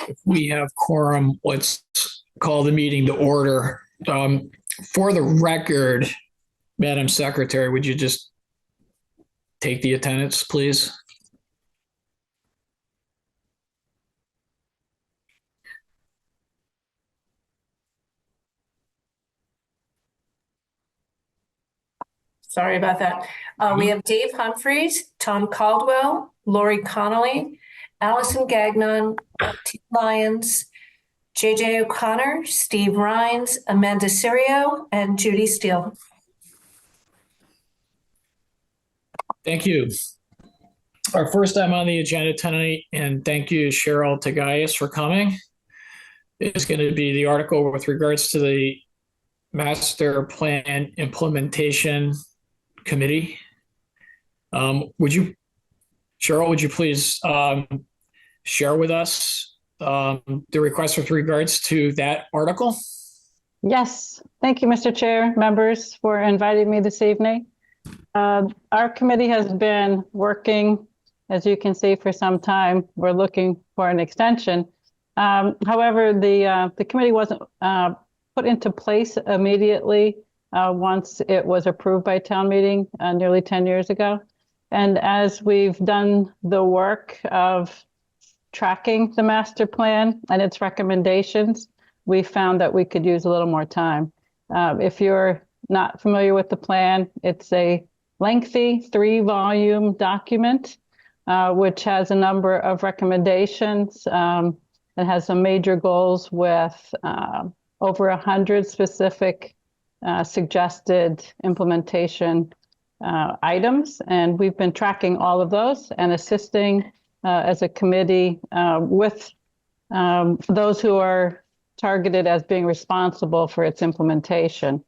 If we have quorum, let's call the meeting to order. For the record, Madam Secretary, would you just take the attendance, please? Sorry about that. We have Dave Humphreys, Tom Caldwell, Lori Connolly, Allison Gagnon, T. Lyons, JJ O'Connor, Steve Rhines, Amanda Sirio, and Judy Steele. Thank you. Our first item on the agenda tonight, and thank you, Cheryl Tagayas, for coming, is going to be the article with regards to the Master Plan Implementation Committee. Cheryl, would you please share with us the request with regards to that article? Yes, thank you, Mr. Chair, members, for inviting me this evening. Our committee has been working, as you can see, for some time. We're looking for an extension. However, the committee wasn't put into place immediately once it was approved by town meeting nearly 10 years ago. And as we've done the work of tracking the master plan and its recommendations, we found that we could use a little more time. If you're not familiar with the plan, it's a lengthy 3-volume document, which has a number of recommendations. It has some major goals with over 100 specific suggested implementation items. And we've been tracking all of those and assisting as a committee with those who are targeted as being responsible for its implementation.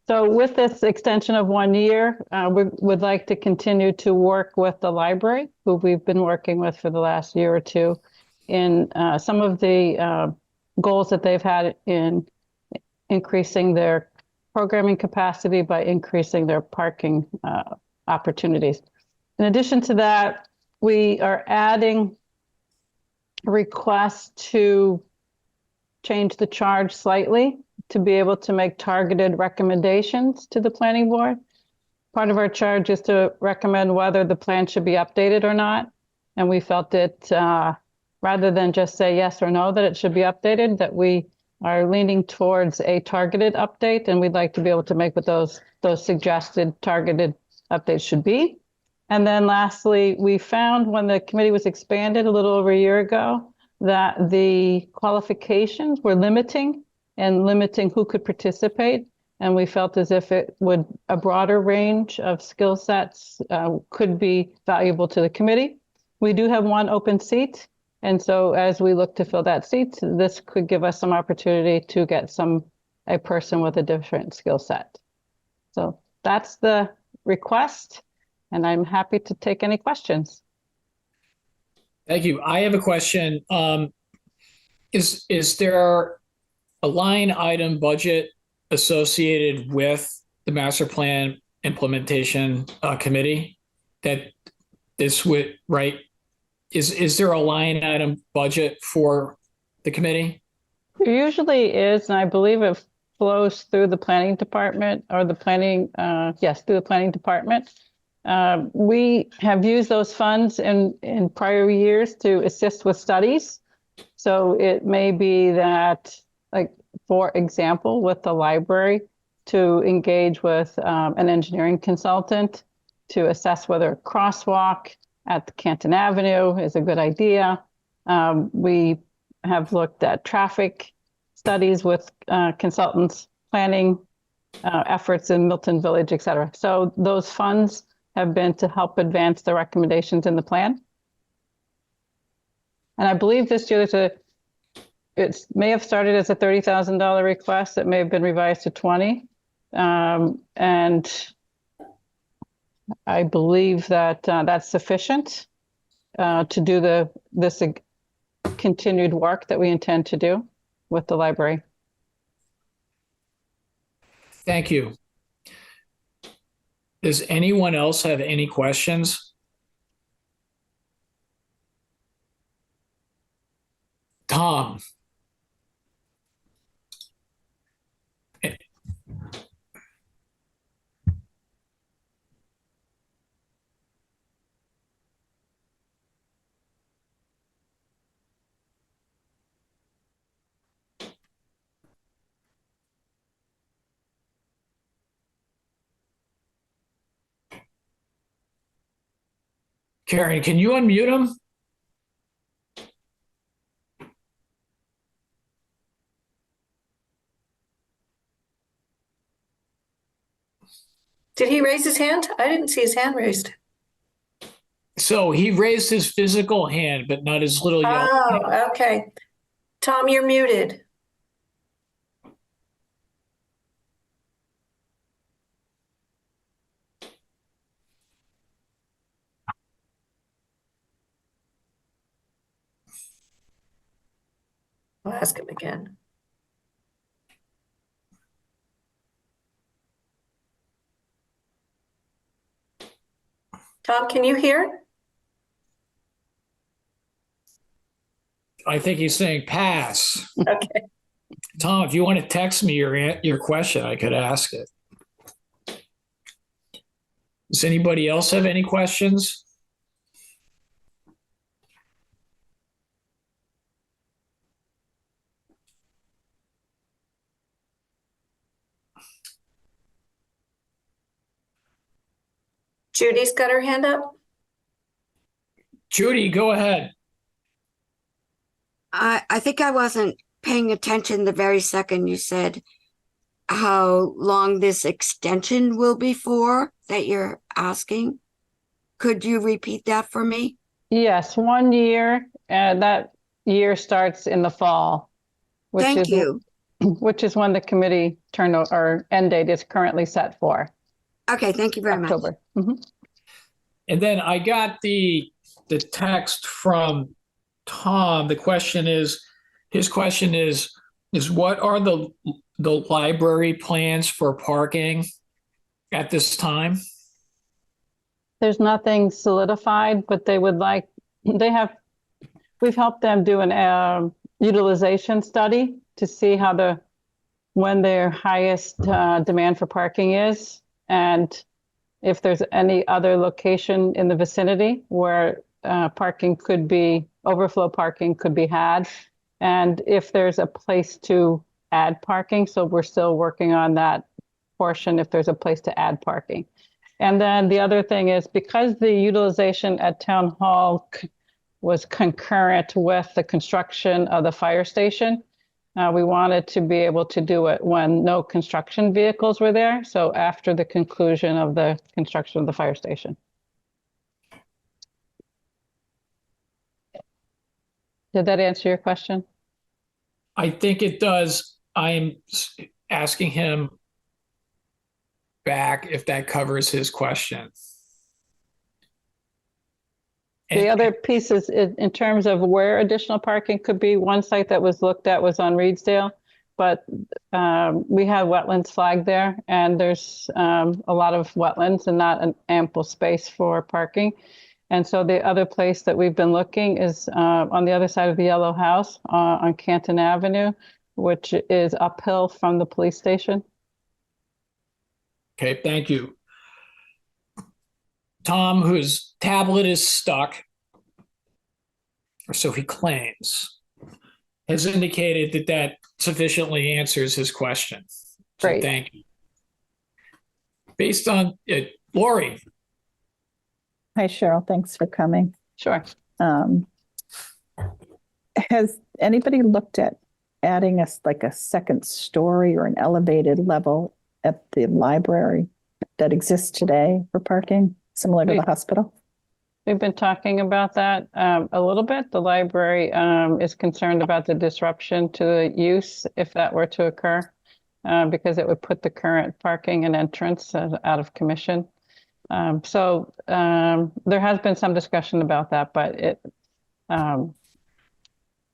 So with this extension of 1 year, we would like to continue to work with the library, who we've been working with for the last year or two, in some of the goals that they've had in increasing their programming capacity by increasing their parking opportunities. In addition to that, we are adding requests to change the charge slightly to be able to make targeted recommendations to the planning board. Part of our charge is to recommend whether the plan should be updated or not. And we felt that rather than just say yes or no, that it should be updated, that we are leaning towards a targeted update, and we'd like to be able to make what those suggested targeted updates should be. And then lastly, we found when the committee was expanded a little over a year ago that the qualifications were limiting who could participate. And we felt as if a broader range of skill sets could be valuable to the committee. We do have one open seat. And so as we look to fill that seat, this could give us some opportunity to get a person with a different skill set. So that's the request, and I'm happy to take any questions. Thank you. I have a question. Is there a line item budget associated with the Master Plan Implementation Committee that this would, right? Is there a line item budget for the committee? There usually is, and I believe it flows through the planning department or the planning, yes, through the planning department. We have used those funds in prior years to assist with studies. So it may be that, like, for example, with the library, to engage with an engineering consultant to assess whether a crosswalk at Canton Avenue is a good idea. We have looked at traffic studies with consultants, planning efforts in Milton Village, et cetera. So those funds have been to help advance the recommendations in the plan. And I believe this year it may have started as a $30,000 request. It may have been revised to 20. And I believe that that's sufficient to do this continued work that we intend to do with the library. Thank you. Does anyone else have any questions? Karen, can you unmute him? Did he raise his hand? I didn't see his hand raised. So he raised his physical hand, but not his little yellow hand. Oh, okay. Tom, you're muted. I'll ask him again. Tom, can you hear? I think he's saying pass. Okay. Tom, if you want to text me your question, I could ask it. Does anybody else have any questions? Judy's got her hand up. Judy, go ahead. I think I wasn't paying attention the very second you said how long this extension will be for that you're asking. Could you repeat that for me? Yes, 1 year, and that year starts in the fall. Thank you. Which is when the committee or end date is currently set for. Okay, thank you very October. much. And then I got the text from Tom. His question is what are the library plans for parking at this time? There's nothing solidified, but we've helped them do an utilization study to see when their highest demand for parking is, and if there's any other location in the vicinity where overflow parking could be had, and if there's a place to add parking. So we're still working on that portion, if there's a place to add parking. And then the other thing is, because the utilization at Town Hall was concurrent with the construction of the fire station, we wanted to be able to do it when no construction vehicles were there. So after the conclusion of the construction of the fire station. Did that answer your question? I think it does. I'm asking him back if that covers his question. The other piece is in terms of where additional parking could be. One site that was looked at was on Reedsdale, but we have wetlands flagged there, and there's a lot of wetlands and not an ample space for parking. And so the other place that we've been looking is on the other side of the Yellow House on Canton Avenue, which is uphill from the police station. Okay, thank you. Tom, whose tablet is stuck, or so he claims, has indicated that sufficiently answers his question. So Great. thank you. Based on it, Lori. Hi, Cheryl. Thanks for coming. Sure. Has anybody looked at adding a second story or an elevated level at the library that exists today for parking, similar to the hospital? We've been talking about that a little bit. The library is concerned about the disruption to the use if that were to occur, because it would put the current parking and entrance out of commission. So there has been some discussion about that, but it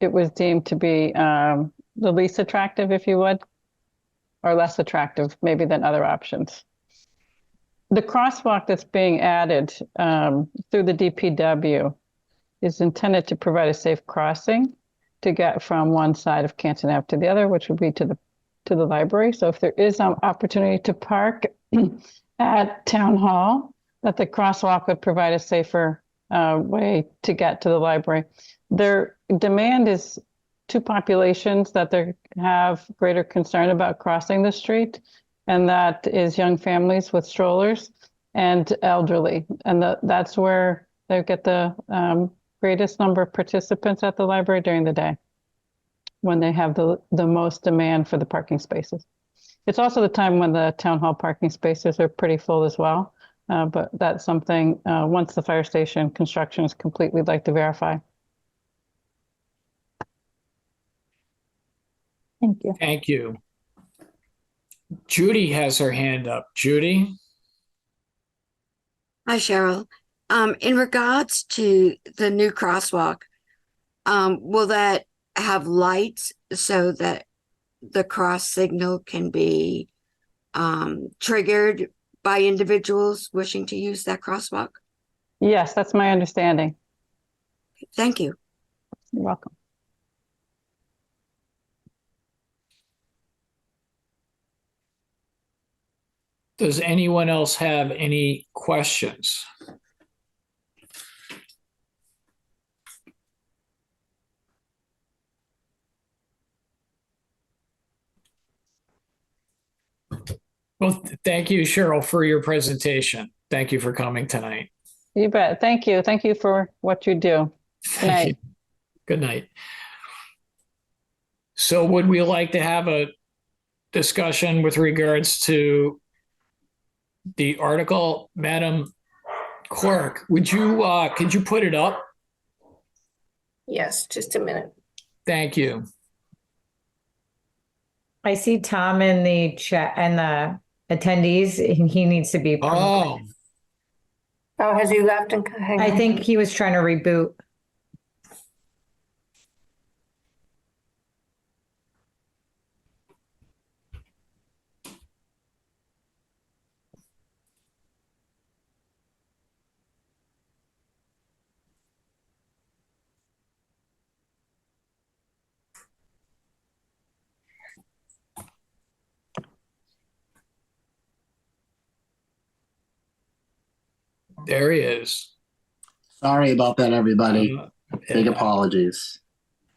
was deemed to be the least attractive, if you would, or less attractive maybe than other options. The crosswalk that's being added through the DPW is intended to provide a safe crossing to get from one side of Canton Ave to the other, which would be to the library. So if there is some opportunity to park at Town Hall, that the crosswalk would provide a safer way to get to the library. Their demand is two populations that they have greater concern about crossing the street, and that is young families with strollers and elderly. And that's where They get the greatest number of participants at the library during the day when they have the most demand for the parking spaces. It's also the time when the town hall parking spaces are pretty full as well. But that's something, once the fire station construction is complete, we'd like to verify. Thank you. Thank you. Judy has her hand up. Judy? Hi, Cheryl. In regards to the new crosswalk, will that have lights so that the cross signal can be triggered by individuals wishing to use that crosswalk? Yes, that's my understanding. Thank you. You're welcome. Does anyone else have any questions? Well, thank you, Cheryl, for your presentation. Thank you for coming tonight. You bet. Thank you. Thank you for what you do. Good night. Thank you. Good night. So would we like to have a discussion with regards to the article? Madam Clerk, could you put it up? Yes, just a minute. Thank you. I see Tom in the chat and the attendees, and he needs to be promoted. Oh, has he left and hang I on. think he was trying to reboot. There he is. Sorry about that, everybody. Big Uh, apologies.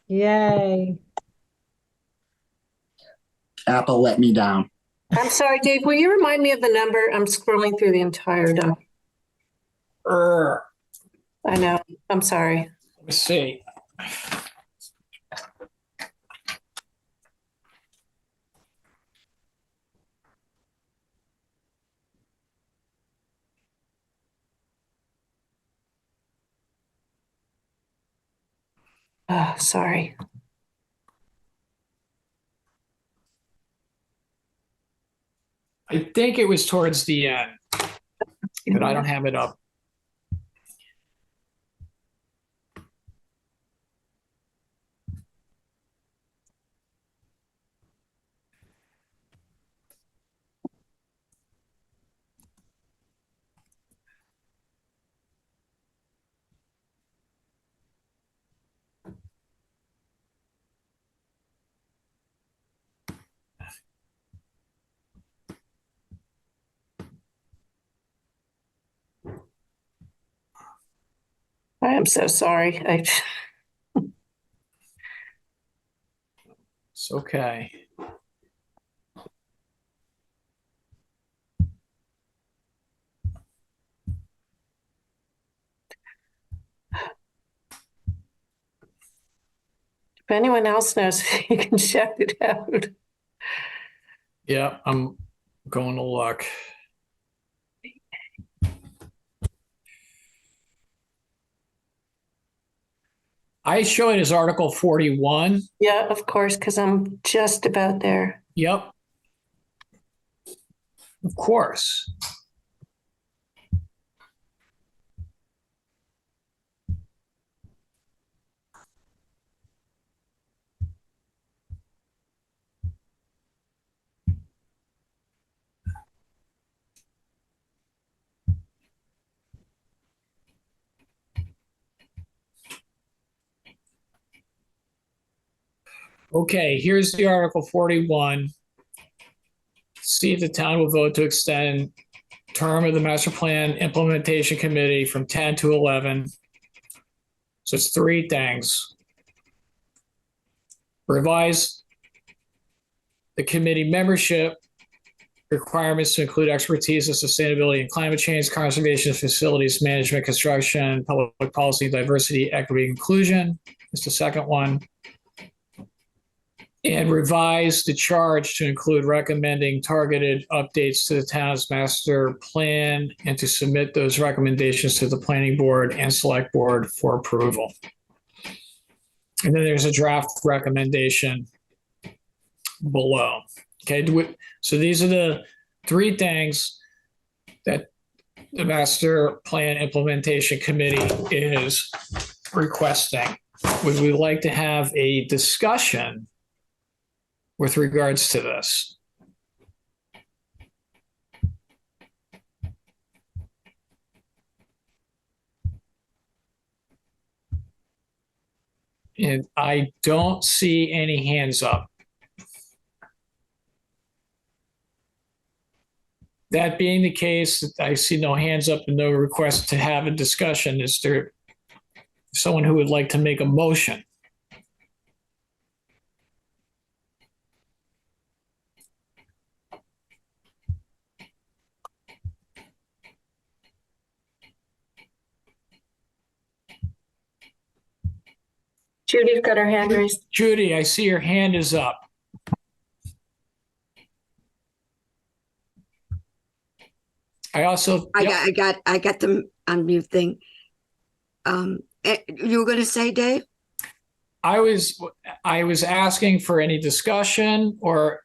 Yay. Apple let me down. I'm sorry, Dave, will you remind me of the number? I'm scrolling through the entire doc. I know, I'm sorry. Let me see. Oh, sorry. I think it was towards the end, but I don't have it up. I am so sorry. It's okay. If anyone else knows, you can shout it out. Yeah, I'm going to look. I show it as Article 41. Yeah, of course, because I'm just about there. Yep. Of course. Okay, here's the Article 41. See if the town will vote to extend term of the Master Plan Implementation Committee from 10 to 11. So it's three things. Revise the committee membership, requirements to include expertise in sustainability and climate change, conservation, facilities management, construction, public policy, diversity, equity, inclusion is the second one. And revise the charge to include recommending targeted updates to the town's master plan and to submit those recommendations to the planning board and select board for approval. And then there's a draft recommendation below. Okay, so these are the three things that the master plan implementation committee is requesting. Would we like to have a discussion with regards to this? And I don't see any hands up. That being the case, I see no hands up and no request to have a discussion. Is there someone who would like to make a motion? Judy's got her hand raised. Judy, I see your hand is up. I also, I got the unmute thing. You were going to say, Dave? I was asking for any discussion or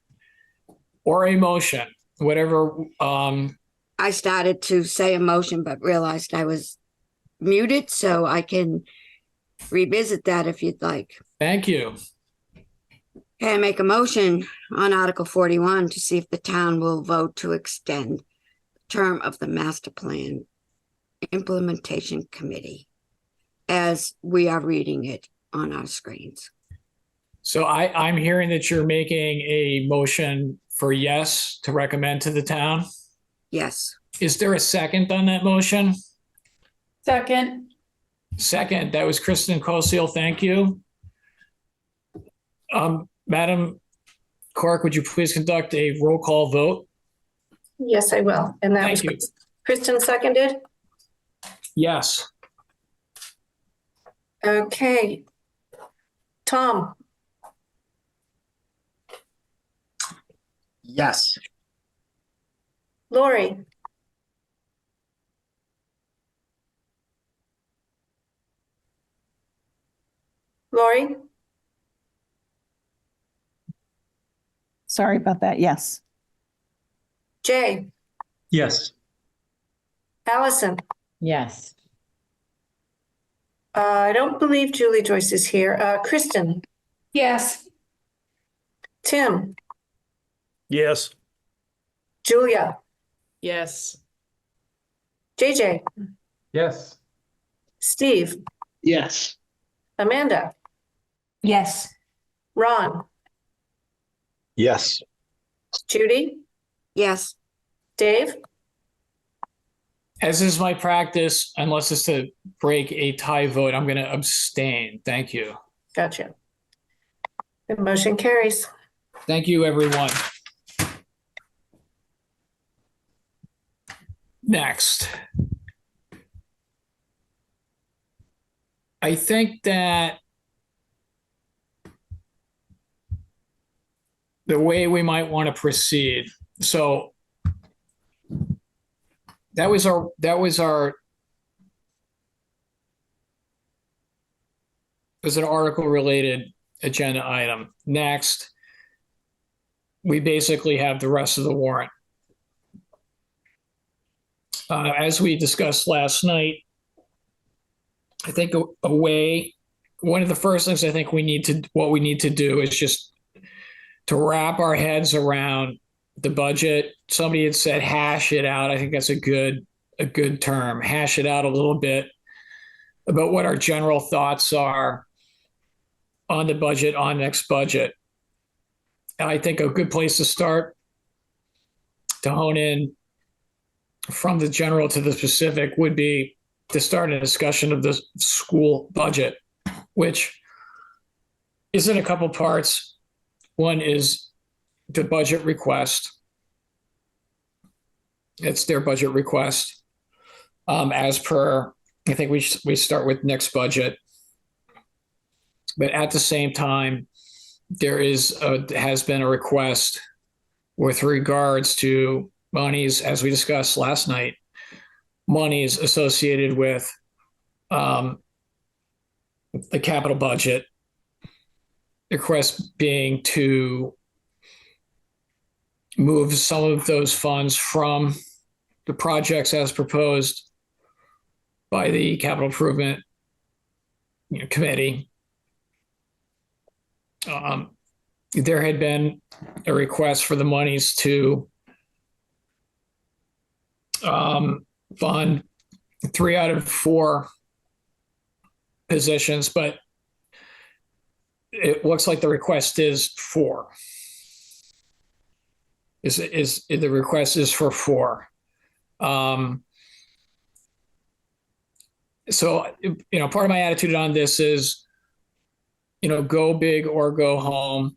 a motion, whatever. I started to say a motion, but realized I was muted, so I can revisit that if you'd like. Thank you. Okay, I make a motion on Article 41 to see if the town will vote to extend the term of the Master Plan Implementation Committee as we are reading it on our screens. So I'm hearing that you're making a motion for yes to recommend to the town. Yes. Is there a second on that motion? Second. Second, that was Kristen Kosiel. Thank you. Madam Clerk, would you please conduct a roll call vote? Yes, I will. And that Thank was you. Kristen seconded. Yes. Okay. Tom, Yes. Lori, Lori, Sorry about that. Yes. Jay, Yes. Allison. Yes. I don't believe Julie Joyce is here. Kristen, Yes. Tim, Yes. Julia, Yes. JJ, Yes. Steve, Yes. Amanda, Yes. Ron, Yes. Judy, Yes. Dave. As is my practice, unless it's to break a tie vote, I'm going to abstain. Thank you. Gotcha. The motion carries. Thank you, everyone. Next. I think that the way we might want to proceed. So that was an article related agenda item. Next, we basically have the rest of the warrant. As we discussed last night, I think one of the first things I think we need to do is just to wrap our heads around the budget. Somebody had said hash it out. I think that's a good term. Hash it out a little bit about what our general thoughts are on the budget, on next budget. And I think a good place to start to hone in from the general to the specific would be to start a discussion of the school budget, which is in a couple parts. One is the budget request. It's their budget request. As per, I think we start with next budget. But at the same time, has been a request with regards to monies, as we discussed last night, monies associated with the capital budget. The request being to move some of those funds from the projects as proposed by the capital improvement committee. There had been a request for the monies to fund 3 out of 4 positions, but it looks like the request is 4. The request is for 4. So, part of my attitude on this is, go big or go home.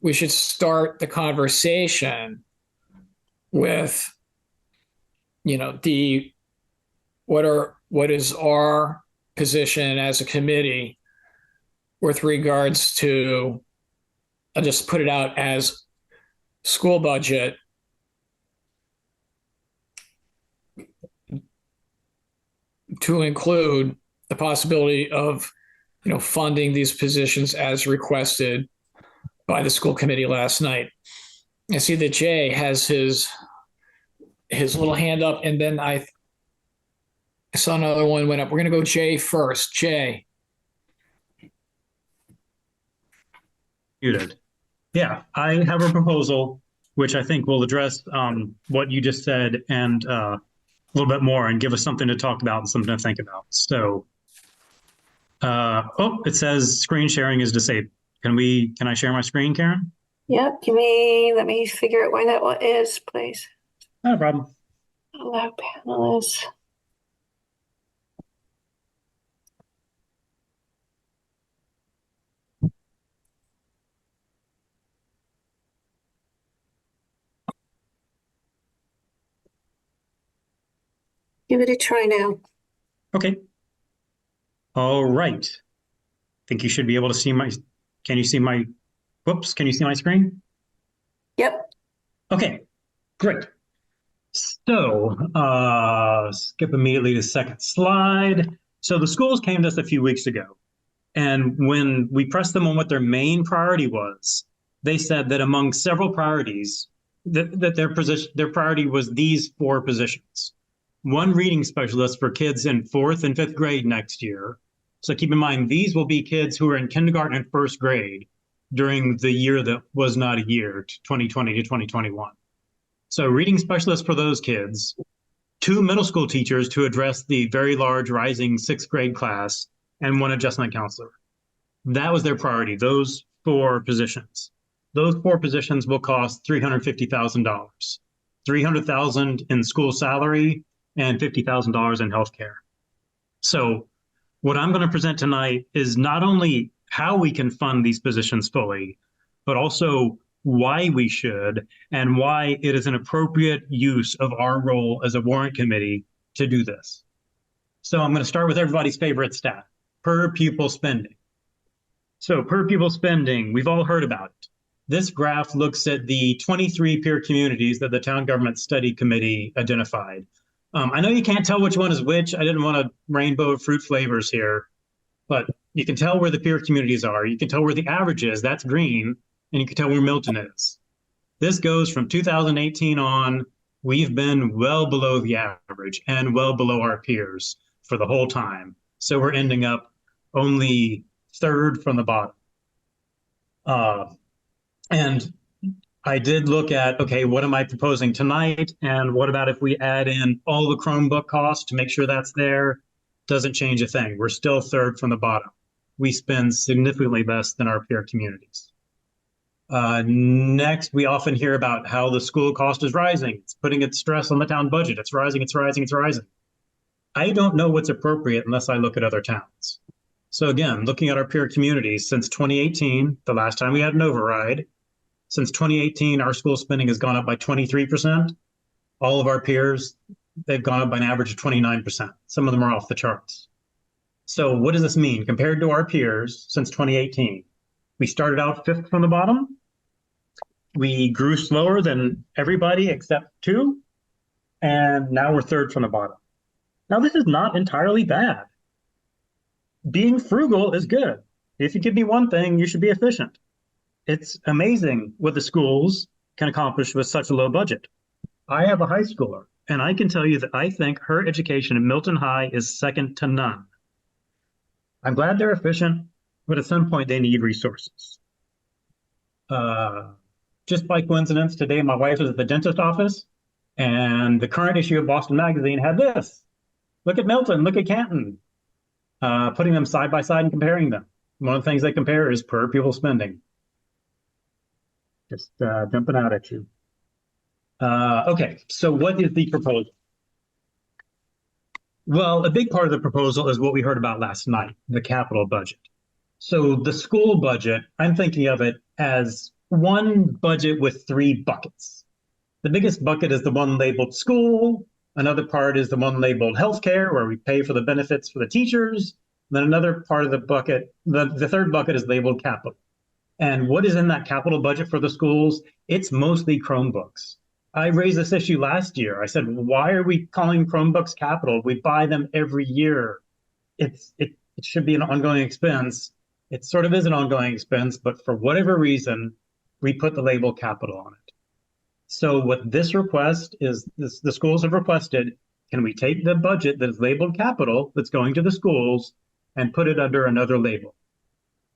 We should start the conversation with, what is our position as a committee with regards to, I'll just put it out as school budget, to include the possibility of, funding these positions as requested by the school committee last night. I see that Jay has his little hand up, and then I saw another one went up. We're going to go Jay first. Jay. Muted. Yeah, I have a proposal which I think will address what you just said and a little bit more, and give us something to talk about and something to think about. So, it says screen sharing is disabled. Can I share my screen, Karen? Yep. Let me figure out why that is, please. Not a problem. Allow panelists. Give it a try now. Okay. All right. I think you should be able to see can you see my screen? Yep. Okay, great. So, skip immediately to the second slide. So the schools came to us a few weeks ago, and when we pressed them on what their main priority was, they said that among several priorities, that their priority was these 4 positions. 1 reading specialist for kids in 4th and 5th grade next year. So keep in mind, these will be kids who are in kindergarten and 1st grade during the year that was not a year, 2020 to 2021. So reading specialists for those kids, 2 middle school teachers to address the very large rising 6th grade class, and 1 adjustment counselor. That was their priority, those 4 positions. Those 4 positions will cost $350,000. $300,000 in school salary and $50,000 in healthcare. So what I'm going to present tonight is not only how we can fund these positions fully, but also why we should and why it is an appropriate use of our role as a warrant committee to do this. So I'm going to start with everybody's favorite stat, per pupil spending. So per pupil spending, we've all heard about it. This graph looks at the 23 peer communities that the Town Government Study Committee identified. I know you can't tell which one is which. I didn't want a rainbow of fruit flavors here, but you can tell where the peer communities are. You can tell where the average is, that's green, and you can tell where Milton is. This goes from 2018 on. We've been well below the average and well below our peers for the whole time. So we're ending up only 3rd from the bottom. And I did look at, okay, what am I proposing tonight? And what about if we add in all the Chromebook costs to make sure that's there? Doesn't change a thing. We're still 3rd from the bottom. We spend significantly less than our peer communities. Next, we often hear about how the school cost is rising. It's putting its stress on the town budget. It's rising, it's rising, it's rising. I don't know what's appropriate unless I look at other towns. So again, looking at our peer communities, since 2018, the last time we had an override, since 2018, our school spending has gone up by 23%. All of our peers, they've gone up by an average of 29%. Some of them are off the charts. So what does this mean? Compared to our peers since 2018, we started out 5th from the bottom. We grew slower than everybody except 2, and now we're 3rd from the bottom. Now, this is not entirely bad. Being frugal is good. If you give me one thing, you should be efficient. It's amazing what the schools can accomplish with such a low budget. I have a high schooler, and I can tell you that I think her education at Milton High is second to none. I'm glad they're efficient, but at some point they need resources. Just by coincidence, today my wife was at the dentist office, and the current issue of Boston Magazine had this. Look at Milton, look at Canton, putting them side by side and comparing them. One of the things they compare is per pupil spending. Just jumping out at you. Okay, so what is the proposal? Well, a big part of the proposal is what we heard about last night, the capital budget. So the school budget, I'm thinking of it as one budget with 3 buckets. The biggest bucket is the one labeled school. Another part is the one labeled healthcare, where we pay for the benefits for the teachers. Then another part of the bucket, the third bucket is labeled capital. And what is in that capital budget for the schools? It's mostly Chromebooks. I raised this issue last year. I said, why are we calling Chromebooks capital? We buy them every year. It should be an ongoing expense. It sort of is an ongoing expense, but for whatever reason, we put the label capital on it. So what this request is, the schools have requested, can we take the budget that is labeled capital that's going to the schools and put it under another label?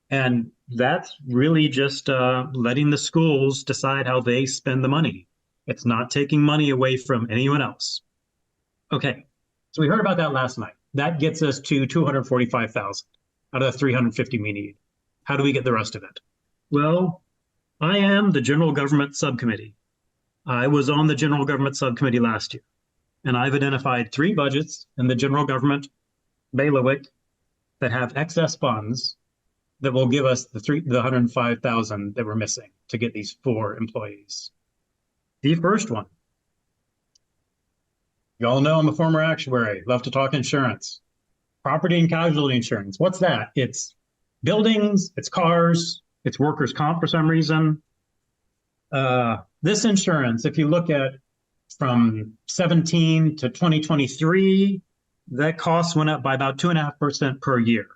And that's really just letting the schools decide how they spend the money. It's not taking money away from anyone else. Okay, so we heard about that last night. That gets us to 245,000 out of the 350 we need. How do we get the rest of it? Well, I am the General Government Subcommittee. I was on the General Government Subcommittee last year, and I've identified 3 budgets in the General Government bailiwick that have excess funds that will give us the 105,000 that we're missing to get these 4 employees. The first one. You all know I'm a former actuary, love to talk insurance. Property and casualty insurance, what's that? It's buildings, it's cars, it's workers' comp for some reason. This insurance, if you look at from 17 to 2023, that cost went up by about 2.5% per year.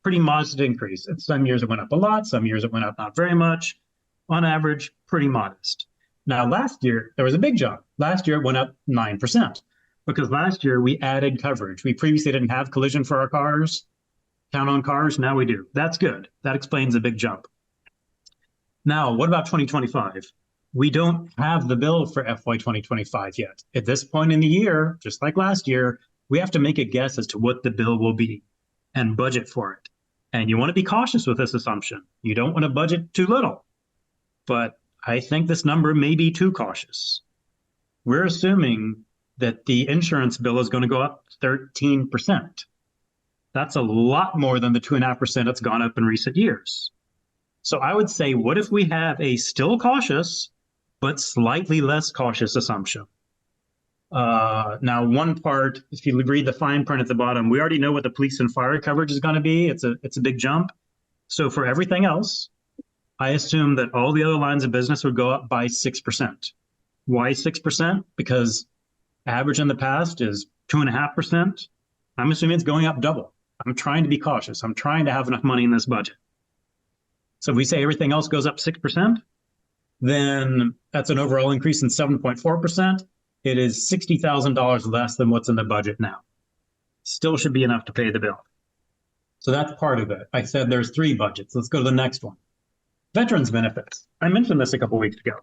Pretty modest increase. Some years it went up a lot, some years it went up not very much. On average, pretty modest. Now, last year, there was a big jump. Last year, it went up 9% because last year we added coverage. We previously didn't have collision for our cars, count on cars. Now we do. That's good. That explains a big jump. Now, what about 2025? We don't have the bill for FY 2025 yet. At this point in the year, just like last year, we have to make a guess as to what the bill will be and budget for it. And you want to be cautious with this assumption. You don't want to budget too little. But I think this number may be too cautious. We're assuming that the insurance bill is going to go up 13%. That's a lot more than the 2.5% that's gone up in recent years. So I would say, what if we have a still cautious, but slightly less cautious assumption? Now, one part, if you read the fine print at the bottom, we already know what the police and fire coverage is going to be. It's a big jump. So for everything else, I assume that all the other lines of business would go up by 6%. Why 6%? Because average in the past is 2.5%. I'm assuming it's going up double. I'm trying to be cautious. I'm trying to have enough money in this budget. So if we say everything else goes up 6%, then that's an overall increase in 7.4%. It is $60,000 less than what's in the budget now. Still should be enough to pay the bill. So that's part of it. I said there's 3 budgets. Let's go to the next one. Veterans benefits. I mentioned this a couple weeks ago.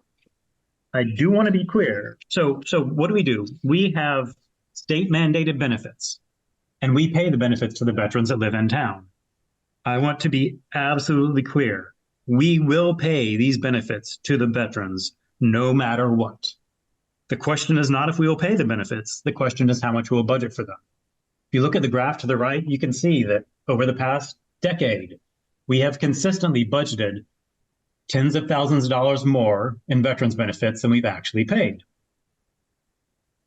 I do want to be clear. So what do? We have state mandated benefits, and we pay the benefits to the veterans that live in town. I want to be absolutely clear. We will pay these benefits to the veterans no matter what. The question is not if we will pay the benefits. The question is how much we'll budget for them. If you look at the graph to the right, you can see that over the past decade, we have consistently budgeted tens of thousands of dollars more in veterans benefits than we've actually paid.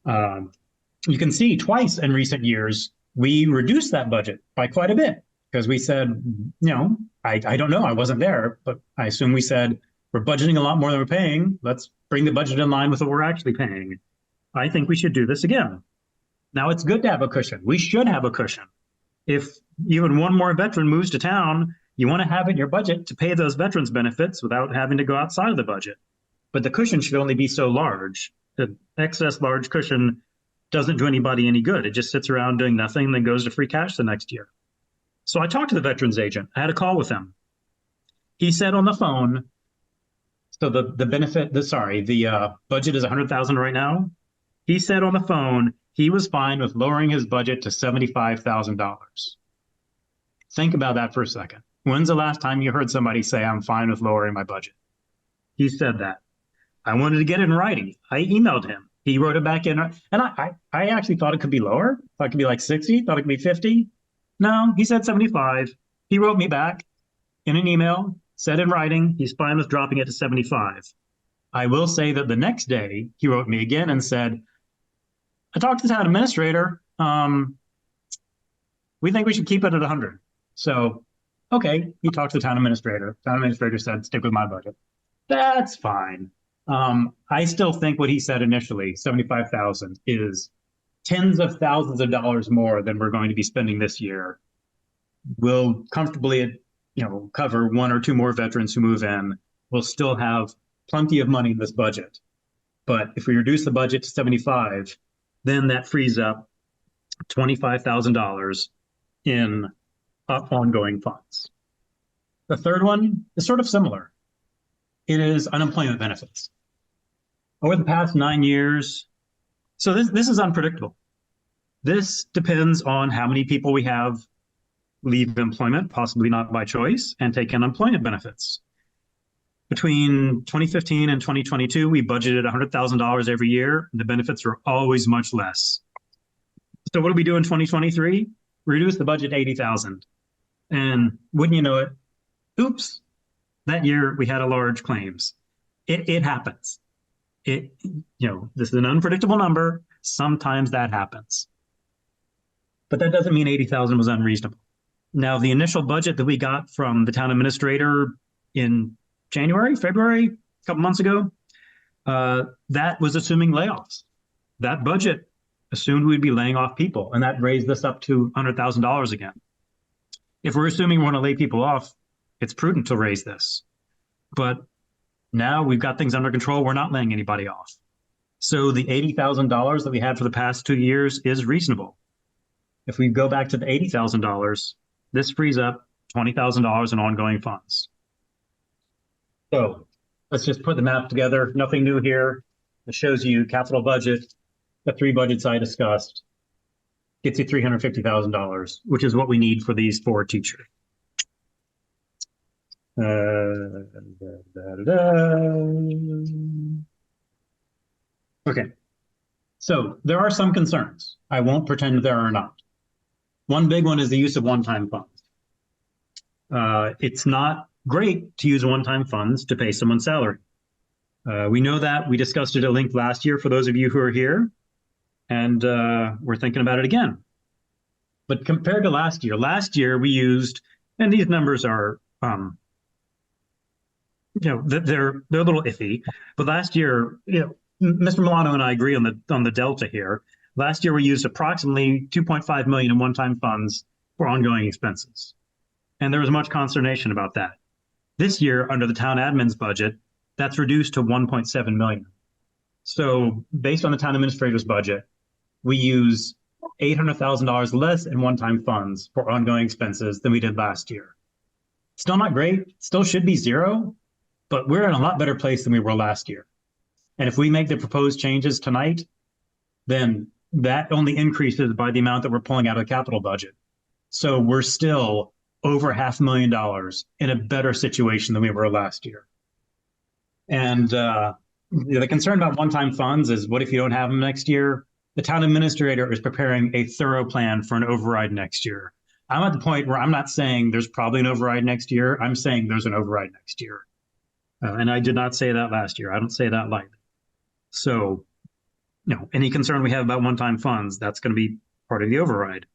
You can see twice in recent years, we reduced that budget by quite a bit because we said, I don't know, I wasn't there, but I assume we said, we're budgeting a lot more than we're paying. Let's bring the budget in line with what we're actually paying. I think we should do this again. Now, it's good to have a cushion. We should have a cushion. If even one more veteran moves to town, you want to have it in your budget to pay those veterans benefits without having to go outside of the budget. But the cushion should only be so large. The excess large cushion doesn't do anybody any good. It just sits around doing nothing and then goes to free cash the next year. So I talked to the veterans agent. I had a call with him. He said on the phone, so the budget is $100,000 right now. He said on the phone, he was fine with lowering his budget to $75,000. Think about that for a second. When's the last time you heard somebody say, I'm fine with lowering my budget? He said that. I wanted to get it in writing. I emailed him. He wrote it back in. And I actually thought it could be lower. Thought it could be like 60, thought it could be 50. No, he said 75. He wrote me back in an email, said in writing, he's fine with dropping it to 75. I will say that the next day, he wrote me again and said, I talked to the town administrator. We think we should keep it at 100. So, okay, he talked to the town administrator. Town administrator said, stick with my budget. That's fine. I still think what he said initially, 75,000, is tens of thousands of dollars more than we're going to be spending this year. We'll comfortably, cover one or two more veterans who move in. We'll still have plenty of money in this budget. But if we reduce the budget to 75, then that frees up $25,000 in ongoing funds. The third one is sort of similar. It is unemployment benefits. Over the past 9 years, so this is unpredictable. This depends on how many people we have leave employment, possibly not by choice, and take unemployment benefits. Between 2015 and 2022, we budgeted $100,000 every year. The benefits were always much less. So what do we do in 2023? Reduce the budget to $80,000. And wouldn't you know it, oops, that year we had a large claims. It happens. This is an unpredictable number. Sometimes that happens. But that doesn't mean 80,000 was unreasonable. Now, the initial budget that we got from the town administrator in February, a couple months ago, that was assuming layoffs. That budget assumed we'd be laying off people, and that raised this up to $100,000 again. If we're assuming we want to lay people off, it's prudent to raise this. But now we've got things under control. We're not laying anybody off. So the $80,000 that we had for the past 2 years is reasonable. If we go back to the $80,000, this frees up $20,000 in ongoing funds. So let's just put the map together. Nothing new here. It shows you capital budget, the three budgets I discussed, gets you $350,000, which is what we need for these 4 teachers. Okay, so there are some concerns. I won't pretend there are not. One big one is the use of one-time funds. It's not great to use one-time funds to pay someone's salary. We know that. We discussed it at length last year for those of you who are here, and we're thinking about it again. But compared to last year we used, and these numbers are, they're a little iffy, but last year, Mr. Milano and I agree on the delta here. Last year, we used approximately $2.5 million in one-time funds for ongoing expenses. And there was much consternation about that. This year, under the town admin's budget, that's reduced to $1.7 million. So based on the town administrator's budget, we use $800,000 less in one-time funds for ongoing expenses than we did last year. Still not great, still should be zero, but we're in a lot better place than we were last year. And if we make the proposed changes tonight, then that only increases by the amount that we're pulling out of the capital budget. So we're still over $500,000 in a better situation than we were last year. And the concern about one-time funds is, what if you don't have them next year? The town administrator is preparing a thorough plan for an override next year. I'm at the point where I'm not saying there's probably an override next year. I'm saying there's an override next year. And I did not say that last year. I don't say that lightly. So any concern we have about one-time funds, that's going to be part of the override.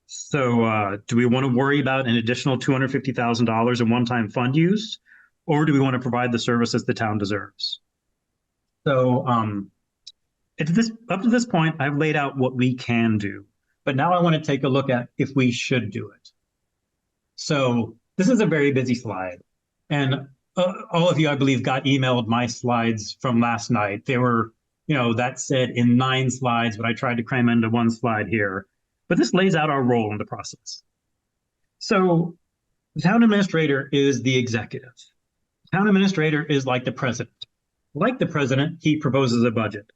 So do we want to worry about an additional $250,000 in one-time fund use, or do we want to provide the services the town deserves? So up to this point, I've laid out what we can do, but now I want to take a look at if we should do it. So this is a very busy slide, and all of you, I believe, got emailed my slides from last night. They were, that said in 9 slides, but I tried to cram into 1 slide here. But this lays out our role in the process. So the town administrator is the executive. The town administrator is like the president. Like the president, he proposes a budget.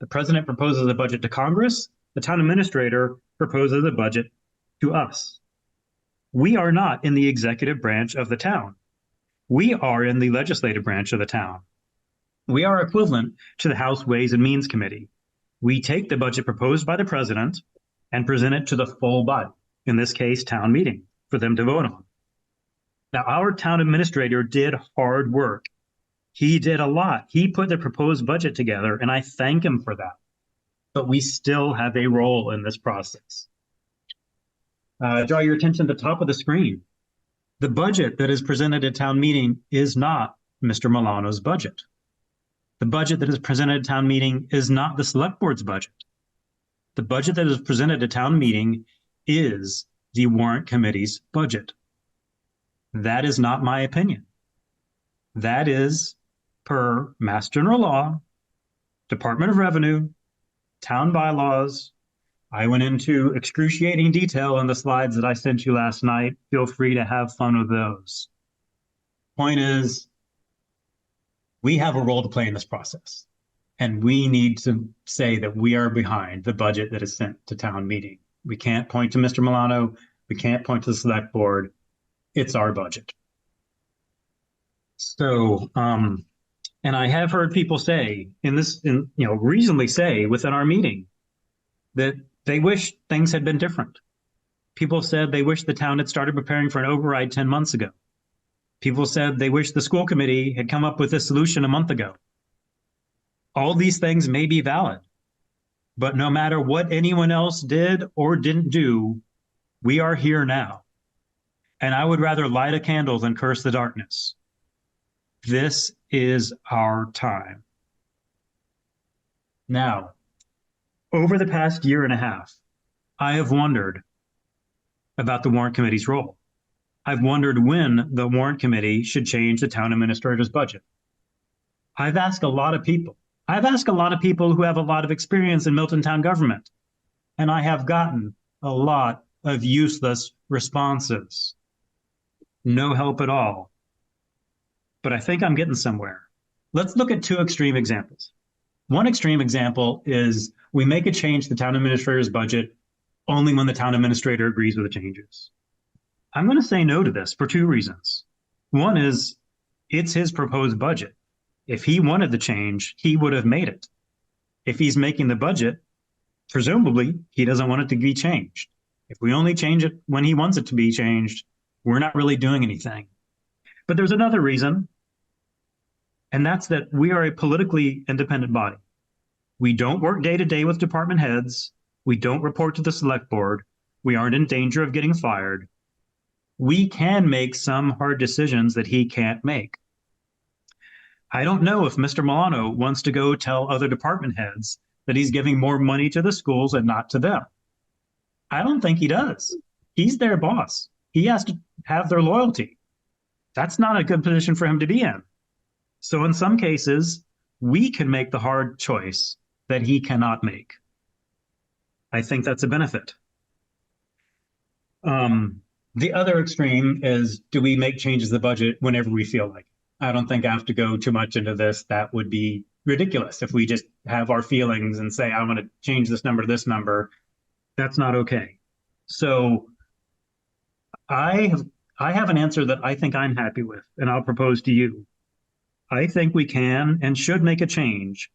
The president proposes a budget to Congress. The town administrator proposes a budget to us. We are not in the executive branch of the town. We are in the legislative branch of the town. We are equivalent to the House Ways and Means Committee. We take the budget proposed by the president and present it to the full body, in this case, town meeting, for them to vote on. Now, our town administrator did hard work. He did a lot. He put the proposed budget together, and I thank him for that. But we still have a role in this process. Draw your attention to the top of the screen. The budget that is presented at town meeting is not Mr. Milano's budget. The budget that is presented at town meeting is not the select board's budget. The budget that is presented at town meeting is the warrant committee's budget. That is not my opinion. That is per Mass General Law, Department of Revenue, town bylaws. I went into excruciating detail in the slides that I sent you last night. Feel free to have fun with those. Point is, we have a role to play in this process, and we need to say that we are behind the budget that is sent to town meeting. We can't point to Mr. Milano. We can't point to the select board. It's our budget. So, and I have heard people say reasonably say within our meeting that they wish things had been different. People said they wish the town had started preparing for an override 10 months ago. People said they wish the school committee had come up with a solution a month ago. All these things may be valid, but no matter what anyone else did or didn't do, we are here now. And I would rather light a candle than curse the darkness. This is our time. Now, over the past year and a half, I have wondered about the warrant committee's role. I've wondered when the warrant committee should change the town administrator's budget. I've asked a lot of people. I've asked a lot of people who have a lot of experience in Milton town government, and I have gotten a lot of useless responses. No help at all. But I think I'm getting somewhere. Let's look at 2 extreme examples. One extreme example is we make a change to the town administrator's budget only when the town administrator agrees with the changes. I'm going to say no to this for 2 reasons. One is it's his proposed budget. If he wanted the change, he would have made it. If he's making the budget, presumably he doesn't want it to be changed. If we only change it when he wants it to be changed, we're not really doing anything. But there's another reason, and that's that we are a politically independent body. We don't work day to day with department heads. We don't report to the select board. We aren't in danger of getting fired. We can make some hard decisions that he can't make. I don't know if Mr. Milano wants to go tell other department heads that he's giving more money to the schools and not to them. I don't think he does. He's their boss. He has to have their loyalty. That's not a good position for him to be in. So in some cases, we can make the hard choice that he cannot make. I think that's a benefit. The other extreme is, do we make changes to the budget whenever we feel like it? I don't think I have to go too much into this. That would be ridiculous if we just have our feelings and say, I want to change this number to this number. That's not okay. So I have an answer that I think I'm happy with, and I'll propose to you. I think we can and should make a change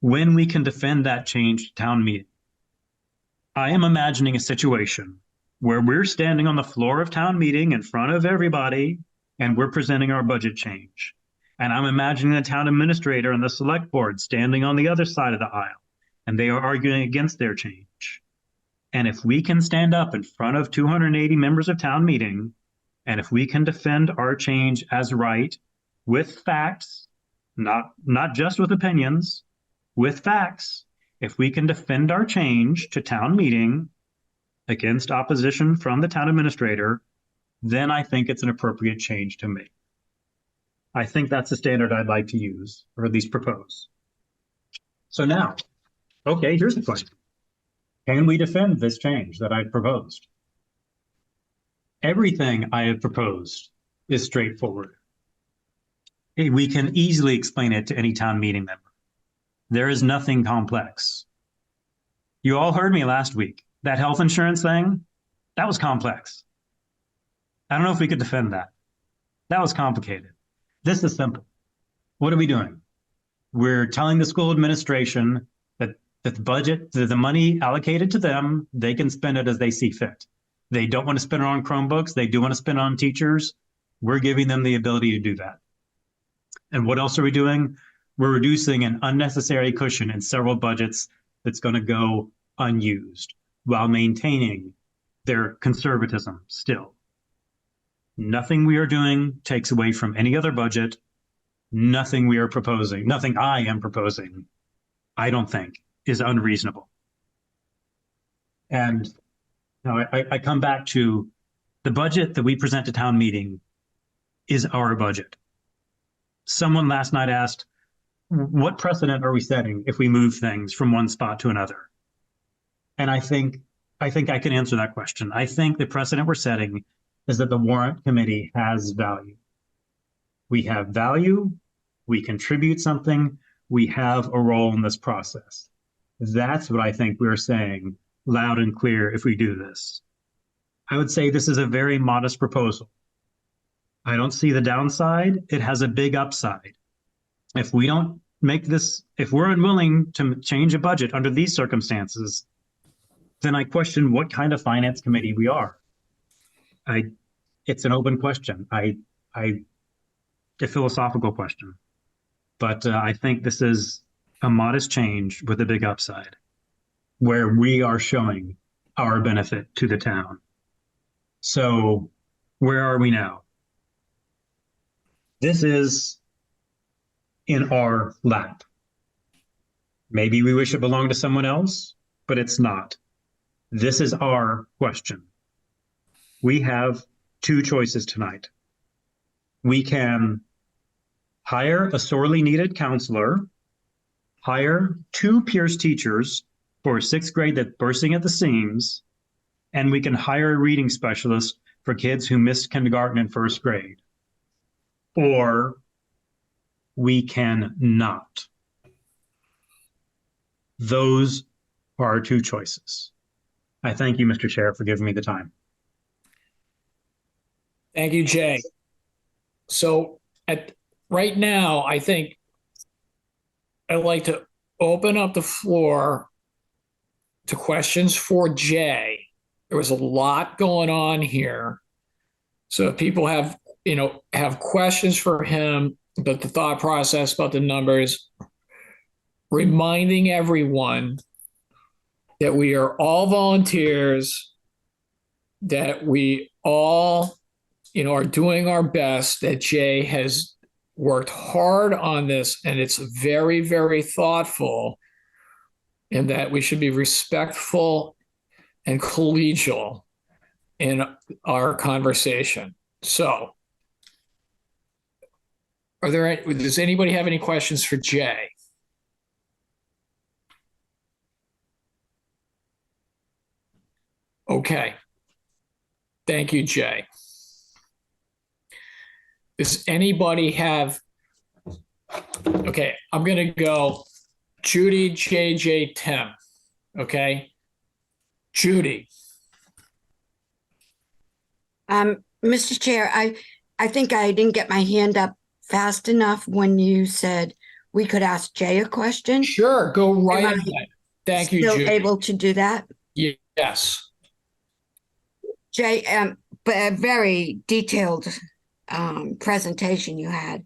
when we can defend that change to town meeting. I am imagining a situation where we're standing on the floor of town meeting in front of everybody and we're presenting our budget change. And I'm imagining the town administrator and the select board standing on the other side of the aisle, and they are arguing against their change. And if we can stand up in front of 280 members of town meeting, and if we can defend our change as right with facts, not just with opinions, with facts, if we can defend our change to town meeting against opposition from the town administrator, then I think it's an appropriate change to make. I think that's the standard I'd like to use, or at least propose. So now, okay, here's the question. Can we defend this change that I've proposed? Everything I have proposed is straightforward. We can easily explain it to any town meeting member. There is nothing complex. You all heard me last week. That health insurance thing, that was complex. I don't know if we could defend that. That was complicated. This is simple. What are we doing? We're telling the school administration that the budget, the money allocated to them, they can spend it as they see fit. They don't want to spend it on Chromebooks. They do want to spend it on teachers. We're giving them the ability to do that. And what else are we doing? We're reducing an unnecessary cushion in several budgets that's going to go unused while maintaining their conservatism still. Nothing we are doing takes away from any other budget. Nothing we are proposing, nothing I am proposing, I don't think is unreasonable. And now I come back to the budget that we present to town meeting is our budget. Someone last night asked, what precedent are we setting if we move things from one spot to another? And I think I can answer that question. I think the precedent we're setting is that the Warrant Committee has value. We have value, we contribute something, we have a role in this process. That's what I think we're saying loud and clear if we do this. I would say this is a very modest proposal. I don't see the downside. It has a big upside. If we don't make this, if we're unwilling to change a budget under these circumstances, then I question what kind of finance committee we are. It's an open question. A philosophical question. But I think this is a modest change with a big upside, where we are showing our benefit to the town. So where are we now? This is in our lap. Maybe we wish it belonged to someone else, but it's not. This is our question. We have two choices tonight. We can hire a sorely needed counselor, hire 2 Pierce teachers for 6th grade that's bursting at the seams, and we can hire a reading specialist for kids who missed kindergarten and 1st grade. Or we can not. Those are our 2 choices. I thank you, Mr. Chair, for giving me the time. Thank you, Jay. So right now, I think I'd like to open up the floor to questions for Jay. There was a lot going on here. So if people have questions for him, but the thought process about the numbers, reminding everyone that we are all volunteers, that we all are doing our best, that Jay has worked hard on this, and it's very, very thoughtful, and that we should be respectful and collegial in our conversation. So, does anybody have any questions for Jay? Okay. Thank you, Jay. Does anybody have, okay, I'm going to go Judy, JJ, Tim. Okay. Judy. Mr. Chair, I think I didn't get my hand up fast enough when you said we could ask Jay a question. Sure, go right ahead. Thank you, Judy. Still able to do that? Yes. Jay, but a very detailed presentation you had.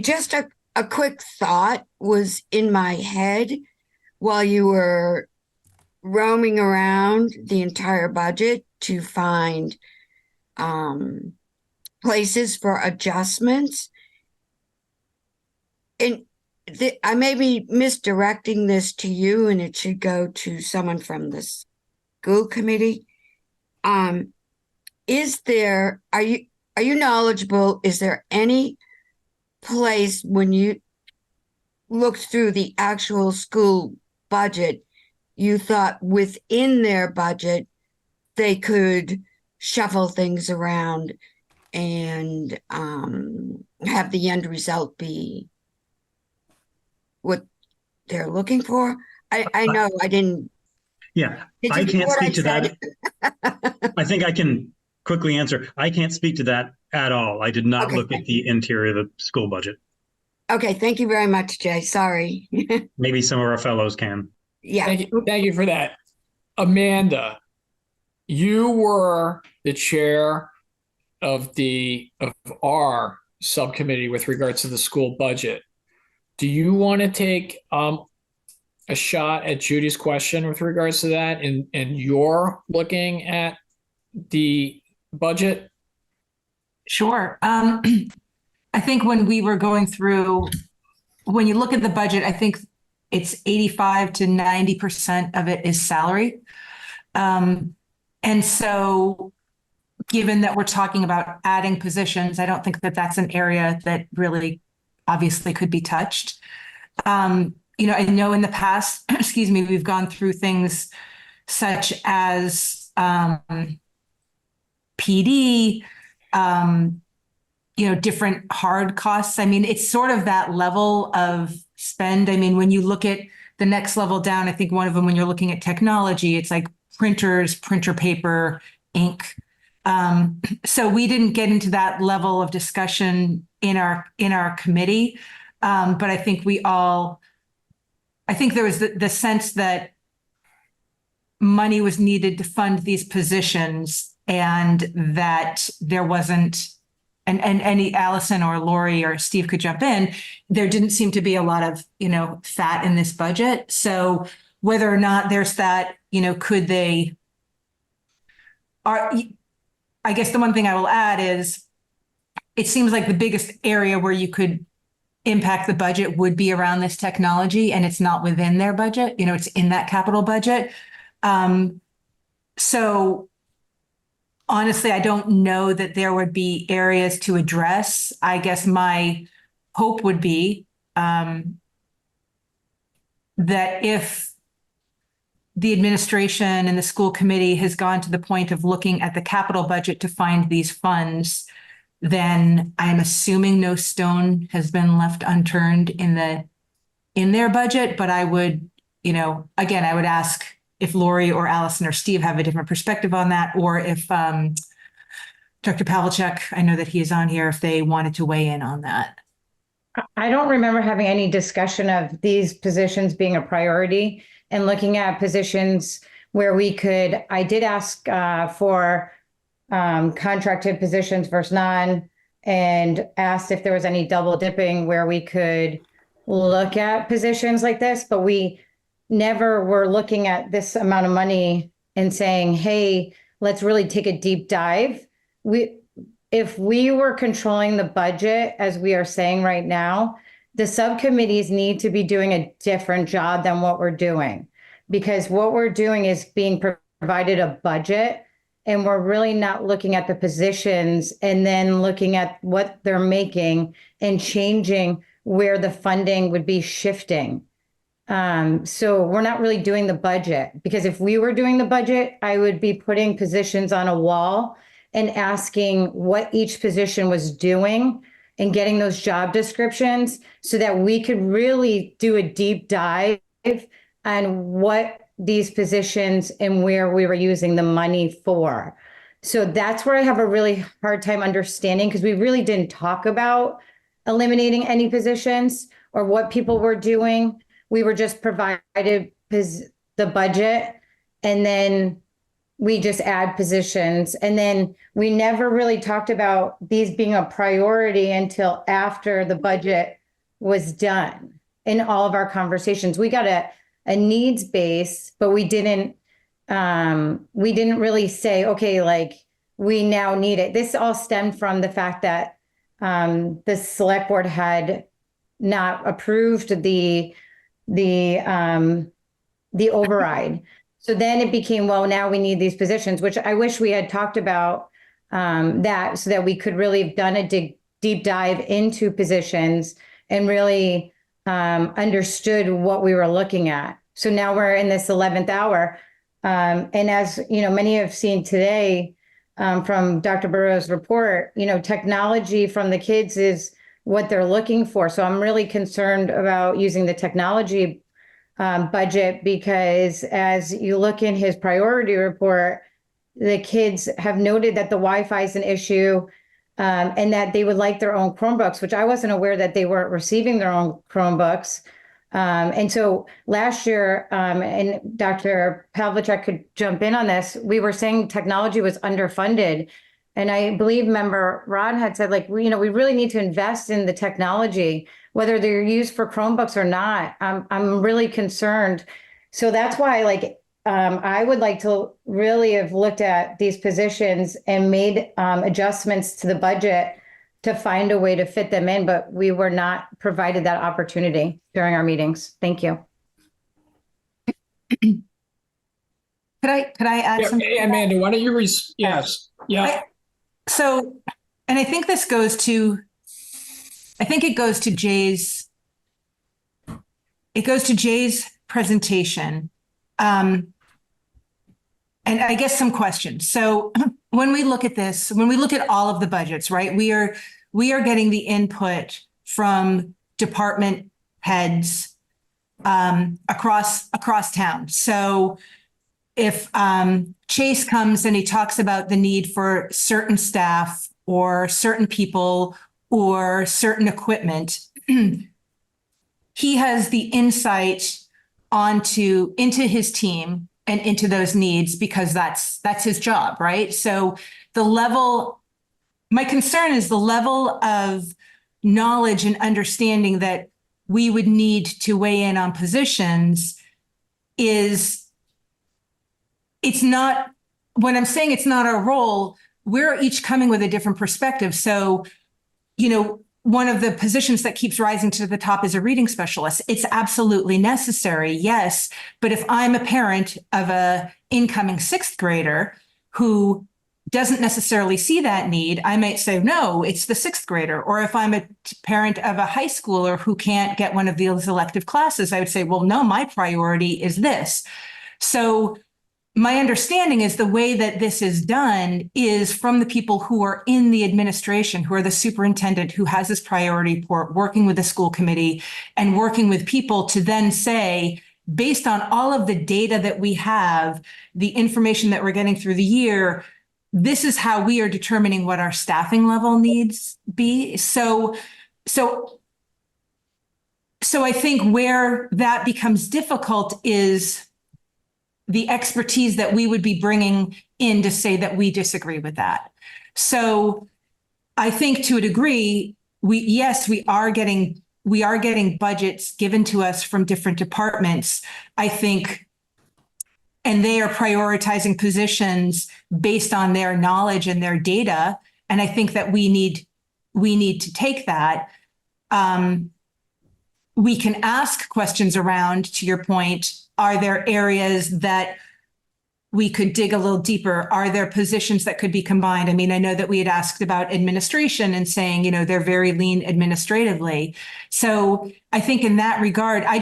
Just a quick thought was in my head while you were roaming around the entire budget to find places for adjustments. And I may be misdirecting this to you, and it should go to someone from the school committee. Are you knowledgeable? Is there any place when you looked through the actual school budget, you thought within their budget they could shuffle things around and have the end result be what they're looking for? I know I didn't. Yeah, Did I you hear can't what speak I to said? that. I think I can quickly answer. I can't speak to that at all. I did not Okay, look at thank the interior of the school budget. Okay, thank you very much, Jay. Sorry. Maybe some of our fellows can. Yeah. Thank you for that. Amanda, you were the chair of our subcommittee with regards to the school budget. Do you want to take a shot at Judy's question with regards to that, and you're looking at the budget? Sure. I think when we were going through, when you look at the budget, I think it's 85 to 90% of it is salary. And so given that we're talking about adding positions, I don't think that that's an area that really obviously could be touched. I know in the past, excuse me, we've gone through things such as PD, different hard costs. I mean, it's sort of that level of spend. I mean, when you look at the next level down, I think one of them, when you're looking at technology, it's like printers, printer paper, ink. So we didn't get into that level of discussion in our committee. But I think I think there was the sense that money was needed to fund these positions, and that there wasn't, and any Allison or Lori or Steve could jump in, there didn't seem to be a lot of, fat in this budget. So whether or not there's that, could they, I guess the one thing I will add is it seems like the biggest area where you could impact the budget would be around this technology, and it's not within their budget. It's in that capital budget. So honestly, I don't know that there would be areas to address. I guess my hope would be that if the administration and the school committee has gone to the point of looking at the capital budget to find these funds, then I'm assuming no stone has been left unturned in their budget. But I would, again, I would ask if Lori or Allison or Steve have a different perspective on that, or if Dr. Pavlicek, I know that he is on here, if they wanted to weigh in on that. I don't remember having any discussion of these positions being a priority and looking at positions where I did ask for contracted positions versus non, and asked if there was any double dipping where we could look at positions like this, but we never were looking at this amount of money and saying, hey, let's really take a deep dive. If we were controlling the budget, as we are saying right now, the subcommittees need to be doing a different job than what we're doing, because what we're doing is being provided a budget, and we're really not looking at the positions and then looking at what they're making and changing where the funding would be shifting. So we're not really doing the budget, because if we were doing the budget, I would be putting positions on a wall and asking what each position was doing and getting those job descriptions so that we could really do a deep dive on what these positions and where we were using the money for. So that's where I have a really hard time understanding, because we really didn't talk about eliminating any positions or what people were doing. We were just provided the budget, and then we just add positions. And then we never really talked about these being a priority until after the budget was done in all of our conversations. We got a needs base, but we didn't really say, okay, like we now need it. This all stemmed from the fact that the select board had not approved the override. So then it became, well, now we need these positions, which I wish we had talked about that so that we could really have done a deep dive into positions and really understood what we were looking at. So now we're in this 11th hour. And as you know, many have seen today from Dr. Burrow's report, you know, technology from the kids is what they're looking for. So I'm really concerned about using the technology budget, because as you look in his priority report, the kids have noted that the Wi-Fi is an issue and that they would like their own Chromebooks, which I wasn't aware that they weren't receiving their own Chromebooks. And so last year, and Dr. Pavlicek could jump in on this, we were saying technology was underfunded. And I believe member Ron had said, like, we really need to invest in the technology, whether they're used for Chromebooks or not. I'm really concerned. So that's why, like, I would like to really have looked at these positions and made adjustments to the budget to find a way to fit them in, but we were not provided that opportunity during our meetings. Thank you. Could I add something? Amanda, why don't you yes. Yeah. So, and I think this goes to, it goes to Jay's presentation. And I guess some questions. So when we look at this, when we look at all of the budgets, right, we are getting the input from department heads across town. So if Chase comes and he talks about the need for certain staff or certain people or certain equipment, he has the insight into his team and into those needs, because that's his job, right? So my concern is the level of knowledge and understanding that we would need to weigh in on positions it's not, when I'm saying it's not our role, we're each coming with a different perspective. So, one of the positions that keeps rising to the top is a reading specialist. It's absolutely necessary, yes. But if I'm a parent of a incoming 6th grader who doesn't necessarily see that need, I might say, no, it's the 6th grader. Or if I'm a parent of a high schooler who can't get one of those elective classes, I would say, well, no, my priority is this. So my understanding is the way that this is done is from the people who are in the administration, who are the superintendent, who has this priority report, working with the school committee and working with people to then say, based on all of the data that we have, the information that we're getting through the year, this is how we are determining what our staffing level needs be. So I think where that becomes difficult is the expertise that we would be bringing in to say that we disagree with that. So I think to a degree, we are getting budgets given to us from different departments, I think, and they are prioritizing positions based on their knowledge and their data. And I think that we need to take that. We can ask questions around, to your point, are there areas that we could dig a little deeper? Are there positions that could be combined? I mean, I know that we had asked about administration and saying, they're very lean administratively. So I think in that regard, I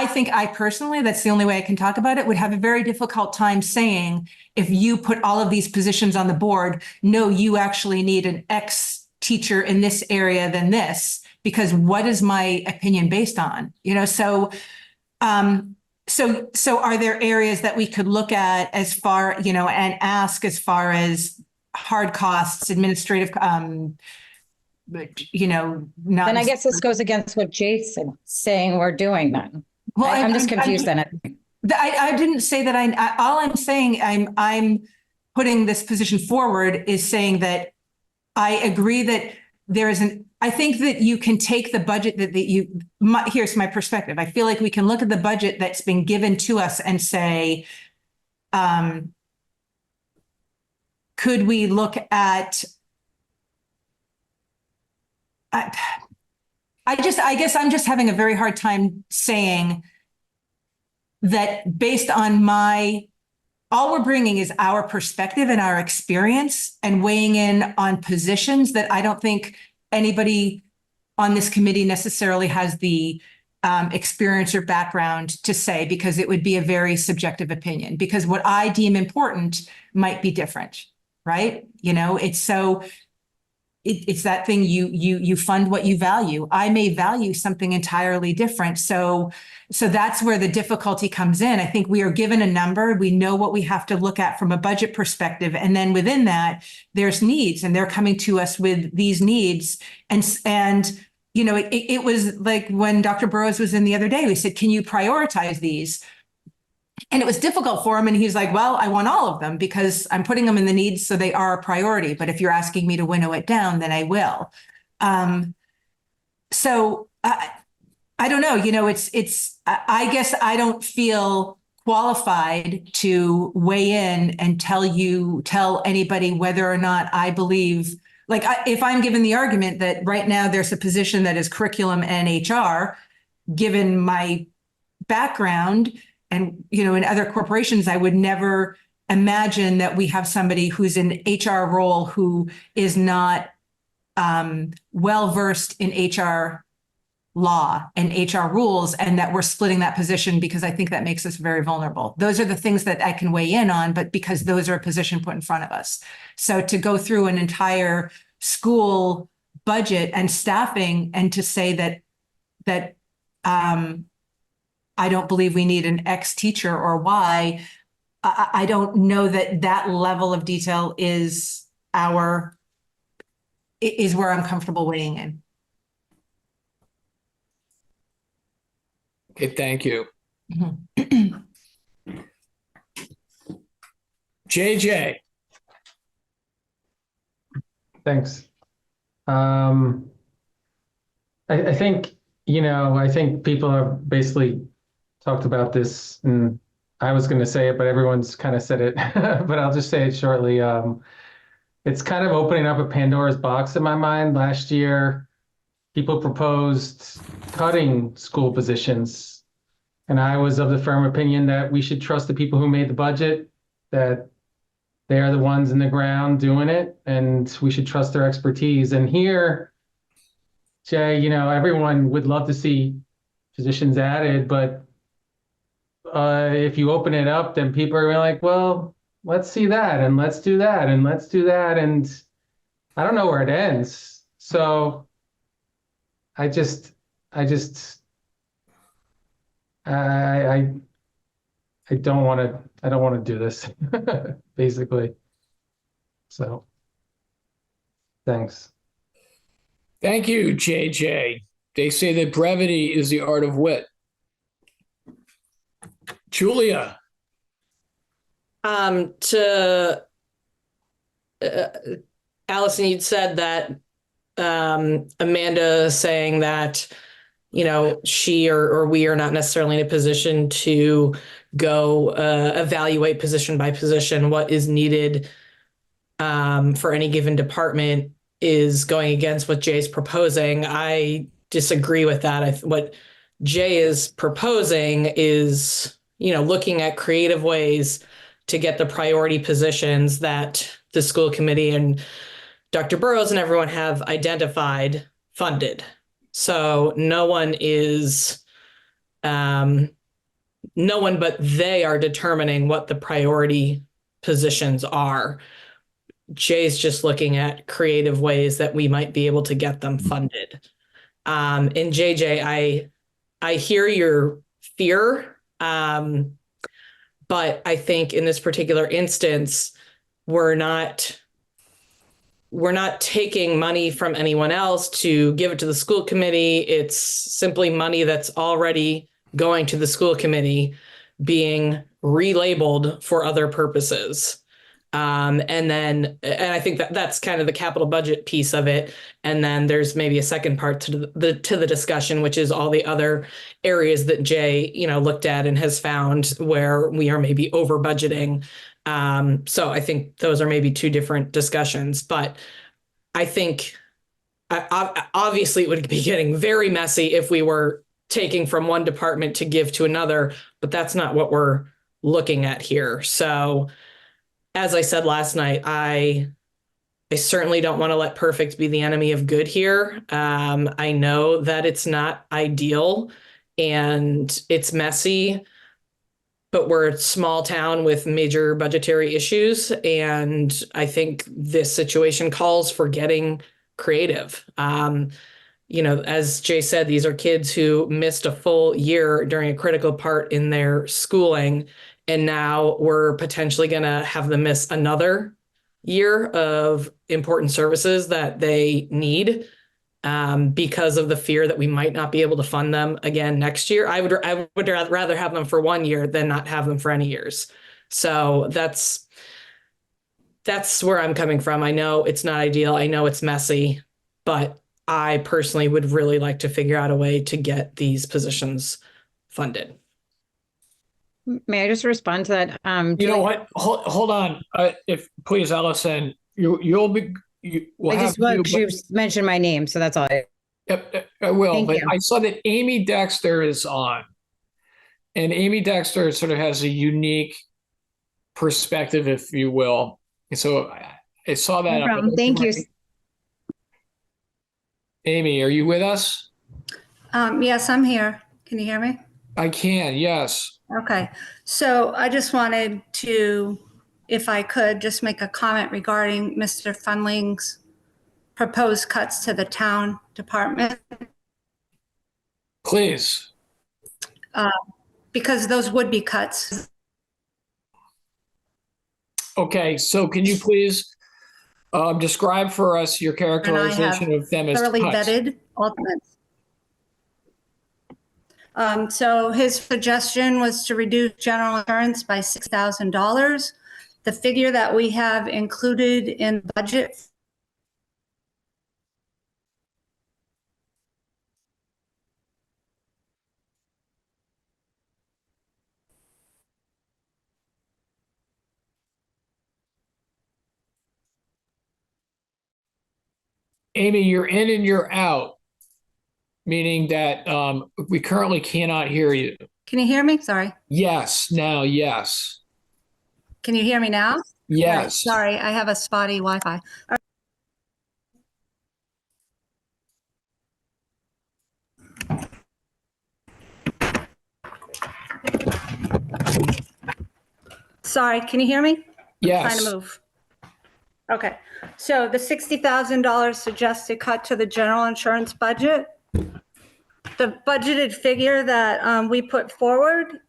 think I personally, that's the only way I can talk about it, would have a very difficult time saying, if you put all of these positions on the board, no, you actually need an X teacher in this area than this, because what is my opinion based on? So are there areas that we could look at as far, and ask as far as hard costs, administrative, not. Then I guess this goes against what Jason saying we're doing then. Well, I'm just confused then. I didn't say that all I'm saying, I'm putting this position forward is saying that I agree that there is I think that you can take the budget here's my perspective. I feel like we can look at the budget that's been given to us and say, could we look at, I guess I'm just having a very hard time saying that based on all we're bringing is our perspective and our experience and weighing in on positions that I don't think anybody on this committee necessarily has the experience or background to say, because it would be a very subjective opinion, because what I deem important might be different, right? It's that thing, you fund what you value. I may value something entirely different. So that's where the difficulty comes in. I think we are given a number. We know what we have to look at from a budget perspective. And then within that, there's needs, and they're coming to us with these needs. And it was like when Dr. Burrows was in the other day, we said, can you prioritize these? And it was difficult for him. And he's like, well, I want all of them because I'm putting them in the needs, so they are a priority. But if you're asking me to winnow it down, then I will. So I don't know, I guess I don't feel qualified to weigh in and tell anybody whether or not I believe, if I'm given the argument that right now there's a position that is curriculum and HR, given my background, and, in other corporations, I would never imagine that we have somebody who's in HR role who is not well-versed in HR law and HR rules, and that we're splitting that position, because I think that makes us very vulnerable. Those are the things that I can weigh in on, but because those are a position put in front of us. So to go through an entire school budget and staffing and to say that I don't believe we need an X teacher or Y, I don't know that level of detail is where I'm comfortable weighing in. Okay, thank you. JJ. Thanks. I think, I think people have basically talked about this, and I was going to say it, but everyone's kind of said it, but I'll just say it shortly. It's kind of opening up a Pandora's box in my mind. Last year, people proposed cutting school positions, and I was of the firm opinion that we should trust the people who made the budget, that they are the ones in the ground doing it, and we should trust their expertise. And here, Jay, everyone would love to see positions added, but if you open it up, then people are like, well, let's see that, and let's do that, and let's do that. And I don't know where it ends. So I don't want to do this, basically. So thanks. Thank you, JJ. They say that brevity is the art of wit. Julia. To Allison, you'd said that Amanda saying that, she or we are not necessarily in a position to go evaluate position by position what is needed for any given department is going against what Jay's proposing. I disagree with that. What Jay is proposing is, looking at creative ways to get the priority positions that the school committee and Dr. Burrows and everyone have identified funded. So no one but they are determining what the priority positions are. Jay's just looking at creative ways that we might be able to get them funded. And JJ, I hear your fear, but I think in this particular instance, we're not taking money from anyone else to give it to the school committee. It's simply money that's already going to the school committee. being relabeled for other purposes. And I think that's kind of the capital budget piece of it. And then there's maybe a second part to the discussion, which is all the other areas that Jay, looked at and has found where we are maybe over budgeting. So I think those are maybe two different discussions, but I think obviously it would be getting very messy if we were taking from one department to give to another, but that's not what we're looking at here. So as I said last night, I certainly don't want to let perfect be the enemy of good here. I know that it's not ideal and it's messy, but we're a small town with major budgetary issues. And I think this situation calls for getting creative. As Jay said, these are kids who missed a full year during a critical part in their schooling. And now we're potentially going to have them miss another year of important services that they need because of the fear that we might not be able to fund them again next year. I would rather have them for 1 year than not have them for any years. So that's where I'm coming from. I know it's not ideal. I know it's messy, but I personally would really like to figure out a way to get these positions funded. May I just respond to that? You know what? Hold on. If please, Allison, you'll be. I just want you mentioned my name, so that's all. I will. Thank but you. I saw that Amy Dexter is on, and Amy Dexter sort of has a unique perspective, if you will. So I saw that. No problem. Thank you. Amy, are you with us? Yes, I'm here. Can you hear me? I can. Yes. Okay. So I just wanted to, if I could, just make a comment regarding Mr. Funling's proposed cuts to the town department. Please. Because those would be cuts. Okay. So can you please describe for us your characterization of them as thoroughly cuts? vetted alternates. So his suggestion was to reduce general insurance by $6,000. The figure that we have included in the budget Amy, you're in and you're out, meaning that we currently cannot hear you. Can you hear me? Sorry. Yes, now, yes. Can you hear me now? Yes. All right, sorry, I have a spotty Wi-Fi. Sorry, can you hear me? Yes. I'm trying to move. Okay, so the $60,000 suggested cut to the general insurance budget. The budgeted figure that we put forward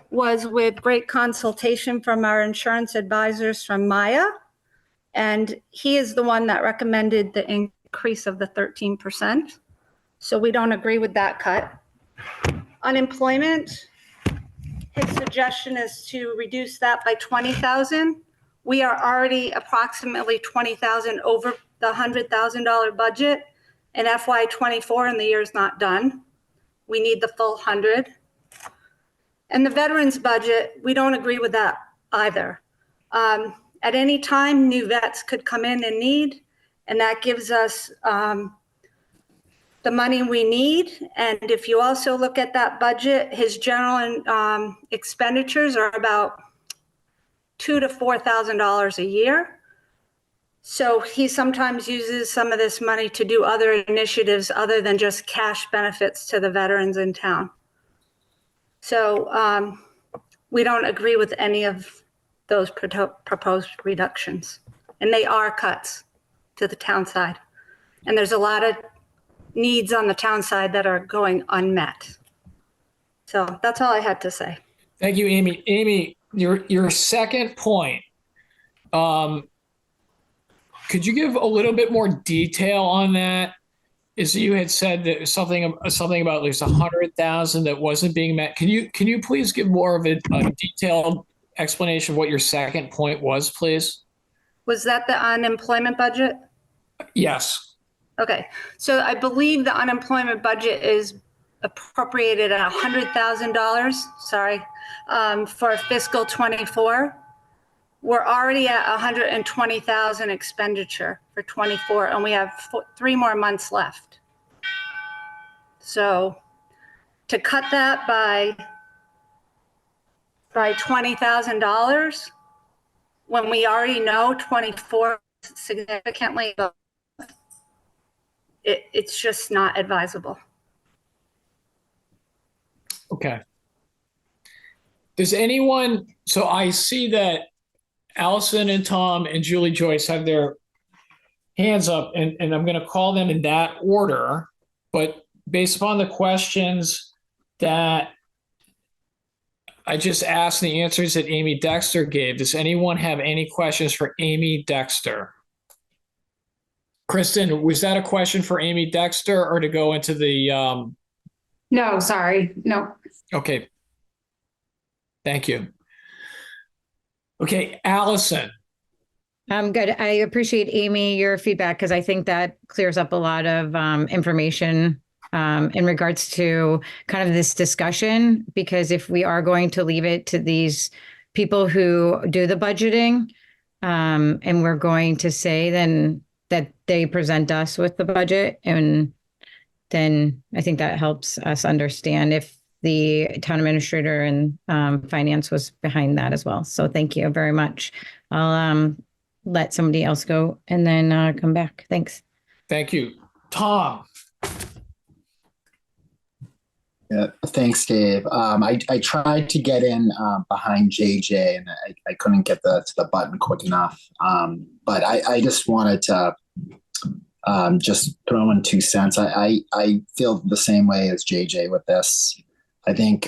was with great consultation from our insurance advisors from Maya. And he is the one that recommended the increase of the 13%. So we don't agree with that cut. Unemployment, his suggestion is to reduce that by 20,000. We are already approximately 20,000 over the $100,000 budget in FY24, and the year's not done. We need the full 100. And the veterans budget, we don't agree with that either. At any time, new vets could come in and need, and that gives us the money we need. And if you also look at that budget, his general expenditures are about $2,000 to $4,000 a year. So he sometimes uses some of this money to do other initiatives other than just cash benefits to the veterans in town. So we don't agree with any of those proposed reductions. And they are cuts to the town side. And there's a lot of needs on the town side that are going unmet. So that's all I had to say. Thank you, Amy. Amy, your second point, could you give a little bit more detail on that? is you had said that something about at least 100,000 that wasn't being met. Can you please give more of a detailed explanation of what your second point was, please? Was that the unemployment budget? Yes. Okay, so I believe the unemployment budget is appropriated at $100,000, sorry, for fiscal 24. We're already at 120,000 expenditure for 24, and we have 3 more months left. So to cut that by $20,000, when we already know 24 significantly, it's just not advisable. Okay. Does anyone, so I see that Allison and Tom and Julie Joyce have their hands up, and I'm going to call them in that order, but based upon the questions that I just asked, the answers that Amy Dexter gave, does anyone have any questions for Amy Dexter? Kristen, was that a question for Amy Dexter or to go into the No, sorry. No. Okay. Thank you. Okay, Allison. I'm good. I appreciate, Amy, your feedback, because I think that clears up a lot of information in regards to kind of this discussion, because if we are going to leave it to these people who do the budgeting, and we're going to say then that they present us with the budget, and then I think that helps us understand if the town administrator and finance was behind that as well. So thank you very much. I'll let somebody else go and then come back. Thanks. Thank you. Tom. Yeah, thanks, Dave. I tried to get in behind JJ, and I couldn't get to the button quick enough. But I just wanted to just throw in 2 cents. I feel the same way as JJ with this. I think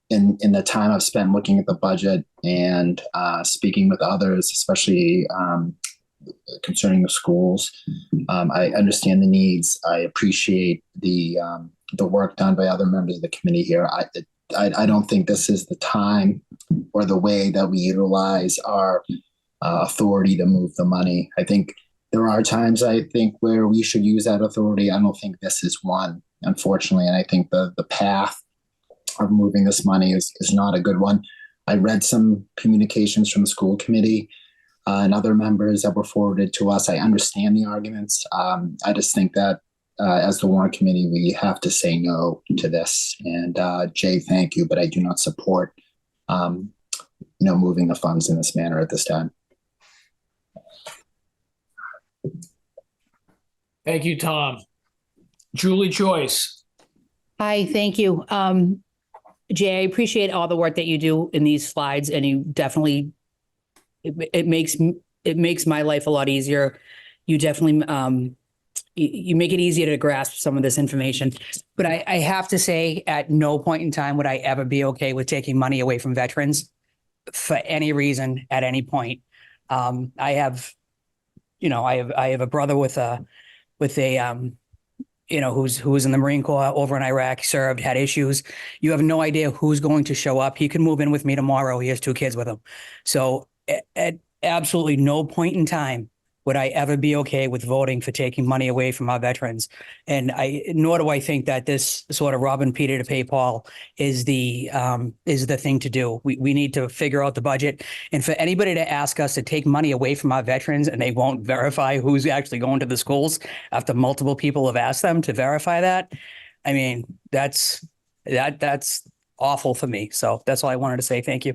in the time I've spent looking at the budget and speaking with others, especially concerning the schools, I understand the needs. I appreciate the work done by other members of the committee here. I don't think this is the time or the way that we utilize our authority to move the money. I think there are times where we should use that authority. I don't think this is one, unfortunately. And I think the path of moving this money is not a good one. I read some communications from the school committee and other members that were forwarded to us. I understand the arguments. I just think that as the Warrant Committee, we have to say no to this. And Jay, thank you, but I do not support moving the funds in this manner at this time. Thank you, Tom. Julie Joyce. Hi, thank you. Jay, I appreciate all the work that you do in these slides, and you definitely, it makes my life a lot easier. You definitely, you make it easier to grasp some of this information. But I have to say, at no point in time would I ever be okay with taking money away from veterans for any reason at any point. I have a brother with a who's in the Marine Corps over in Iraq, served, had issues. You have no idea who's going to show up. He can move in with me tomorrow. He has 2 kids with him. So at absolutely no point in time would I ever be okay with voting for taking money away from our veterans. And nor do I think that this sort of robbing Peter to pay Paul is the thing to do. We need to figure out the budget. And for anybody to ask us to take money away from our veterans and they won't verify who's actually going to the schools after multiple people have asked them to verify that, I mean, that's awful for me. So that's all I wanted to say. Thank you.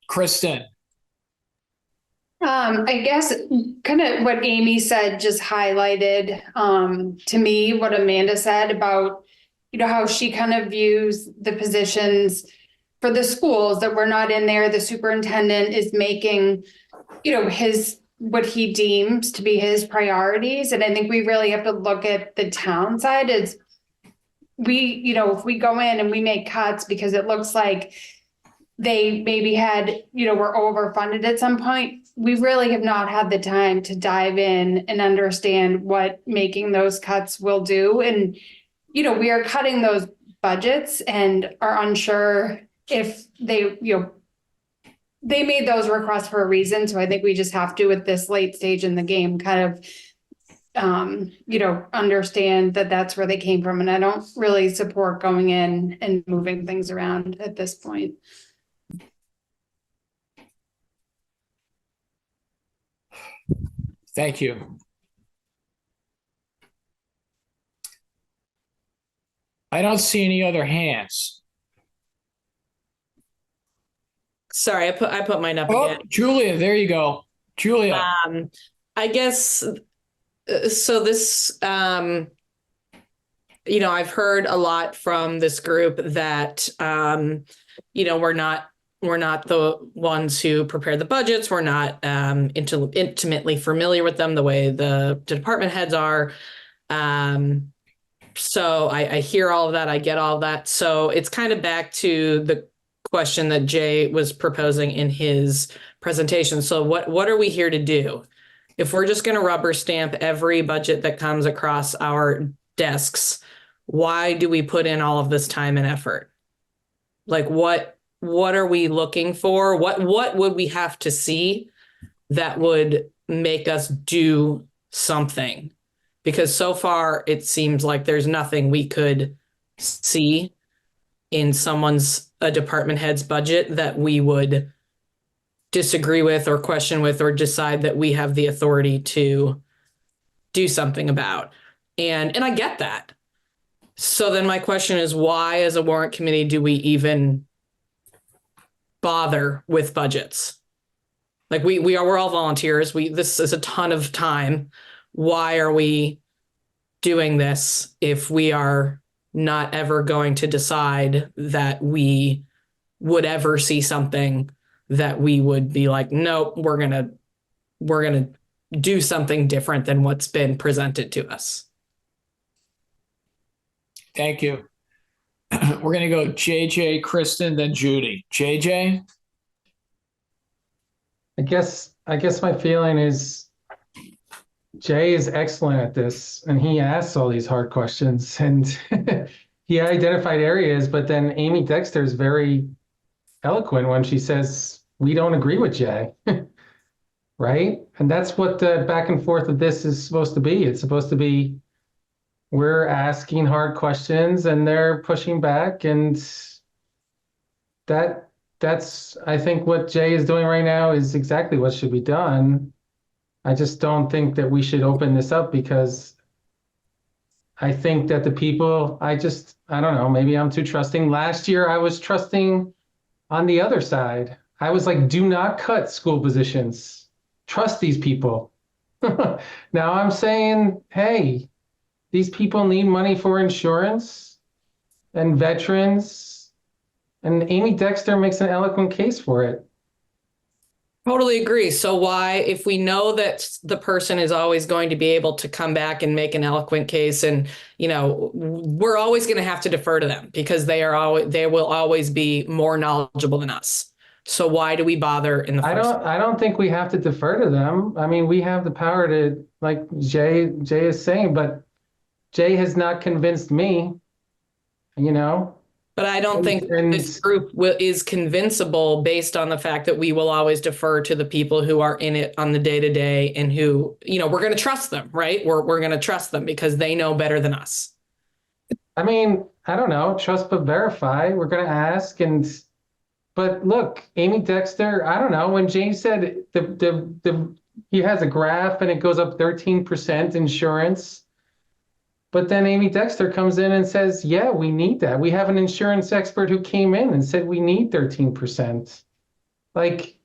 Kristen. I guess kind of what Amy said just highlighted to me what Amanda said about, how she kind of views the positions for the schools that we're not in there. The superintendent is making, what he deems to be his priorities. And I think we really have to look at the town side as if we go in and we make cuts because it looks like they maybe had, were overfunded at some point. we really have not had the time to dive in and understand what making those cuts will do. And, we are cutting those budgets and are unsure if they, they made those requests for a reason. So I think we just have to, at this late stage in the game, kind of, understand that that's where they came from. And I don't really support going in and moving things around at this point. Thank you. I don't see any other hands. Sorry, I put mine up Oh, again. Julia, there you go. Julia. I guess so this I've heard a lot from this group that we're not the ones who prepare the budgets. We're not intimately familiar with them the way the department heads are. So I hear all of that. I get all of that. So it's kind of back to the question that Jay was proposing in his presentation. So what are we here to do? If we're just going to rubber stamp every budget that comes across our desks, why do we put in all of this time and effort? Like what are we looking for? What would we have to see that would make us do something? Because so far it seems like there's nothing we could see in a department head's budget that we would disagree with or question with or decide that we have the authority to do something about. And I get that. So then my question is, why as a warrant committee do we even bother with budgets? Like we're all volunteers. This is a ton of time. Why are we doing this if we are not ever going to decide that we would ever see something that we would be like, nope, we're gonna do something different than what's been presented to us? Thank you. We're going to go JJ, Kristen, then Judy. JJ? I guess my feeling is Jay is excellent at this, and he asks all these hard questions, and he identified areas, but then Amy Dexter is very eloquent when she says, we don't agree with Jay, right? And that's what the back and forth of this is supposed to be. It's supposed to be, we're asking hard questions and they're pushing back, and that's, I think what Jay is doing right now is exactly what should be done. I just don't think that we should open this up because I think that the people, I don't know, maybe I'm too trusting. Last year I was trusting on the other side. I was like, do not cut school positions. Trust these people. Now I'm saying, hey, these people need money for insurance and veterans. And Amy Dexter makes an eloquent case for it. Totally agree. So why, if we know that the person is always going to be able to come back and make an eloquent case, and we're always going to have to defer to them because they will always be more knowledgeable than us. So why do we bother in the first place? I don't think we have to defer to them. I mean, we have the power to, like Jay is saying, but Jay has not convinced me, But I don't think this group is convincible based on the fact that we will always defer to the people who are in it on the day to day and who, we're going to trust them, right? We're going to trust them because they know better than us. I mean, I don't know, trust but verify. We're going to ask. But look, Amy Dexter, I don't know, when Jay said he has a graph and it goes up 13% insurance. But then Amy Dexter comes in and says, yeah, we need that. We have an insurance expert who came in and said we need 13%. Like,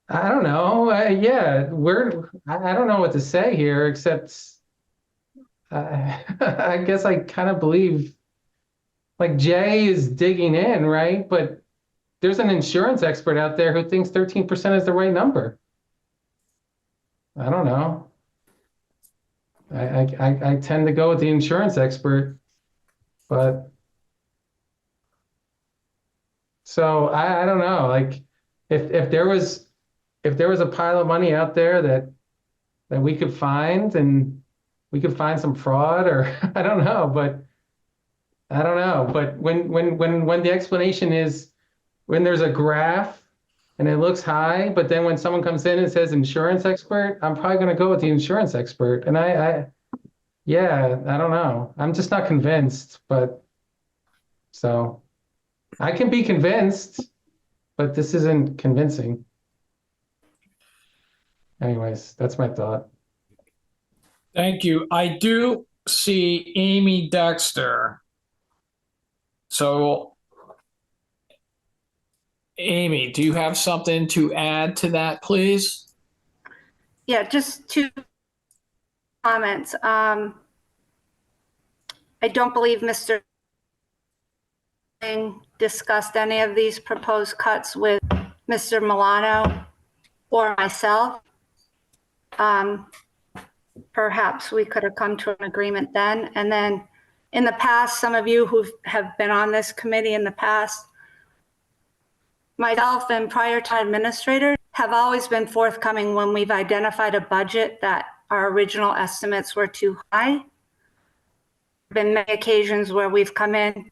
I don't know. I don't know what to say here, except I guess I kind of believe like Jay is digging in, right? But there's an insurance expert out there who thinks 13% is the right number. I don't know. I tend to go with the insurance expert, but so I don't know. Like if there was if there was a pile of money out there that we could find and we could find some fraud or I don't know, but when the explanation is when there's a graph and it looks high, but then when someone comes in and says insurance expert, I'm probably going to go with the insurance expert. And yeah, I don't know. I'm just not convinced, but so I can be convinced, but this isn't convincing. Anyways, that's my thought. Thank you. I do see Amy Dexter. So, Amy, do you have something to add to that, please? Yeah, just two comments. I don't believe Mr. discussed any of these proposed cuts with Mr. Milano or myself. Perhaps we could have come to an agreement then. And then in the past, some of you who have been on this committee in the past, myself and prior time administrators have always been forthcoming when we've identified a budget that our original estimates were too high. There have been many occasions where we've come in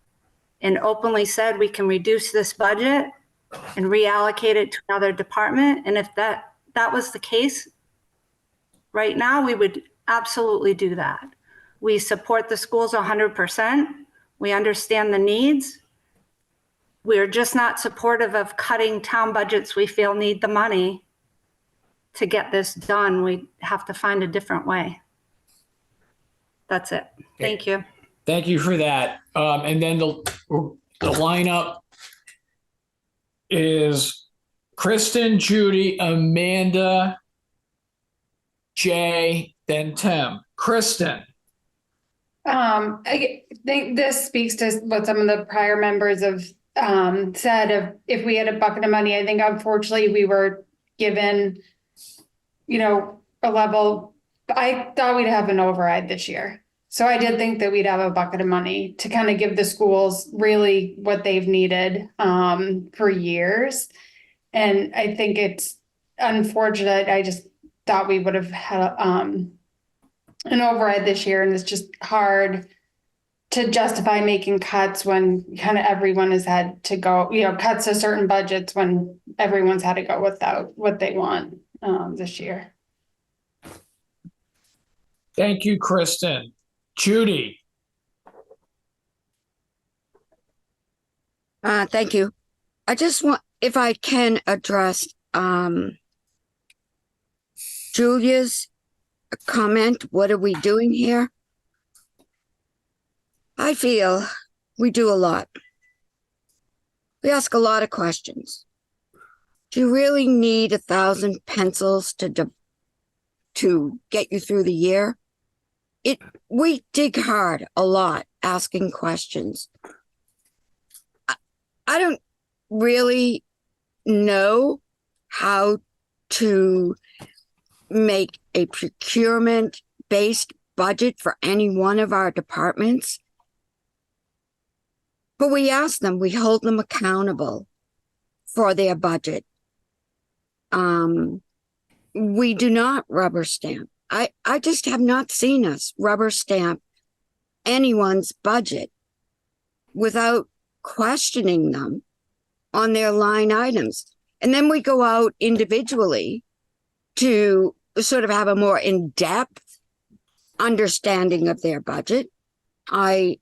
and openly said we can reduce this budget and reallocate it to another department. And if that was the case, right now, we would absolutely do that. We support the schools 100%. We understand the needs. We're just not supportive of cutting town budgets we feel need the money to get this done. We have to find a different way. That's it. Thank you. Thank you for that. And then the lineup is Kristen, Judy, Amanda, Jay, then Tim. Kristen. I think this speaks to what some of the prior members have said of if we had a bucket of money. I think unfortunately we were given, a level. I thought we'd have an override this year. So I did think that we'd have a bucket of money to kind of give the schools really what they've needed for years. And I think it's unfortunate. I just thought we would have had an override this year, and it's just hard to justify making cuts when kind of everyone has had to go, cuts to certain budgets when everyone's had to go without what they want this year. Thank you, Kristen. Judy. Thank you. I just want, if I can address Julia's comment, what are we doing here? I feel we do a lot. We ask a lot of questions. Do you really need 1,000 pencils to get you through the year? We dig hard a lot asking questions. I don't really know how to make a procurement-based budget for any one of our departments. But we ask them, we hold them accountable for their budget. We do not rubber stamp. I just have not seen us rubber stamp anyone's budget without questioning them on their line items. And then we go out individually to sort of have a more in-depth understanding of their budget. I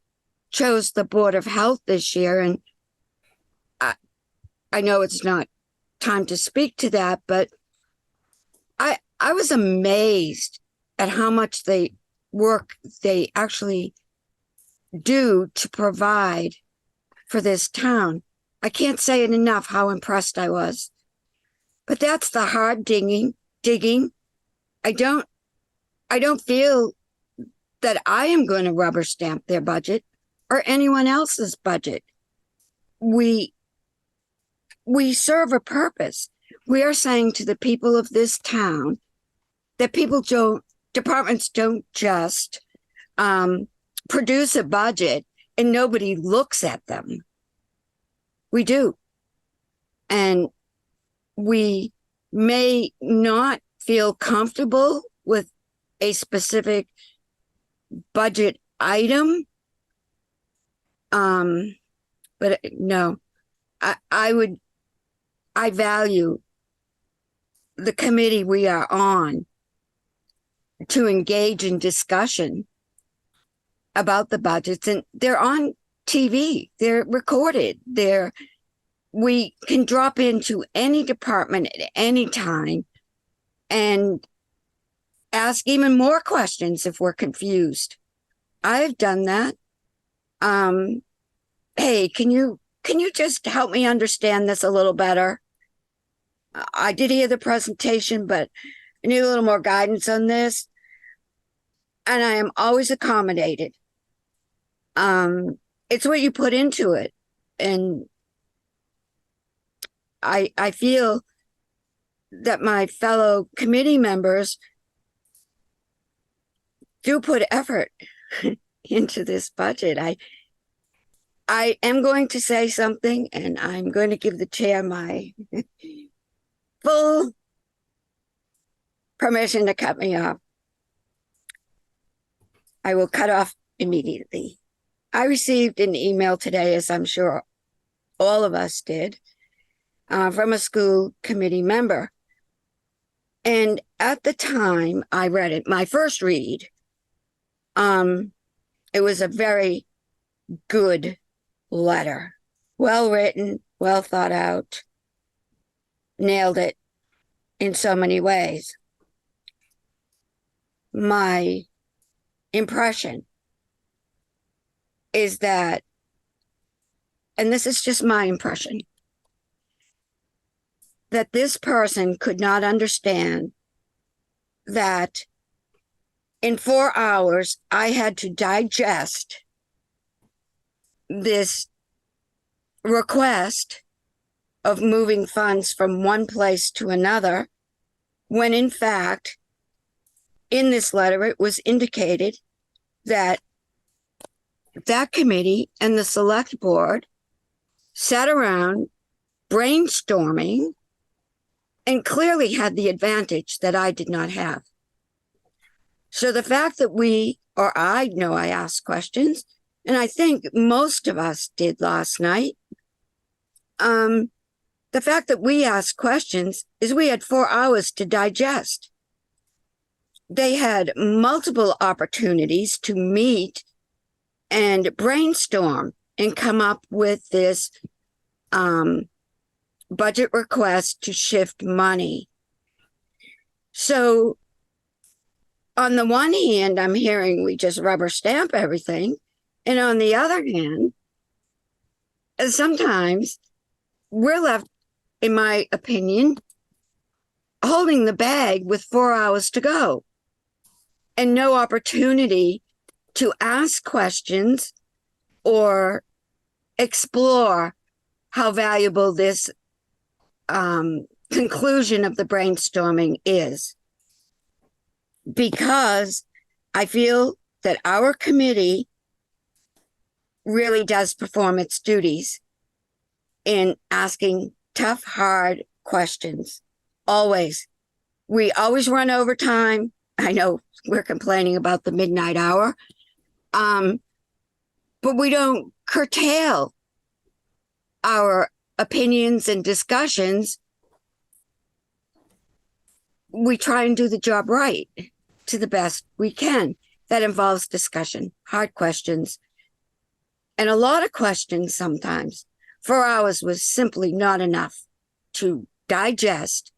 chose the Board of Health this year, and I know it's not time to speak to that, but I was amazed at how much work they actually do to provide for this town. I can't say it enough how impressed I was. But that's the hard digging. I don't feel that I am going to rubber stamp their budget or anyone else's budget. We serve a purpose. We are saying to the people of this town that departments don't just produce a budget and nobody looks at them. We do. And we may not feel comfortable with a specific budget item. But no, I value the committee we are on to engage in discussion about the budgets, and they're on TV, they're recorded, we can drop into any department at any time and ask even more questions if we're confused. I've done that. Hey, can you just help me understand this a little better? I did hear the presentation, but I need a little more guidance on this. And I am always accommodated. It's what you put into it. And I feel that my fellow committee members do put effort into this budget. I am going to say something, and I'm going to give the chair my full permission to cut me off. I will cut off immediately. I received an email today, as I'm sure all of us did, from a school committee member. And at the time I read it, my first read, it was a very good letter, well written, well thought out, nailed it in so many ways. My impression is that, and this is just my impression, that this person could not understand that in 4 hours I had to digest this request of moving funds from one place to another, when in fact, in this letter, it was indicated that that committee and the select board sat around brainstorming and clearly had the advantage that I did not have. So the fact that I know I asked questions, and I think most of us did last night. The fact that we asked questions is we had 4 hours to digest. They had multiple opportunities to meet and brainstorm and come up with this budget request to shift money. So on the one hand, I'm hearing we just rubber stamp everything. And on the other hand, sometimes we're left, in my opinion, holding the bag with 4 hours to go and no opportunity to ask questions or explore how valuable this conclusion of the brainstorming is. Because I feel that our committee really does perform its duties in asking tough, hard questions. Always. We always run over time. I know we're complaining about the midnight hour, but we don't curtail our opinions and discussions. We try and do the job right to the best we can. That involves discussion, hard questions, and a lot of questions sometimes. 4 hours was simply not enough to digest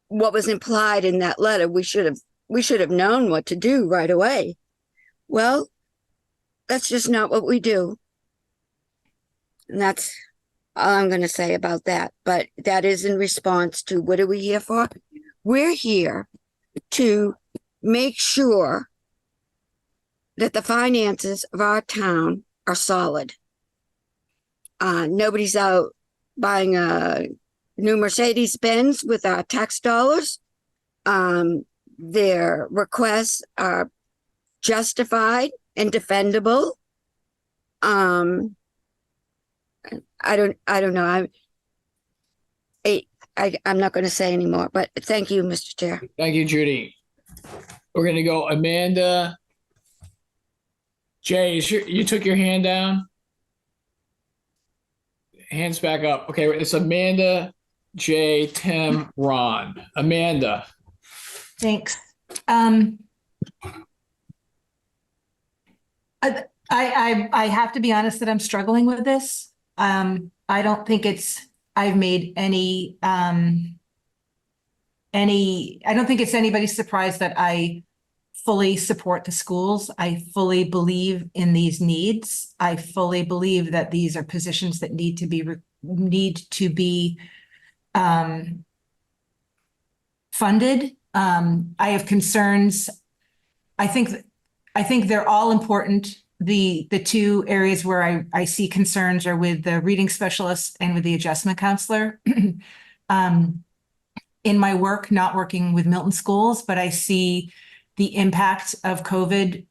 what was implied in that letter. We should have known what to do right away. Well, that's just not what we do. And that's all I'm going to say about that. But that is in response to, what are we here for? We're here to make sure that the finances of our town are solid. Nobody's out buying a new Mercedes-Benz with our tax dollars. Their requests are justified and defendable. I don't know. I'm not going to say anymore, but thank you, Mr. Chair. Thank you, Judy. We're going to go Amanda. Jay, you took your hand down? Hands back up. Okay, it's Amanda, Jay, Tim, Ron. Amanda. Thanks. I have to be honest that I'm struggling with this. I don't think I've made any, I don't think it's anybody's surprise that I fully support the schools. I fully believe in these needs. I fully believe that these are positions that need to be funded. I have concerns. I think they're all important. The two areas where I see concerns are with the reading specialist and with the adjustment counselor. In my work, not working with Milton schools, but I see the impact of COVID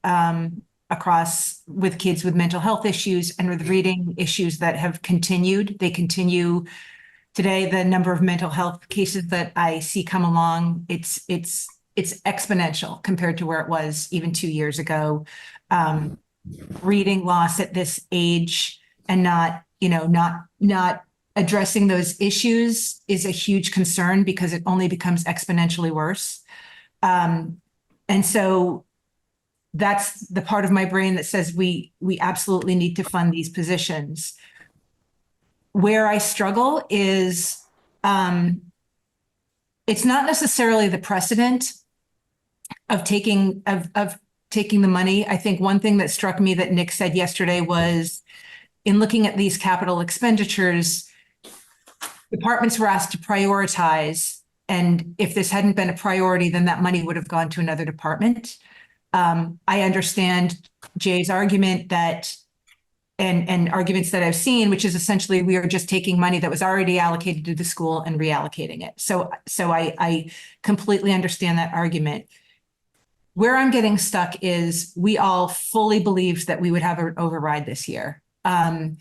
across with kids with mental health issues and with reading issues that have continued. They continue today. The number of mental health cases that I see come along, it's exponential compared to where it was even 2 years ago. Reading loss at this age and not addressing those issues is a huge concern because it only becomes exponentially worse. And so that's the part of my brain that says we absolutely need to fund these positions. Where I struggle is it's not necessarily the precedent of taking the money. I think one thing that struck me that Nick said yesterday was in looking at these capital expenditures, departments were asked to prioritize. And if this hadn't been a priority, then that money would have gone to another department. I understand Jay's argument and arguments that I've seen, which is essentially we are just taking money that was already allocated to the school and reallocating it. So I completely understand that argument. Where I'm getting stuck is we all fully believed that we would have an override this year. And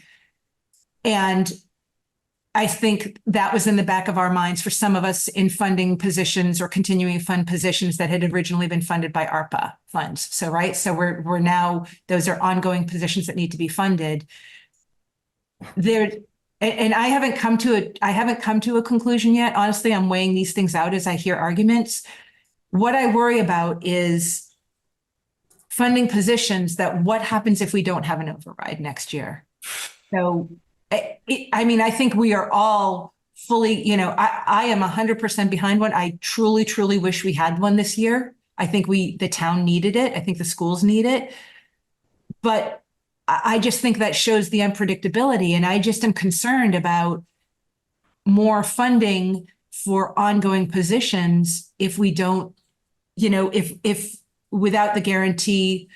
I think that was in the back of our minds for some of us in funding positions or continuing fund positions that had originally been funded by ARPA funds. So, right. So we're now, those are ongoing positions that need to be funded. And I haven't come to a conclusion yet. Honestly, I'm weighing these things out as I hear arguments. What I worry about is funding positions that what happens if we don't have an override next year? So, I think we are all fully, I am 100% behind one. I truly, truly wish we had one this year. I think the town needed it. I think the schools need it. But I just think that shows the unpredictability. And I just am concerned about more funding for ongoing positions if we don't, if without the guarantee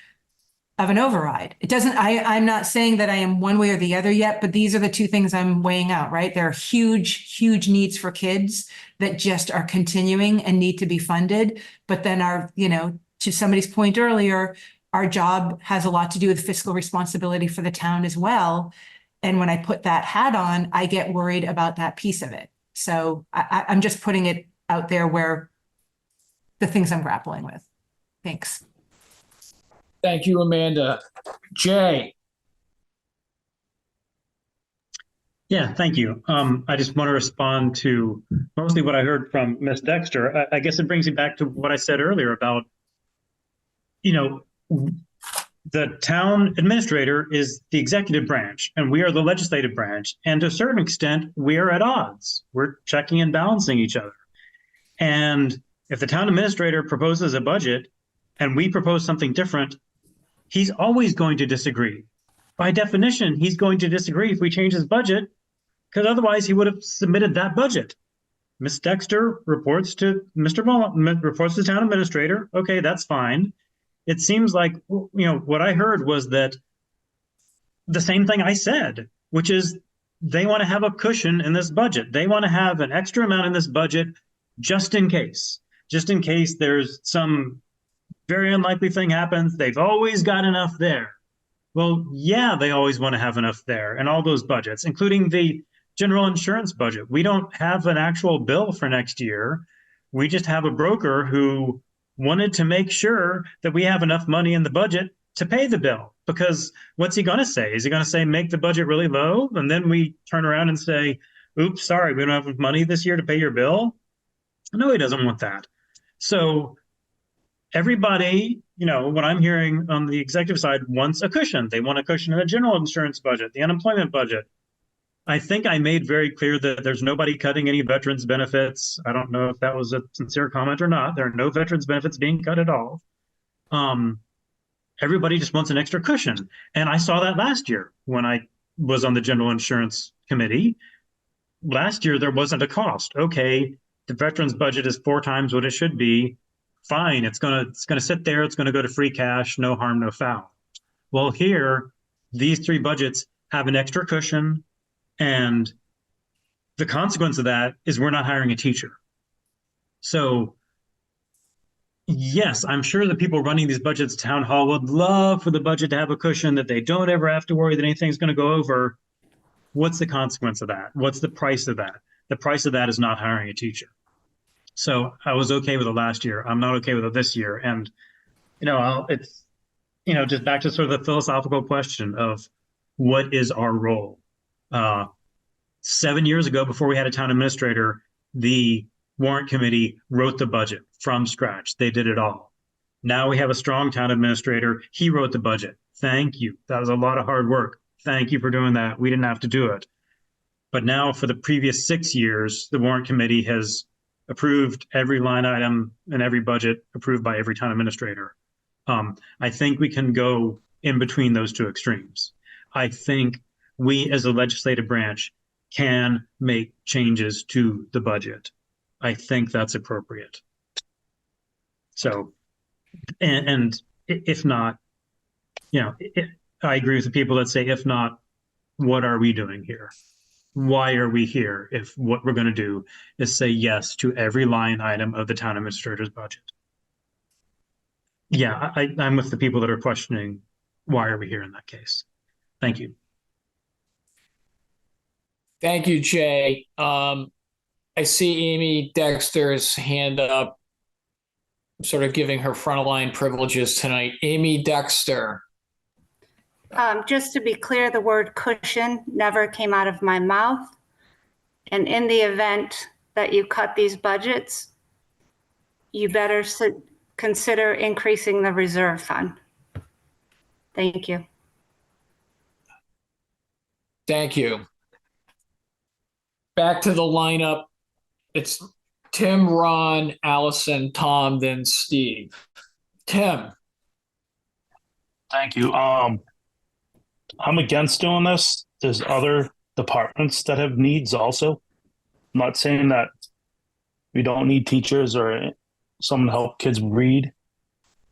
of an override. It doesn't, I'm not saying that I am one way or the other yet, but these are the two things I'm weighing out, right? There are huge, huge needs for kids that just are continuing and need to be funded. But then to somebody's point earlier, our job has a lot to do with fiscal responsibility for the town as well. And when I put that hat on, I get worried about that piece of it. So I'm just putting it out there where the things I'm grappling with. Thanks. Thank you, Amanda. Jay. Yeah, thank you. I just want to respond to mostly what I heard from Ms. Dexter. I guess it brings me back to what I said earlier about, the town administrator is the executive branch and we are the legislative branch. And to a certain extent, we are at odds. We're checking and balancing each other. And if the town administrator proposes a budget and we propose something different, he's always going to disagree. By definition, he's going to disagree if we change his budget, because otherwise he would have submitted that budget. Ms. Dexter reports to reports to the town administrator. Okay, that's fine. It seems like, what I heard was that the same thing I said, which is they want to have a cushion in this budget. They want to have an extra amount in this budget just in case there's some very unlikely thing happens. They've always got enough there. Well, yeah, they always want to have enough there and all those budgets, including the general insurance budget. We don't have an actual bill for next year. We just have a broker who wanted to make sure that we have enough money in the budget to pay the bill. Because what's he going to say? Is he going to say, make the budget really low? And then we turn around and say, oops, sorry, we don't have money this year to pay your bill. No, he doesn't want that. So everybody, what I'm hearing on the executive side wants a cushion. They want a cushion in the general insurance budget, the unemployment budget. I think I made very clear that there's nobody cutting any veterans benefits. I don't know if that was a sincere comment or not. There are no veterans benefits being cut at all. Everybody just wants an extra cushion. And I saw that last year when I was on the general insurance committee. Last year, there wasn't a cost. Okay, the veterans budget is 4 times what it should be. Fine, it's gonna sit there. It's gonna go to free cash. No harm, no foul. Well, here, these 3 budgets have an extra cushion, and the consequence of that is we're not hiring a teacher. So, yes, I'm sure the people running these budgets at town hall would love for the budget to have a cushion that they don't ever have to worry that anything's going to go over. What's the consequence of that? What's the price of that? The price of that is not hiring a teacher. So I was okay with it last year. I'm not okay with it this year. And, it's, just back to sort of the philosophical question of what is our role? 7 years ago, before we had a town administrator, the warrant committee wrote the budget from scratch. They did it all. Now we have a strong town administrator. He wrote the budget. Thank you. That was a lot of hard work. Thank you for doing that. We didn't have to do it. But now for the previous 6 years, the warrant committee has approved every line item and every budget approved by every town administrator. I think we can go in between those 2 extremes. I think we as a legislative branch can make changes to the budget. I think that's appropriate. So, and if not, I agree with the people that say, if not, what are we doing here? Why are we here if what we're going to do is say yes to every line item of the town administrator's budget? Yeah, I'm with the people that are questioning, why are we here in that case? Thank you. Thank you, Jay. I see Amy Dexter's hand up, sort of giving her front line privileges tonight. Amy Dexter. Just to be clear, the word cushion never came out of my mouth. And in the event that you cut these budgets, you better consider increasing the reserve fund. Thank you. Thank you. Back to the lineup. It's Tim, Ron, Allison, Tom, then Steve. Tim. Thank you. I'm against doing this. There's other departments that have needs also. I'm not saying that we don't need teachers or someone to help kids read,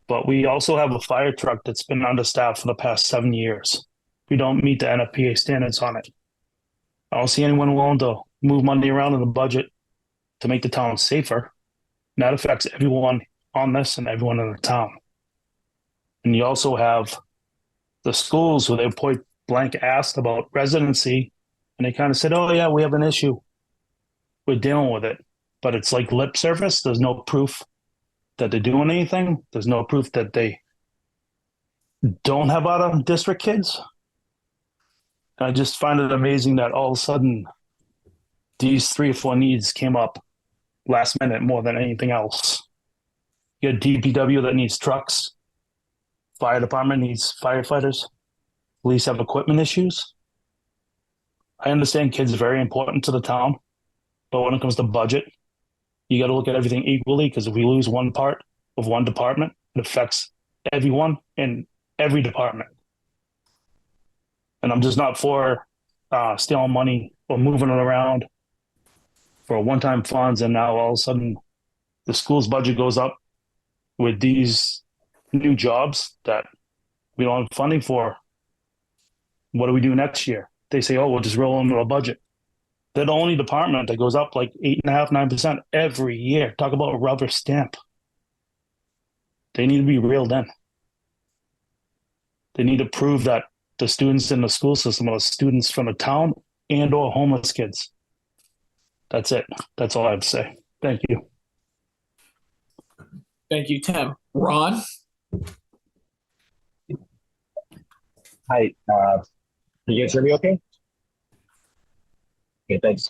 but we also have a fire truck that's been understaffed for the past 7 years. We don't meet the NFPA standards on it. I don't see anyone willing to move money around in the budget to make the town safer. And that affects everyone on this and everyone in the town. And you also have the schools where they point blank asked about residency, and they kind of said, oh yeah, we have an issue. We're dealing with it. But it's like lip service. There's no proof that they're doing anything. There's no proof that they don't have out of district kids. And I just find it amazing that all of a sudden these 3 or 4 needs came up last minute more than anything else. You got DPW that needs trucks. Fire department needs firefighters. Police have equipment issues. I understand kids are very important to the town, but when it comes to budget, you got to look at everything equally, because if we lose one part of one department, it affects everyone in every department. And I'm just not for stealing money or moving it around for one-time funds, and now all of a sudden the school's budget goes up with these new jobs that we don't have funding for. What do we do next year? They say, oh, we'll just roll into a budget. They're the only department that goes up like 8.5%, 9% every year. Talk about a rubber stamp. They need to be reeled in. They need to prove that the students in the school system are students from the town and or homeless kids. That's it. That's all I have to say. Thank you. Thank you, Tim. Ron? Hi, can you guys hear me okay? Okay, thanks.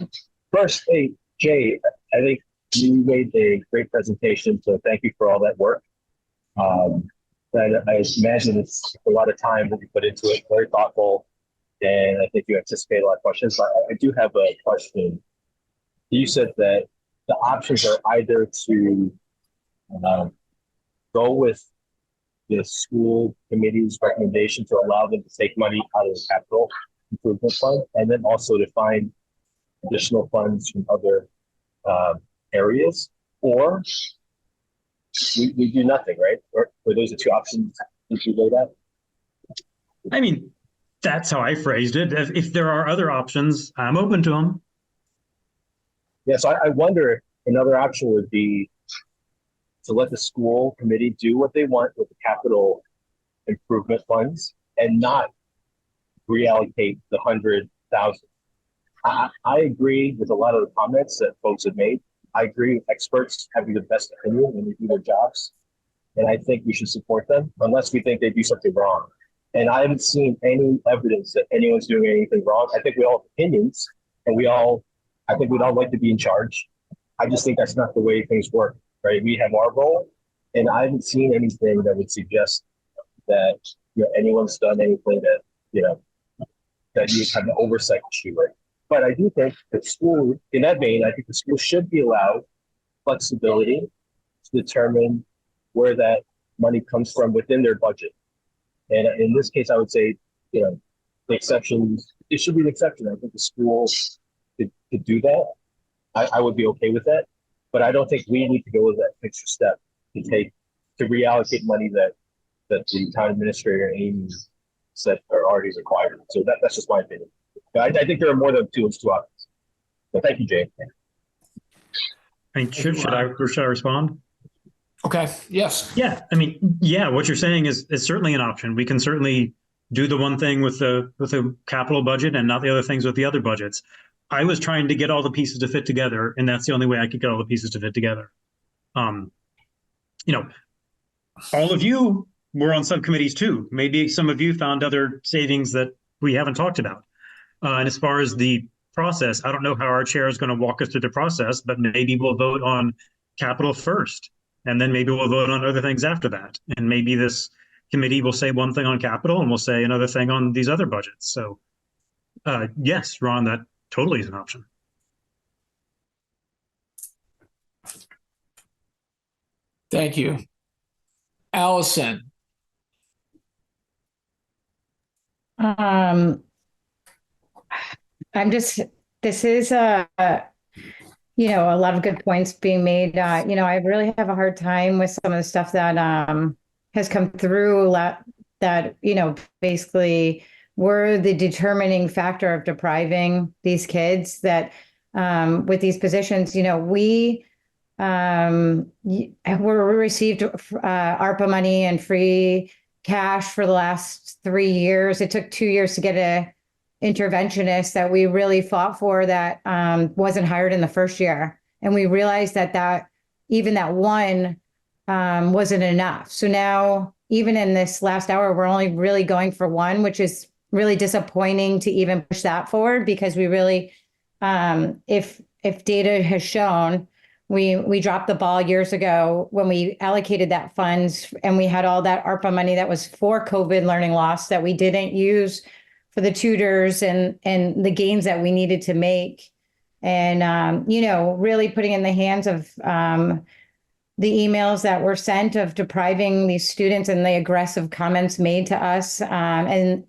First, hey, Jay, I think you made a great presentation, so thank you for all that work. I imagine it's a lot of time that you put into it, very thoughtful, and I think you anticipate a lot of questions. But I do have a question. You said that the options are either to go with the school committee's recommendation to allow them to take money out of the capital improvement fund, and then also to find additional funds from other areas, or we do nothing, right? Or those are two options that you laid out? I mean, that's how I phrased it. If there are other options, I'm open to them. Yeah, so I wonder if another option would be to let the school committee do what they want with the capital improvement funds and not reallocate the 100,000. I agree with a lot of the comments that folks have made. I agree with experts having the best opinion when they do their jobs. And I think we should support them unless we think they do something wrong. And I haven't seen any evidence that anyone's doing anything wrong. I think we all have opinions, and I think we'd all like to be in charge. I just think that's not the way things work, right? We have our role, and I haven't seen anything that would suggest that anyone's done anything that that you have an oversight issue with. But I do think that school, in that vein, I think the school should be allowed flexibility to determine where that money comes from within their budget. And in this case, I would say, the exceptions, it should be an exception. I think the school could do that. I would be okay with that. But I don't think we need to go with that extra step to reallocate money that the town administrator and Amy said are already required. So that's just my opinion. I think there are more than two options. But thank you, Jay. I mean, should I respond? Okay. Yes. Yeah. I mean, yeah, what you're saying is certainly an option. We can certainly do the one thing with the capital budget and not the other things with the other budgets. I was trying to get all the pieces to fit together, and that's the only way I could get all the pieces to fit together. All of you were on subcommittees too. Maybe some of you found other savings that we haven't talked about. And as far as the process, I don't know how our chair is going to walk us through the process, but maybe we'll vote on capital first, and then maybe we'll vote on other things after that. And maybe this committee will say one thing on capital and we'll say another thing on these other budgets. So yes, Ron, that totally is an option. Thank you. Allison. This is a lot of good points being made. I really have a hard time with some of the stuff that has come through that, basically were the determining factor of depriving these kids that with these positions, we received ARPA money and free cash for the last 3 years. It took 2 years to get a interventionist that we really fought for that wasn't hired in the first year. And we realized that even that one wasn't enough. So now, even in this last hour, we're only really going for one, which is really disappointing to even push that forward, because we really, if data has shown, we dropped the ball years ago when we allocated that funds, and we had all that ARPA money that was for COVID learning loss that we didn't use for the tutors and the gains that we needed to make. And, really putting in the hands of the emails that were sent of depriving these students and the aggressive comments made to us, and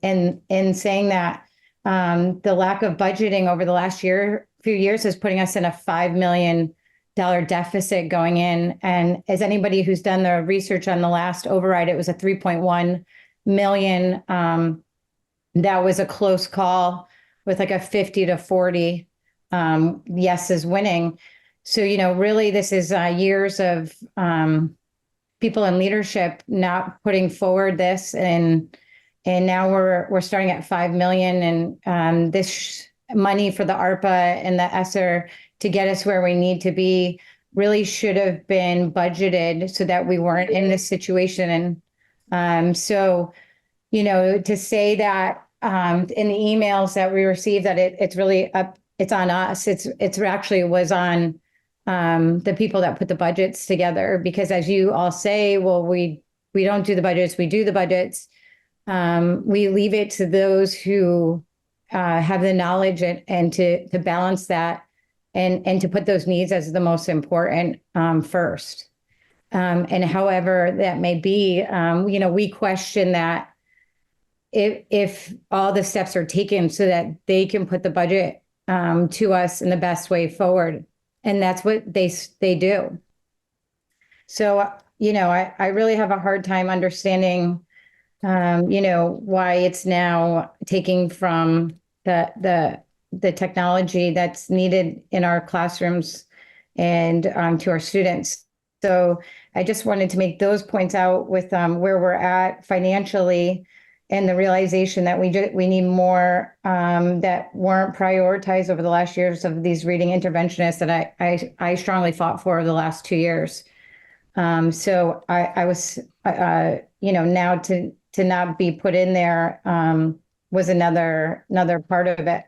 saying that the lack of budgeting over the last few years is putting us in a $5 million deficit going in. And as anybody who's done the research on the last override, it was a 3.1 million. That was a close call with like a 50 to 40 yeses winning. So, really this is years of people in leadership not putting forward this, and now we're starting at 5 million, and this money for the ARPA and the ESSER to get us where we need to be really should have been budgeted so that we weren't in this situation. And so, you know, to say that in the emails that we received that it's really up, it's on us. It's actually was on the people that put the budgets together, because as you all say, well, we don't do the budgets, we do the budgets. We leave it to those who have the knowledge and to balance that and to put those needs as the most important first. And however that may be, you know, we question that if all the steps are taken so that they can put the budget to us in the best way forward. And that's what they do. So, you know, I really have a hard time understanding, you know, why it's now taking from the technology that's needed in our classrooms and to our students. So I just wanted to make those points out with where we're at financially and the realization that we need more that weren't prioritized over the last years of these reading interventionists that I strongly fought for over the last 2 years. So I was, you know, now to not be put in there was another part of it.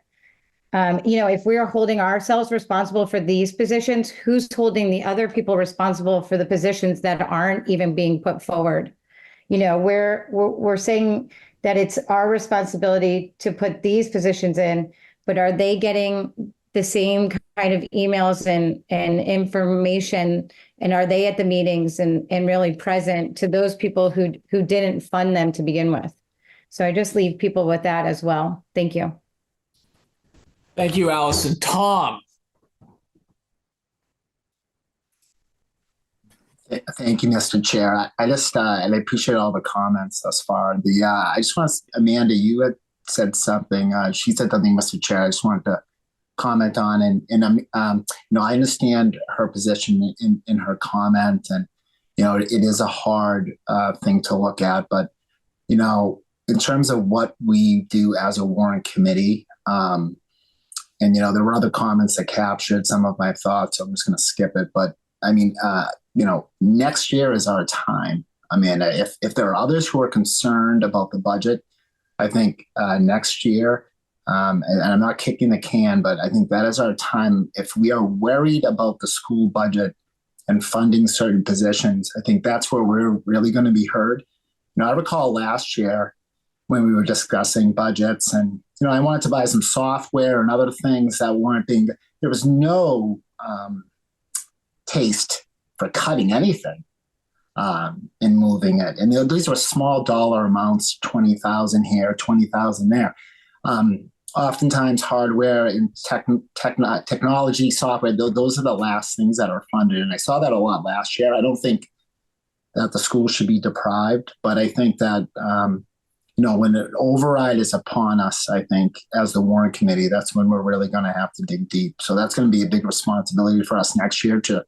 You know, if we are holding ourselves responsible for these positions, who's holding the other people responsible for the positions that aren't even being put forward? You know, we're saying that it's our responsibility to put these positions in, but are they getting the same kind of emails and information? And are they at the meetings and really present to those people who didn't fund them to begin with? So I just leave people with that as well. Thank you. Thank you, Allison. Tom. Thank you, Mr. Chair. I just and I appreciate all the comments thus far. I just want to, Amanda, you had said something. She said something, Mr. Chair. I just wanted to comment on, and you know, I understand her position in her comment, and you know, it is a hard thing to look at, but you know, in terms of what we do as a warrant committee, and you know, there were other comments that captured some of my thoughts. So I'm just going to skip it, but I mean, you know, next year is our time. I mean, if there are others who are concerned about the budget, I think next year, and I'm not kicking the can, but I think that is our time. If we are worried about the school budget and funding certain positions, I think that's where we're really going to be heard. You know, I recall last year when we were discussing budgets, and you know, I wanted to buy some software and other things that weren't being. There was no taste for cutting anything and moving it. And you know, these were small dollar amounts, 20,000 here, 20,000 there. Oftentimes hardware and technology, software, those are the last things that are funded. And I saw that a lot last year. I don't think that the school should be deprived, but I think that, you know, when an override is upon us, I think as the warrant committee, that's when we're really going to have to dig deep. So that's going to be a big responsibility for us next year to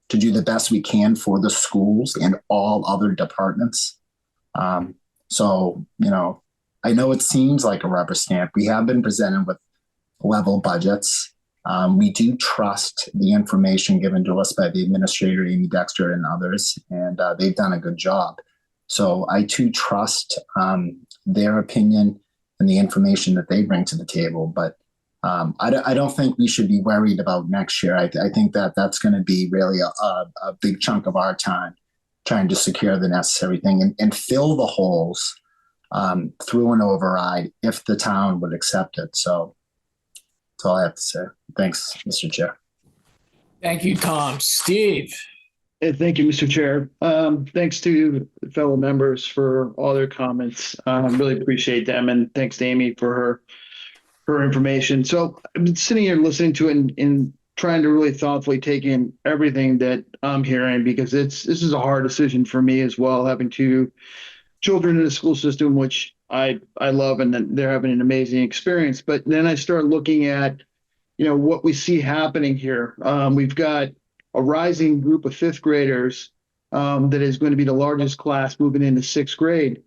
do the best we can for the schools and all other departments. So, you know, I know it seems like a rubber stamp. We have been presented with level budgets. We do trust the information given to us by the administrator, Amy Dexter, and others, and they've done a good job. So I too trust their opinion and the information that they bring to the table. But I don't think we should be worried about next year. I think that that's going to be really a big chunk of our time trying to secure the necessary thing and fill the holes through an override if the town would accept it. So that's all I have to say. Thanks, Mr. Chair. Thank you, Tom. Steve. Thank you, Mr. Chair. Thanks to the fellow members for all their comments. Really appreciate them. And thanks to Amy for her information. So I've been sitting here listening to it and trying to really thoughtfully take in everything that I'm hearing, because this is a hard decision for me as well, having two children in the school system, which I love, and they're having an amazing experience. But then I start looking at, you know, what we see happening here. We've got a rising group of fifth graders that is going to be the largest class moving into sixth grade.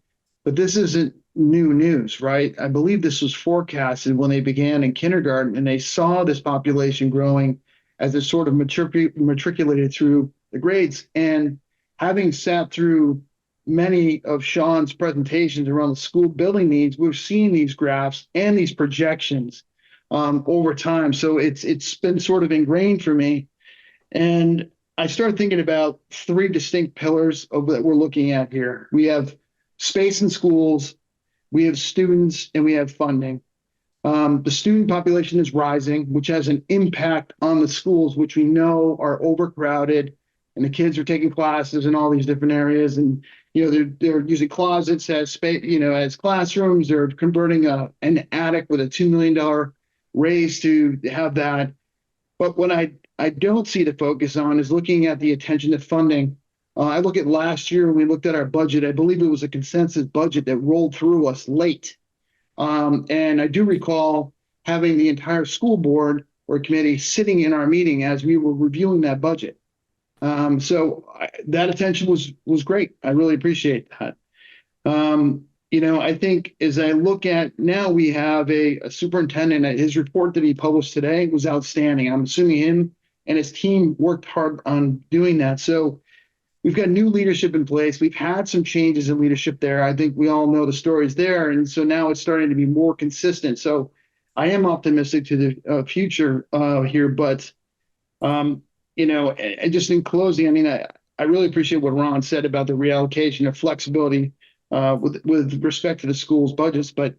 but this isn't new news, right? I believe this was forecasted when they began in kindergarten, and they saw this population growing as it sort of matriculated through the grades. And having sat through many of Sean's presentations around the school building needs, we've seen these graphs and these projections over time. So it's been sort of ingrained for me. And I started thinking about three distinct pillars of that we're looking at here. We have space in schools, we have students, and we have funding. The student population is rising, which has an impact on the schools, which we know are overcrowded, and the kids are taking classes in all these different areas. And they're using closets as space, as classrooms. They're converting an attic with a $2 million raise to have that. But what I don't see the focus on is looking at the attention to funding. I look at last year when we looked at our budget. I believe it was a consensus budget that rolled through us late. And I do recall having the entire school board or committee sitting in our meeting as we were reviewing that budget. So that attention was great. I really appreciate that. I think as I look at now, we have a superintendent. His report that he published today was outstanding. I'm assuming him and his team worked hard on doing that. So we've got new leadership in place. We've had some changes in leadership there. I think we all know the stories there. And so now it's starting to be more consistent. So I am optimistic to the future here. But, and just in closing, I really appreciate what Ron said about the reallocation of flexibility with respect to the school's budgets. But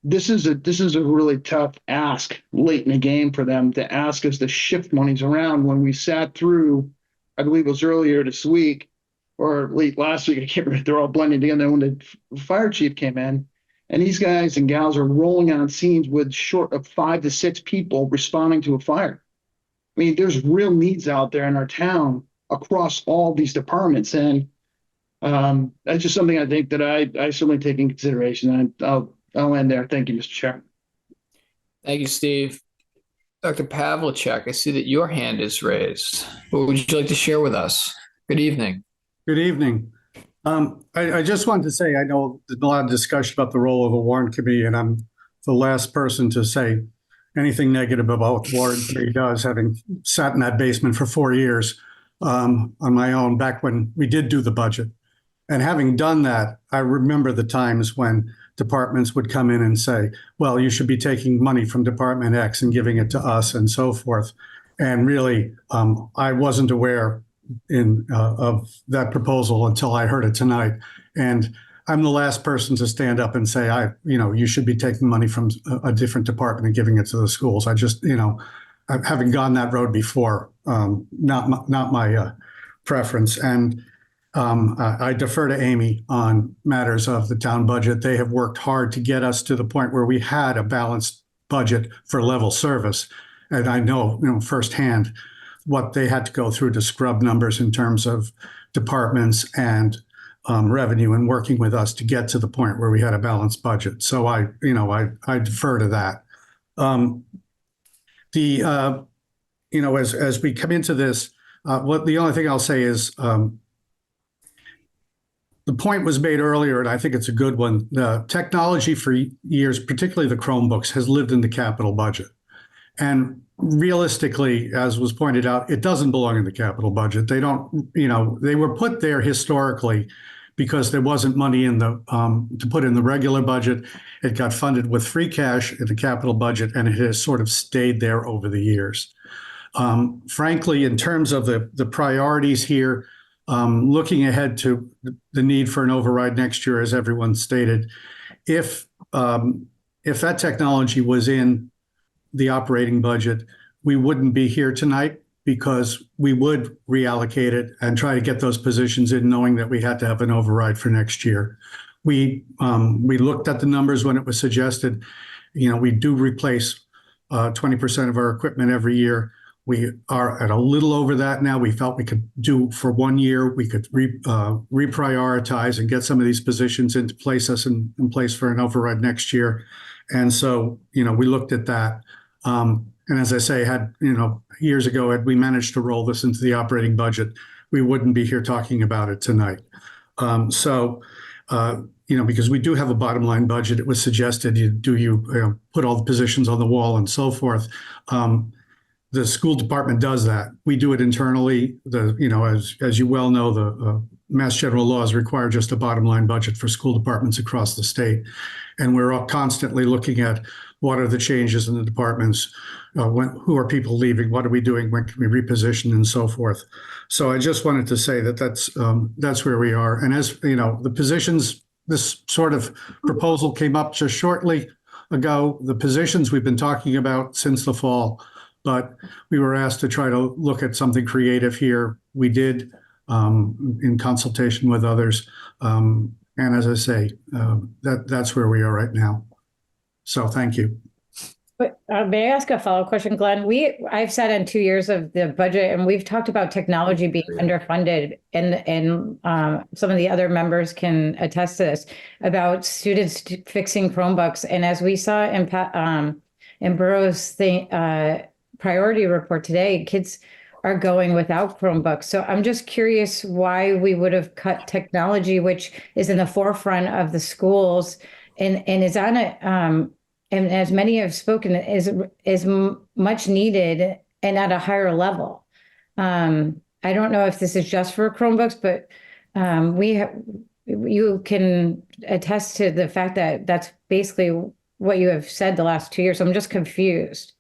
this is a really tough ask late in the game for them to ask us to shift monies around when we sat through, I believe it was earlier this week or late last week. I can't remember. They're all blending together when the fire chief came in, and these guys and gals are rolling on scenes with short of 5 to 6 people responding to a fire. There's real needs out there in our town across all these departments. And that's just something I think that I certainly take in consideration. And I'll end there. Thank you, Mr. Chair. Thank you, Steve. Dr. Pavlicek, I see that your hand is raised. What would you like to share with us? Good evening. Good evening. I just wanted to say, I know there's a lot of discussion about the role of a warrant committee, and I'm the last person to say anything negative about what the warrant committee does, having sat in that basement for 4 years on my own back when we did do the budget. And having done that, I remember the times when departments would come in and say, well, you should be taking money from Department X and giving it to us and so forth. And really, I wasn't aware of that proposal until I heard it tonight. And I'm the last person to stand up and say, you should be taking money from a different department and giving it to the schools. I just, having gone that road before, not my preference. And I defer to Amy on matters of the town budget. They have worked hard to get us to the point where we had a balanced budget for level service. And I know, firsthand what they had to go through to scrub numbers in terms of departments and revenue and working with us to get to the point where we had a balanced budget. So I defer to that. As we come into this, the only thing I'll say is, the point was made earlier, and I think it's a good one. The technology for years, particularly the Chromebooks, has lived in the capital budget. And realistically, as was pointed out, it doesn't belong in the capital budget. They don't, they were put there historically because there wasn't money in the to put in the regular budget. It got funded with free cash in the capital budget, and it has sort of stayed there over the years. Frankly, in terms of the priorities here, looking ahead to the need for an override next year, as everyone stated, if that technology was in the operating budget, we wouldn't be here tonight because we would reallocate it and try to get those positions in, knowing that we had to have an override for next year. We looked at the numbers when it was suggested. We do replace 20% of our equipment every year. We are at a little over that now. We felt we could do for 1 year. We could reprioritize and get some of these positions into place in place for an override next year. And so, we looked at that. And as I say, years ago, had we managed to roll this into the operating budget, we wouldn't be here talking about it tonight. because we do have a bottom line budget, it was suggested you put all the positions on the wall and so forth. The school department does that. We do it internally. As you well know, the Mass General laws require just a bottom line budget for school departments across the state. And we're all constantly looking at what are the changes in the departments, who are people leaving, what are we doing, when can we reposition, and so forth. So I just wanted to say that that's where we are. And as the positions, this sort of proposal came up just shortly ago. The positions we've been talking about since the fall, but we were asked to try to look at something creative here. We did in consultation with others. And as I say, that's where we are right now. So thank you. But may I ask a follow-up question, Glenn? I've sat in 2 years of the budget, and we've talked about technology being underfunded, and some of the other members can attest to this, about students fixing Chromebooks. And as we saw in Burrow's priority report today, kids are going without Chromebooks. So I'm just curious why we would have cut technology, which is in the forefront of the schools and is on it. And as many have spoken, is much needed and at a higher level. I don't know if this is just for Chromebooks, but you can attest to the fact that that's basically what you have said the last 2 years. So I'm just confused.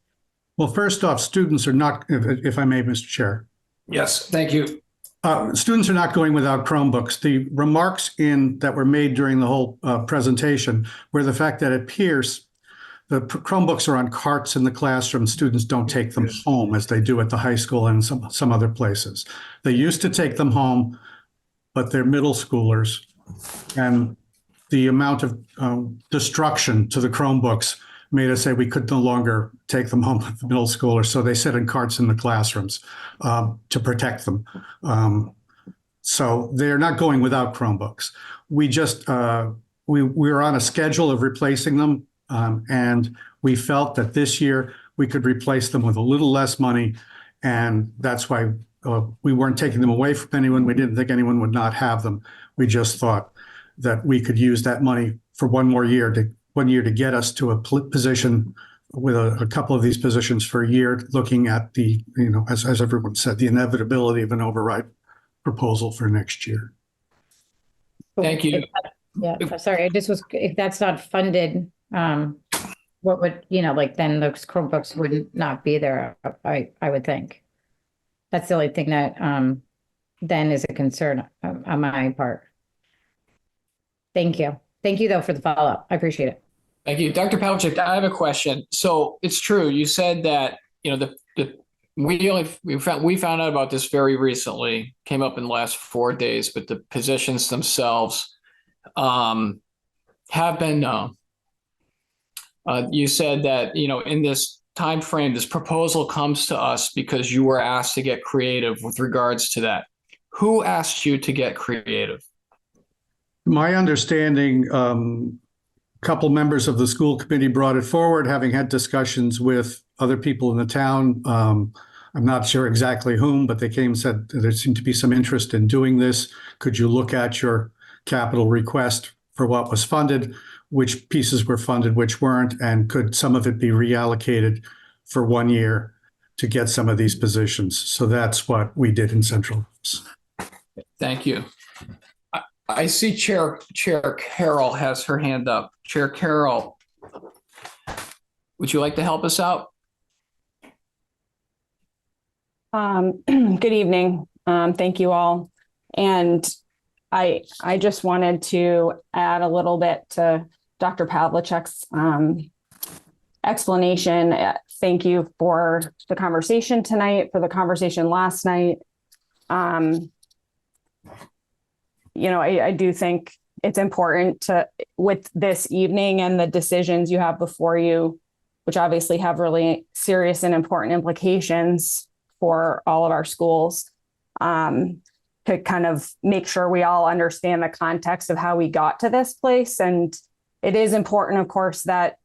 Well, first off, students are not, if I may, Mr. Chair. Yes, thank you. Students are not going without Chromebooks. The remarks that were made during the whole presentation were the fact that at Pierce, the Chromebooks are on carts in the classroom. Students don't take them home as they do at the high school and some other places. They used to take them home, but they're middle schoolers. And the amount of destruction to the Chromebooks made us say we could no longer take them home with the middle schoolers. So they sit in carts in the classrooms to protect them. So they're not going without Chromebooks. We just, we're on a schedule of replacing them. And we felt that this year we could replace them with a little less money. And that's why we weren't taking them away from anyone. We didn't think anyone would not have them. We just thought that we could use that money for one year to get us to a position with a couple of these positions for a year, looking at the, as everyone said, the inevitability of an override proposal for next year. Thank you. Yeah, sorry, if that's not funded, what would, then those Chromebooks would not be there, I would think. That's the only thing that then is a concern on my part. Thank you. Thank you, though, for the follow-up. I appreciate it. Thank you. Dr. Pavlicek, I have a question. So it's true. You said that, we found out about this very recently, came up in the last 4 days, but the positions themselves have been known. You said that, in this time frame, this proposal comes to us because you were asked to get creative with regards to that. Who asked you to get creative? My understanding, a couple members of the school committee brought it forward, having had discussions with other people in the town. I'm not sure exactly whom, but they came and said there seemed to be some interest in doing this. Could you look at your capital request for what was funded, which pieces were funded, which weren't, and could some of it be reallocated for 1 year to get some of these positions? So that's what we did in Central. Thank you. I see Chair Carroll has her hand up. Chair Carroll, would you like to help us out? Good evening. Thank you all. And I just wanted to add a little bit to Dr. Pavlicek's explanation. Thank you for the conversation tonight, for the conversation last night. I do think it's important to, with this evening and the decisions you have before you, which obviously have really serious and important implications for all of our schools, to kind of make sure we all understand the context of how we got to this place. And it is important, of course, that,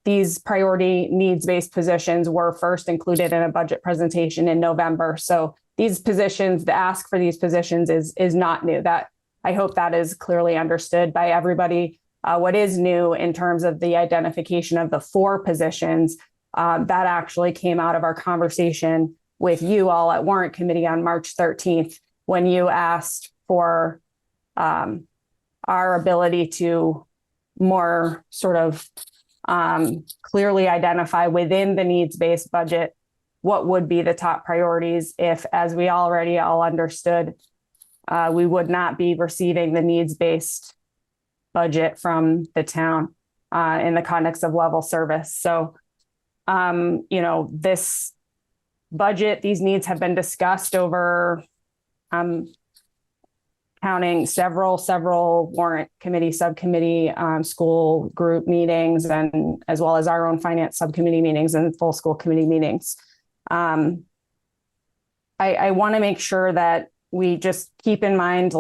these priority needs-based positions were first included in a budget presentation in November. So these positions, the ask for these positions is not new. That I hope that is clearly understood by everybody. What is new in terms of the identification of the 4 positions, that actually came out of our conversation with you all at Warrant Committee on March 13th, when you asked for our ability to more sort of clearly identify within the needs-based budget what would be the top priorities if, as we already all understood, we would not be receiving the needs-based budget from the town in the context of level service. So, this budget, these needs have been discussed over counting several Warrant Committee, subcommittee, school group meetings, and as well as our own finance subcommittee meetings and full school committee meetings. I want to make sure that we just keep in mind,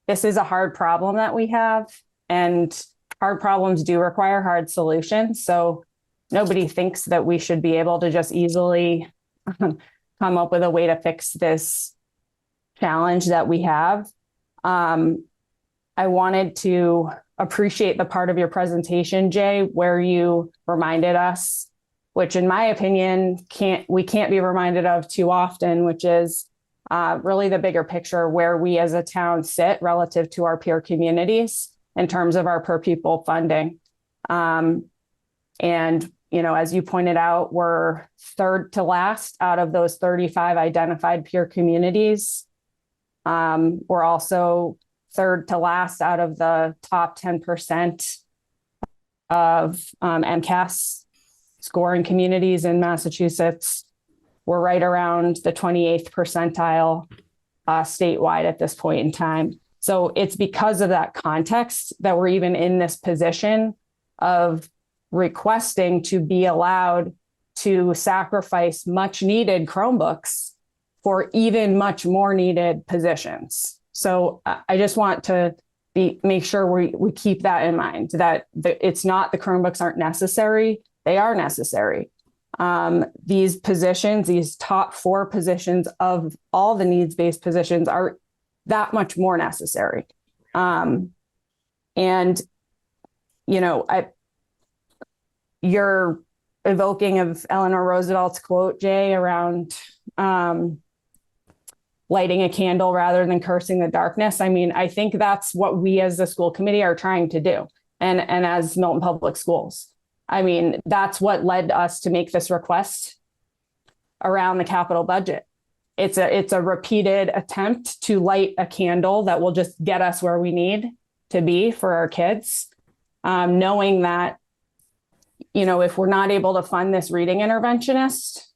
this is a hard problem that we have, and hard problems do require hard solutions. So nobody thinks that we should be able to just easily come up with a way to fix this challenge that we have. I wanted to appreciate the part of your presentation, Jay, where you reminded us, which in my opinion, we can't be reminded of too often, which is really the bigger picture where we as a town sit relative to our peer communities in terms of our per pupil funding. And, as you pointed out, we're 3rd to last out of those 35 identified peer communities. We're also 3rd to last out of the top 10% of MCAS scoring communities in Massachusetts. We're right around the 28th percentile statewide at this point in time. So it's because of that context that we're even in this position of requesting to be allowed to sacrifice much needed Chromebooks for even much more needed positions. So I just want to make sure we keep that in mind, that it's not the Chromebooks aren't necessary. They are necessary. These positions, these top 4 positions of all the needs-based positions are that much more necessary. You're evoking of Eleanor Roosevelt's quote, Jay, around lighting a candle rather than cursing the darkness. I mean, I think that's what we as the school committee are trying to do. And as Milton Public Schools. I mean, that's what led us to make this request around the capital budget. It's a repeated attempt to light a candle that will just get us where we need to be for our kids, knowing that, if we're not able to fund this reading interventionist,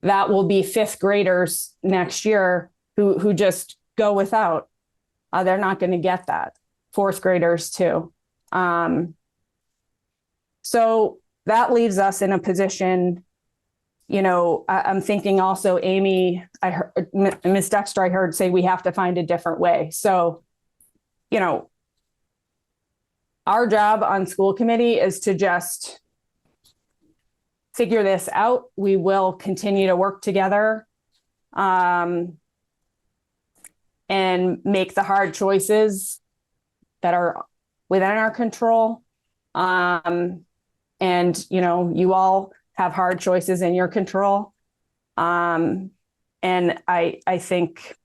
that will be 5th graders next year who just go without. They're not going to get that. 4th graders too. So that leaves us in a position, I'm thinking also, Amy, I heard Ms. Dexter, I heard say we have to find a different way. So, our job on school committee is to just figure this out. We will continue to work together and make the hard choices that are within our control. And, you all have hard choices in your control. And I think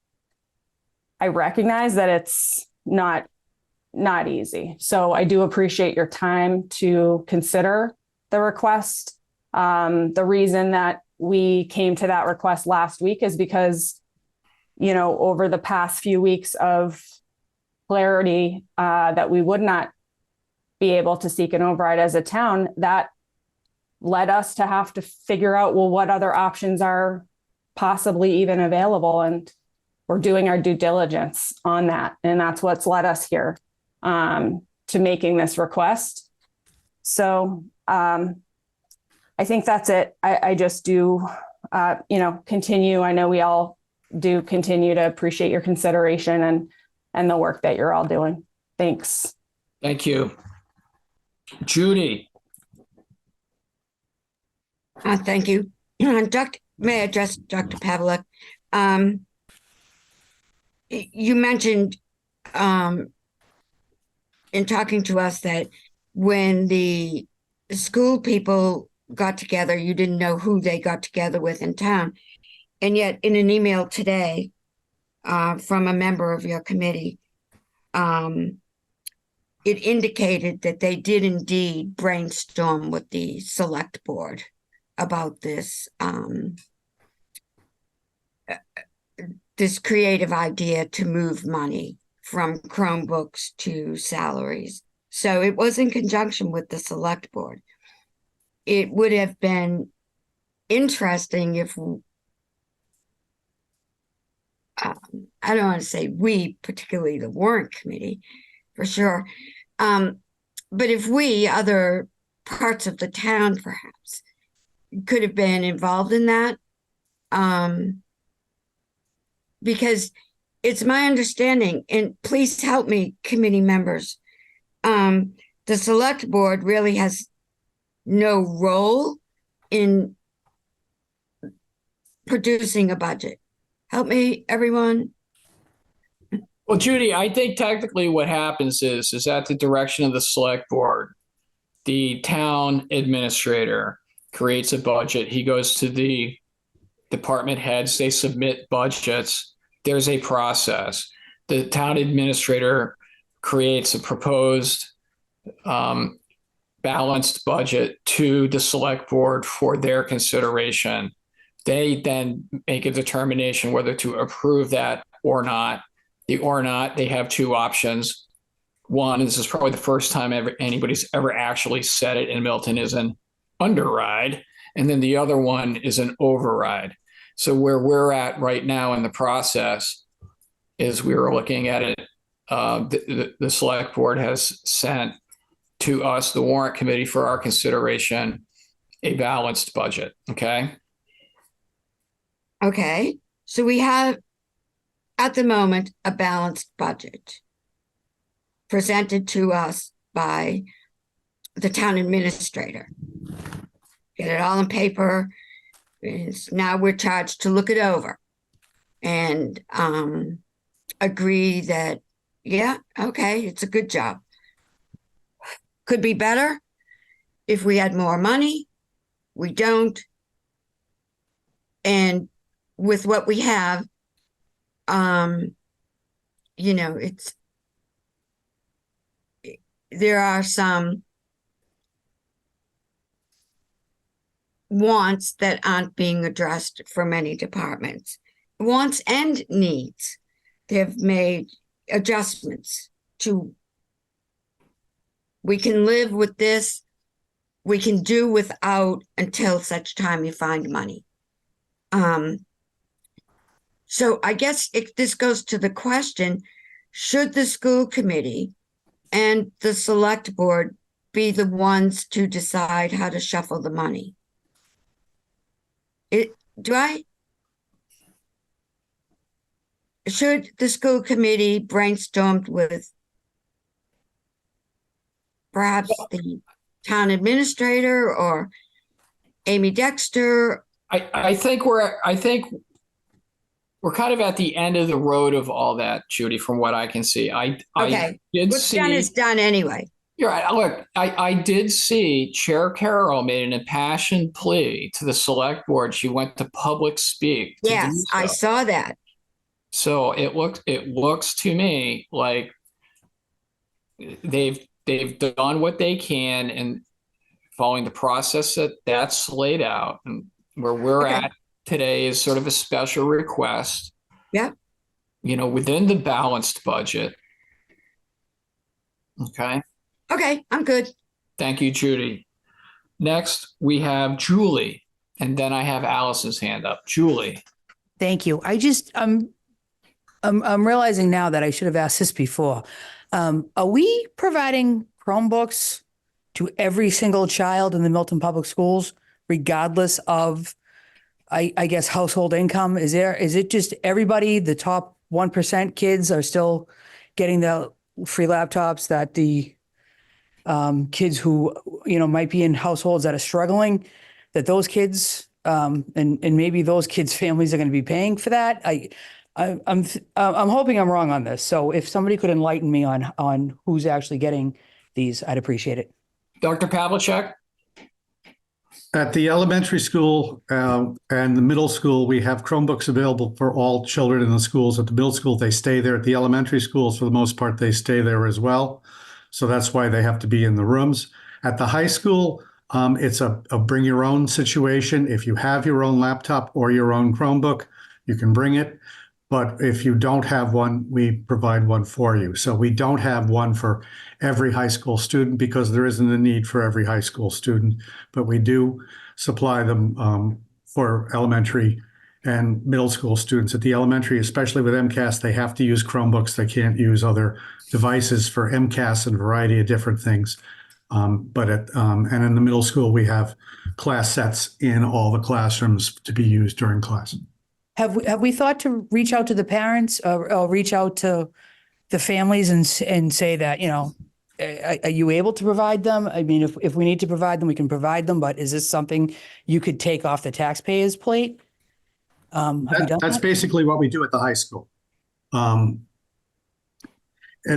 I recognize that it's not easy. So I do appreciate your time to consider the request. The reason that we came to that request last week is because, over the past few weeks of clarity that we would not be able to seek an override as a town, that led us to have to figure out, what other options are possibly even available. And we're doing our due diligence on that. And that's what's led us here to making this request. So I think that's it. I just do, continue. I know we all do continue to appreciate your consideration and the work that you're all doing. Thanks. Thank you. Judy. Thank you. May I address Dr. Pavlik? you mentioned in talking to us that when the school people got together, you didn't know who they got together with in town. And yet in an email today from a member of your committee, it indicated that they did indeed brainstorm with the select board about this this creative idea to move money from Chromebooks to salaries. So it was in conjunction with the select board. It would have been interesting if I don't want to say we, particularly the Warrant Committee, for sure. But if we, other parts of the town, perhaps, could have been involved in that, because it's my understanding, and please help me, committee members, the select board really has no role in producing a budget. Help me, everyone. Well, Judy, I think technically what happens is at the direction of the select board, the town administrator creates a budget. He goes to the department heads, they submit budgets. There's a process. The town administrator creates a proposed balanced budget to the select board for their consideration. They then make a determination whether to approve that or not. They have two options. One, this is probably the first time anybody's ever actually said it in Milton, is an underride. And then the other one is an override. So where we're at right now in the process is we were looking at it. The select board has sent to us, the warrant committee, for our consideration, a balanced budget. Okay. Okay. So we have, at the moment, a balanced budget presented to us by the town administrator. Get it all in paper. Now we're charged to look it over and agree that, yeah, okay, it's a good job. Could be better if we had more money. We don't. And with what we have, you know, there are some wants that aren't being addressed for many departments. Wants and needs. They've made adjustments to, we can live with this, we can do without until such time you find money. So I guess this goes to the question, should the school committee and the select board be the ones to decide how to shuffle the money? Should the school committee brainstormed with perhaps the town administrator or Amy Dexter? I think we're kind of at the end of the road of all that, Judy, from what I can see. What's done is done anyway. You're right. Look, I did see Chair Carroll made an impassioned plea to the select board. She went to public speak. Yes, I saw that. So it looks to me like they've done what they can and following the process that's laid out. And where we're at today is sort of a special request. Yeah. You know, within the balanced budget. Okay. Okay, I'm good. Thank you, Judy. Next, we have Julie, and then I have Allison's hand up. Julie. Thank you. I'm realizing now that I should have asked this before. Are we providing Chromebooks to every single child in the Milton Public Schools, regardless of, I guess, household income? Is it just everybody, the top 1% kids are still getting the free laptops that the kids who, you know, might be in households that are struggling, that those kids and maybe those kids' families are going to be paying for that? I'm hoping I'm wrong on this. So if somebody could enlighten me on who's actually getting these, I'd appreciate it. Dr. Pavlicek? At the elementary school and the middle school, we have Chromebooks available for all children in the schools. At the middle school, they stay there. At the elementary schools, for the most part, they stay there as well. So that's why they have to be in the rooms. At the high school, it's a bring your own situation. If you have your own laptop or your own Chromebook, you can bring it. But if you don't have one, we provide one for you. So we don't have one for every high school student because there isn't a need for every high school student, but we do supply them for elementary and middle school students. At the elementary, especially with MCAS, they have to use Chromebooks. They can't use other devices for MCAS and a variety of different things. And in the middle school, we have class sets in all the classrooms to be used during class. Have we thought to reach out to the parents or reach out to the families and say that, you know, are you able to provide them? I mean, if we need to provide them, we can provide them, but is this something you could take off the taxpayers' plate? That's basically what we do at the high school. At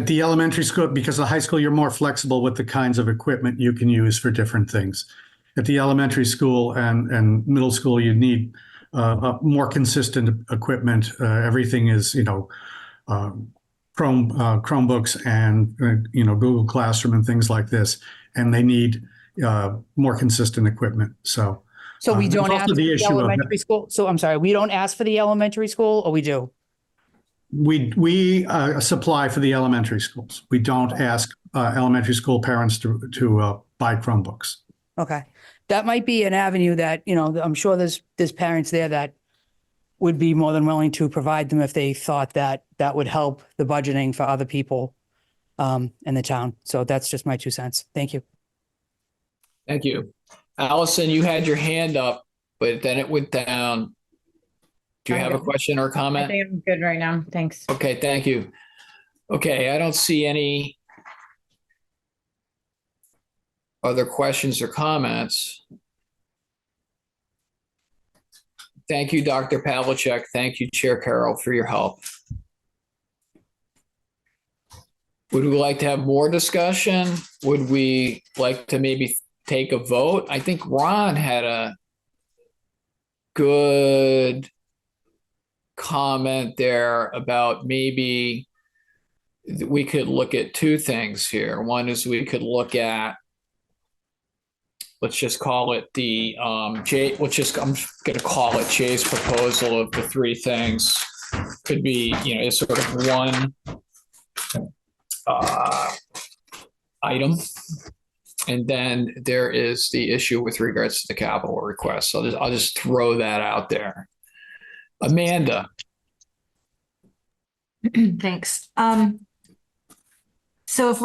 the elementary school, because the high school, you're more flexible with the kinds of equipment you can use for different things. At the elementary school and middle school, you need more consistent equipment. Everything is, Chromebooks and, Google Classroom and things like this. And they need more consistent equipment. So we don't ask for the elementary school. So I'm sorry, we don't ask for the elementary school, or we do? We supply for the elementary schools. We don't ask elementary school parents to buy Chromebooks. Okay. That might be an avenue that, I'm sure there's parents there that would be more than willing to provide them if they thought that would help the budgeting for other people in the town. So that's just my 2 cents. Thank you. Thank you. Allison, you had your hand up, but then it went down. Do you have a question or comment? I think I'm good right now. Thanks. Okay, thank you. Okay, I don't see any other questions or comments. Thank you, Dr. Pavlicek. Thank you, Chair Carroll, for your help. Would we like to have more discussion? Would we like to maybe take a vote? I think Ron had a good comment there about maybe we could look at 2 things here. One is we could look at, let's just call it the I'm going to call it Jay's proposal of the 3 things. Could be, it's sort of one item. And then there is the issue with regards to the capital request. So I'll just throw that out there. Amanda. Thanks. So if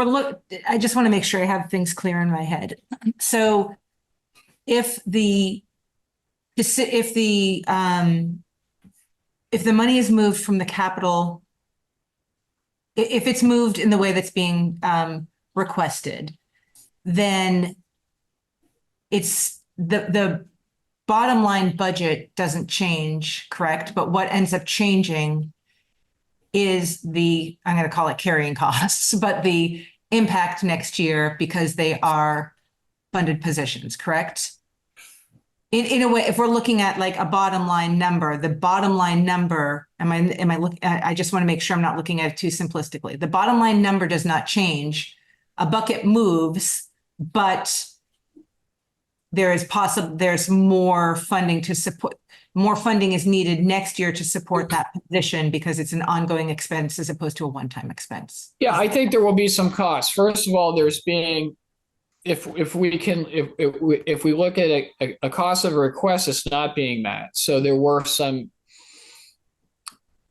I just want to make sure I have things clear in my head. So if the money is moved from the capital, if it's moved in the way that's being requested, then it's the bottom line budget doesn't change, correct? But what ends up changing is I'm going to call it carrying costs, but the impact next year because they are funded positions, correct? In a way, if we're looking at like a bottom line number, the bottom line number, I just want to make sure I'm not looking at it too simplistically. The bottom line number does not change. A bucket moves, but there's more funding to support, more funding is needed next year to support that position because it's an ongoing expense as opposed to a one-time expense. Yeah, I think there will be some costs. First of all, there's being, if we look at a cost of a request, it's not being met. So there were some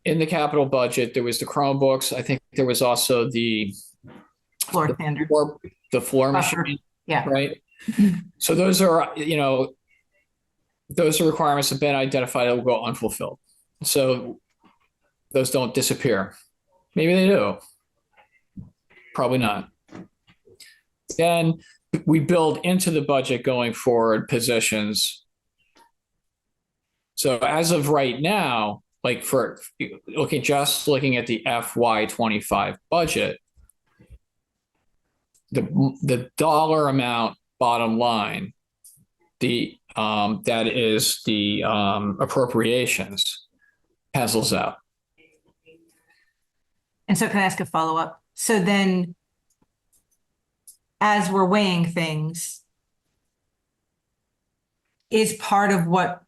in the capital budget. There was the Chromebooks. I think there was also the floor sander, the floor machine. Yeah. Right. So those are, those are requirements that have been identified that will go unfulfilled. So those don't disappear. Maybe they do. Probably not. Then we build into the budget going forward positions. So as of right now, like for looking at the FY25 budget, the dollar amount bottom line, that is the appropriations pencils out. And so can I ask a follow-up? So then as we're weighing things, is part of what,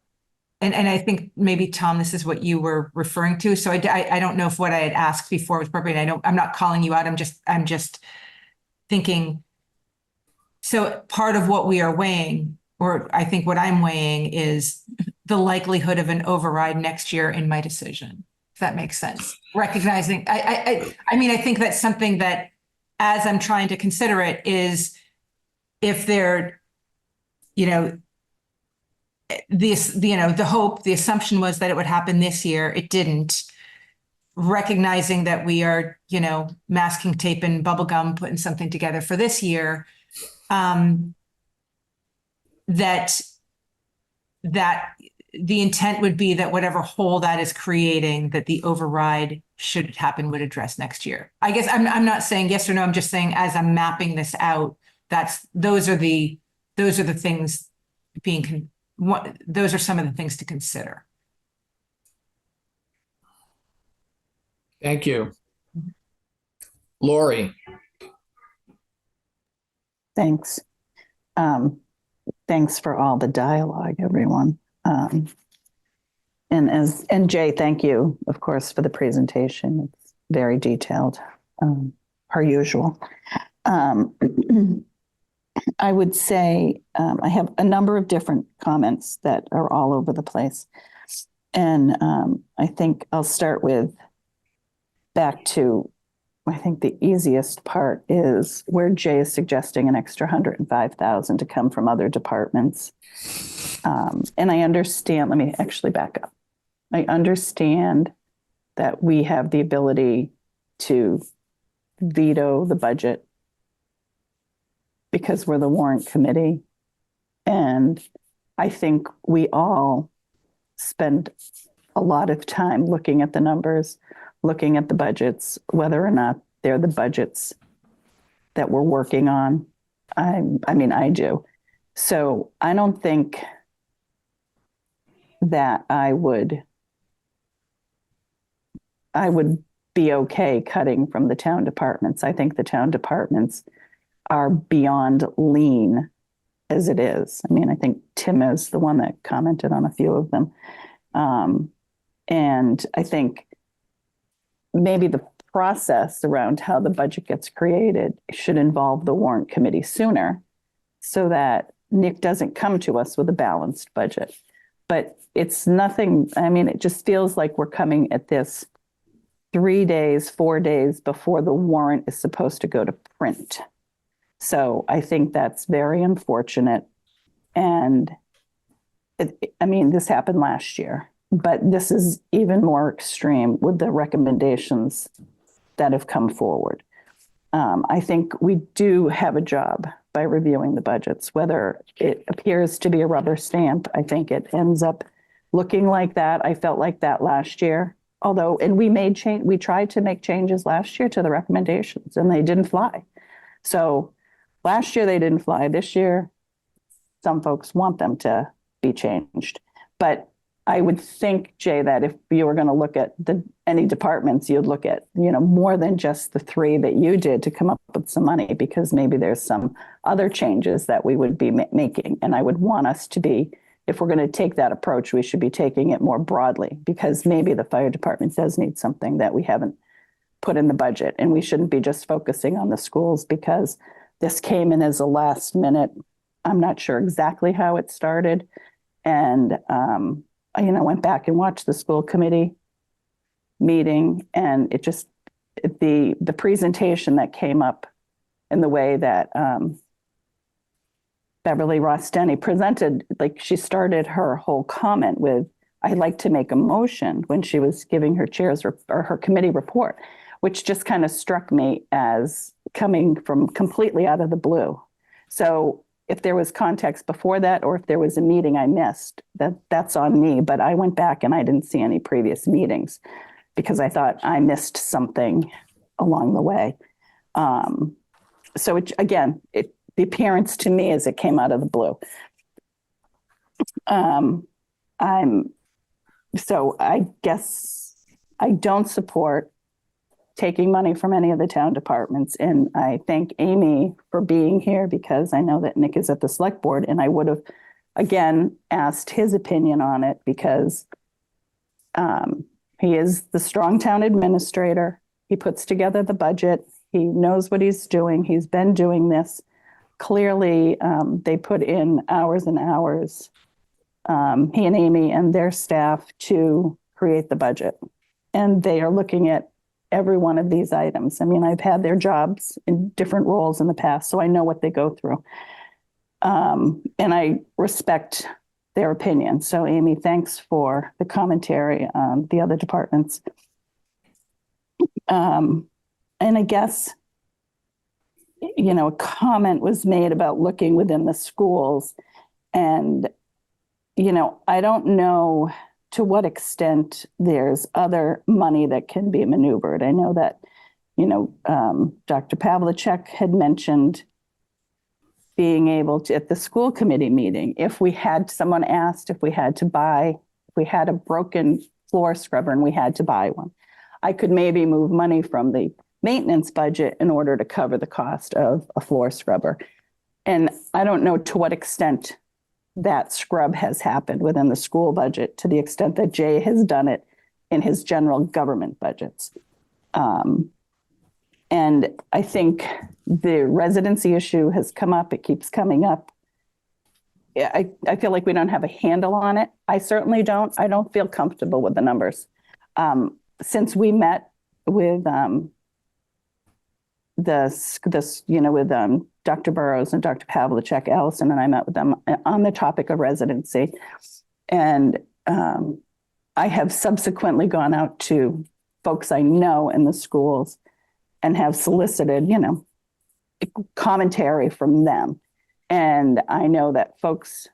and I think maybe Tom, this is what you were referring to. So I don't know if what I had asked before was appropriate. I'm not calling you out. I'm just thinking. So part of what we are weighing, or I think what I'm weighing, is the likelihood of an override next year in my decision. If that makes sense. Recognizing, I mean, I think that's something that, as I'm trying to consider it, is if they're, the hope, the assumption was that it would happen this year. It didn't. Recognizing that we are, masking tape and bubble gum, putting something together for this year, that the intent would be that whatever hole that is creating, that the override, should it happen, would address next year. I guess I'm not saying yes or no. I'm just saying, as I'm mapping this out, those are the things those are some of the things to consider. Thank you. Lori. Thanks. Thanks for all the dialogue, everyone. And Jay, thank you, of course, for the presentation. It's very detailed, per usual. I would say I have a number of different comments that are all over the place. And I think I'll start with back to, I think the easiest part is where Jay is suggesting an extra $105,000 to come from other departments. And I understand, let me actually back up. I understand that we have the ability to veto the budget because we're the warrant committee. And I think we all spend a lot of time looking at the numbers, looking at the budgets, whether or not they're the budgets that we're working on. I mean, I do. So I don't think that I would be okay cutting from the town departments. I think the town departments are beyond lean as it is. I mean, I think Tim is the one that commented on a few of them. And I think maybe the process around how the budget gets created should involve the warrant committee sooner so that Nick doesn't come to us with a balanced budget. But it's nothing, I mean, it just feels like we're coming at this 3 days, 4 days before the warrant is supposed to go to print. So I think that's very unfortunate. And I mean, this happened last year, but this is even more extreme with the recommendations that have come forward. I think we do have a job by reviewing the budgets, whether it appears to be a rubber stamp. I think it ends up looking like that. I felt like that last year, although, and we tried to make changes last year to the recommendations and they didn't fly. So last year they didn't fly. This year, some folks want them to be changed. But I would think, Jay, that if you were going to look at any departments, you'd look at, more than just the 3 that you did to come up with some money, because maybe there's some other changes that we would be making. And I would want us to be, if we're going to take that approach, we should be taking it more broadly, because maybe the fire department does need something that we haven't put in the budget. And we shouldn't be just focusing on the schools because this came in as a last minute. I'm not sure exactly how it started. And, I went back and watched the school committee meeting, and it just, the presentation that came up in the way that Beverly Ross-Denny presented, like she started her whole comment with, I'd like to make a motion, when she was giving her or her committee report, which just kind of struck me as coming from completely out of the blue. So if there was context before that, or if there was a meeting I missed, that's on me. But I went back and I didn't see any previous meetings because I thought I missed something along the way. So the appearance to me is it came out of the blue. So I guess I don't support taking money from any of the town departments. And I thank Amy for being here because I know that Nick is at the select board, and I would have, again, asked his opinion on it because he is the strong town administrator. He puts together the budget. He knows what he's doing. He's been doing this. Clearly, they put in hours and hours, he and Amy and their staff, to create the budget. And they are looking at every one of these items. I mean, I've had their jobs in different roles in the past, so I know what they go through. And I respect their opinion. So Amy, thanks for the commentary on the other departments. And I guess, a comment was made about looking within the schools. And, I don't know to what extent there's other money that can be maneuvered. I know that, Dr. Pavlicek had mentioned being able to, at the school committee meeting, if we had a broken floor scrubber and we had to buy one, I could maybe move money from the maintenance budget in order to cover the cost of a floor scrubber. And I don't know to what extent that scrub has happened within the school budget, to the extent that Jay has done it in his general government budgets. And I think the residency issue has come up. It keeps coming up. I feel like we don't have a handle on it. I certainly don't. I don't feel comfortable with the numbers. Since we met with Dr. Burrows and Dr. Pavlicek, Allison and I met with them on the topic of residency. And I have subsequently gone out to folks I know in the schools and have solicited, commentary from them. And I know that folks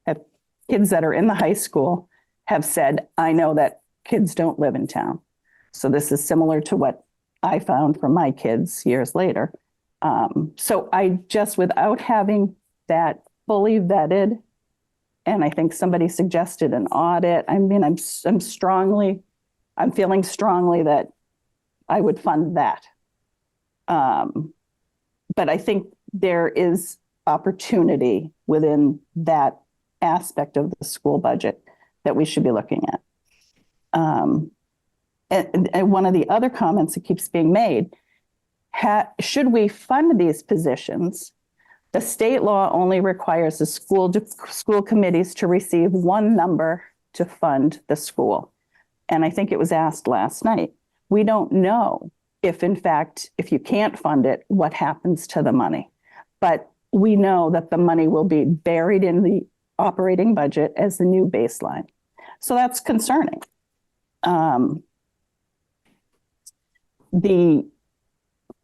have kids that are in the high school have said, I know that kids don't live in town. So this is similar to what I found from my kids years later. So I just, without having that fully vetted, and I think somebody suggested an audit. I mean, I'm feeling strongly that I would fund that. But I think there is opportunity within that aspect of the school budget that we should be looking at. And one of the other comments that keeps being made, should we fund these positions? The state law only requires the school committees to receive one number to fund the school. And I think it was asked last night. We don't know if, in fact, if you can't fund it, what happens to the money. But we know that the money will be buried in the operating budget as the new baseline. So that's concerning. The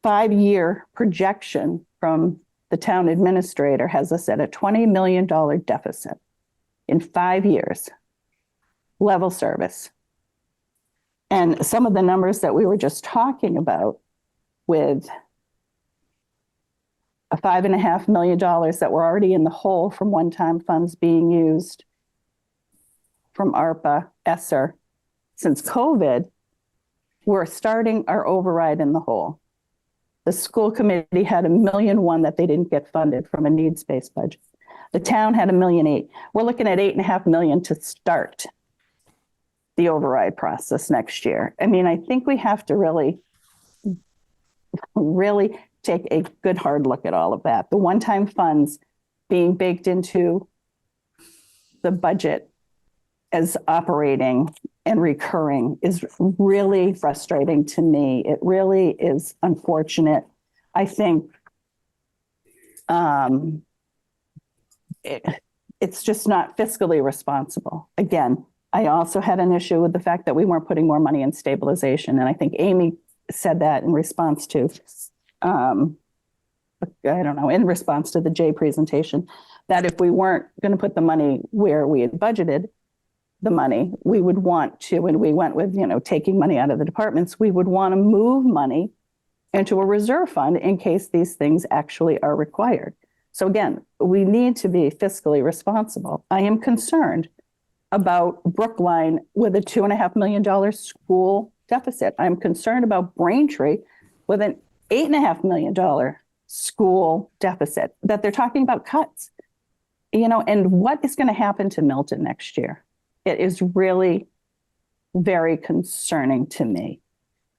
5-year projection from the town administrator has us at a $20 million deficit in 5 years, level service. And some of the numbers that we were just talking about, with a $5.5 million that were already in the hole from one-time funds being used from ARPA, ESSER, since COVID, we're starting our override in the hole. The school committee had $1.1 million that they didn't get funded from a needs-based budget. The town had $1.8 million. We're looking at $8.5 million to start the override process next year. I mean, I think we have to really take a good hard look at all of that. The one-time funds being baked into the budget as operating and recurring is really frustrating to me. It really is unfortunate. I think it's just not fiscally responsible. Again, I also had an issue with the fact that we weren't putting more money in stabilization. And I think Amy said that in response to I don't know, in response to the J presentation, that if we weren't going to put the money where we had budgeted the money, we would want to, and we went with, taking money out of the departments, we would want to move money into a reserve fund in case these things actually are required. So again, we need to be fiscally responsible. I am concerned about Brookline with a $2.5 million school deficit. I'm concerned about Braintree with an $8.5 million school deficit, that they're talking about cuts, and what is going to happen to Milton next year? It is really very concerning to me.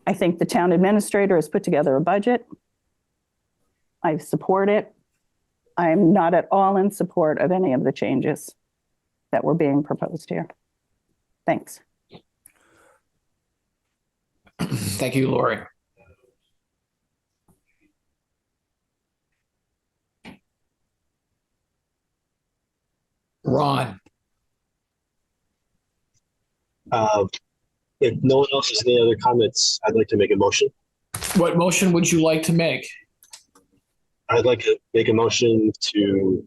I think the town administrator has put together a budget. I support it. I'm not at all in support of any of the changes that were being proposed here. Thanks. Thank you, Lori. Ron. If no one else has any other comments, I'd like to make a motion. What motion would you like to make? I'd like to make a motion to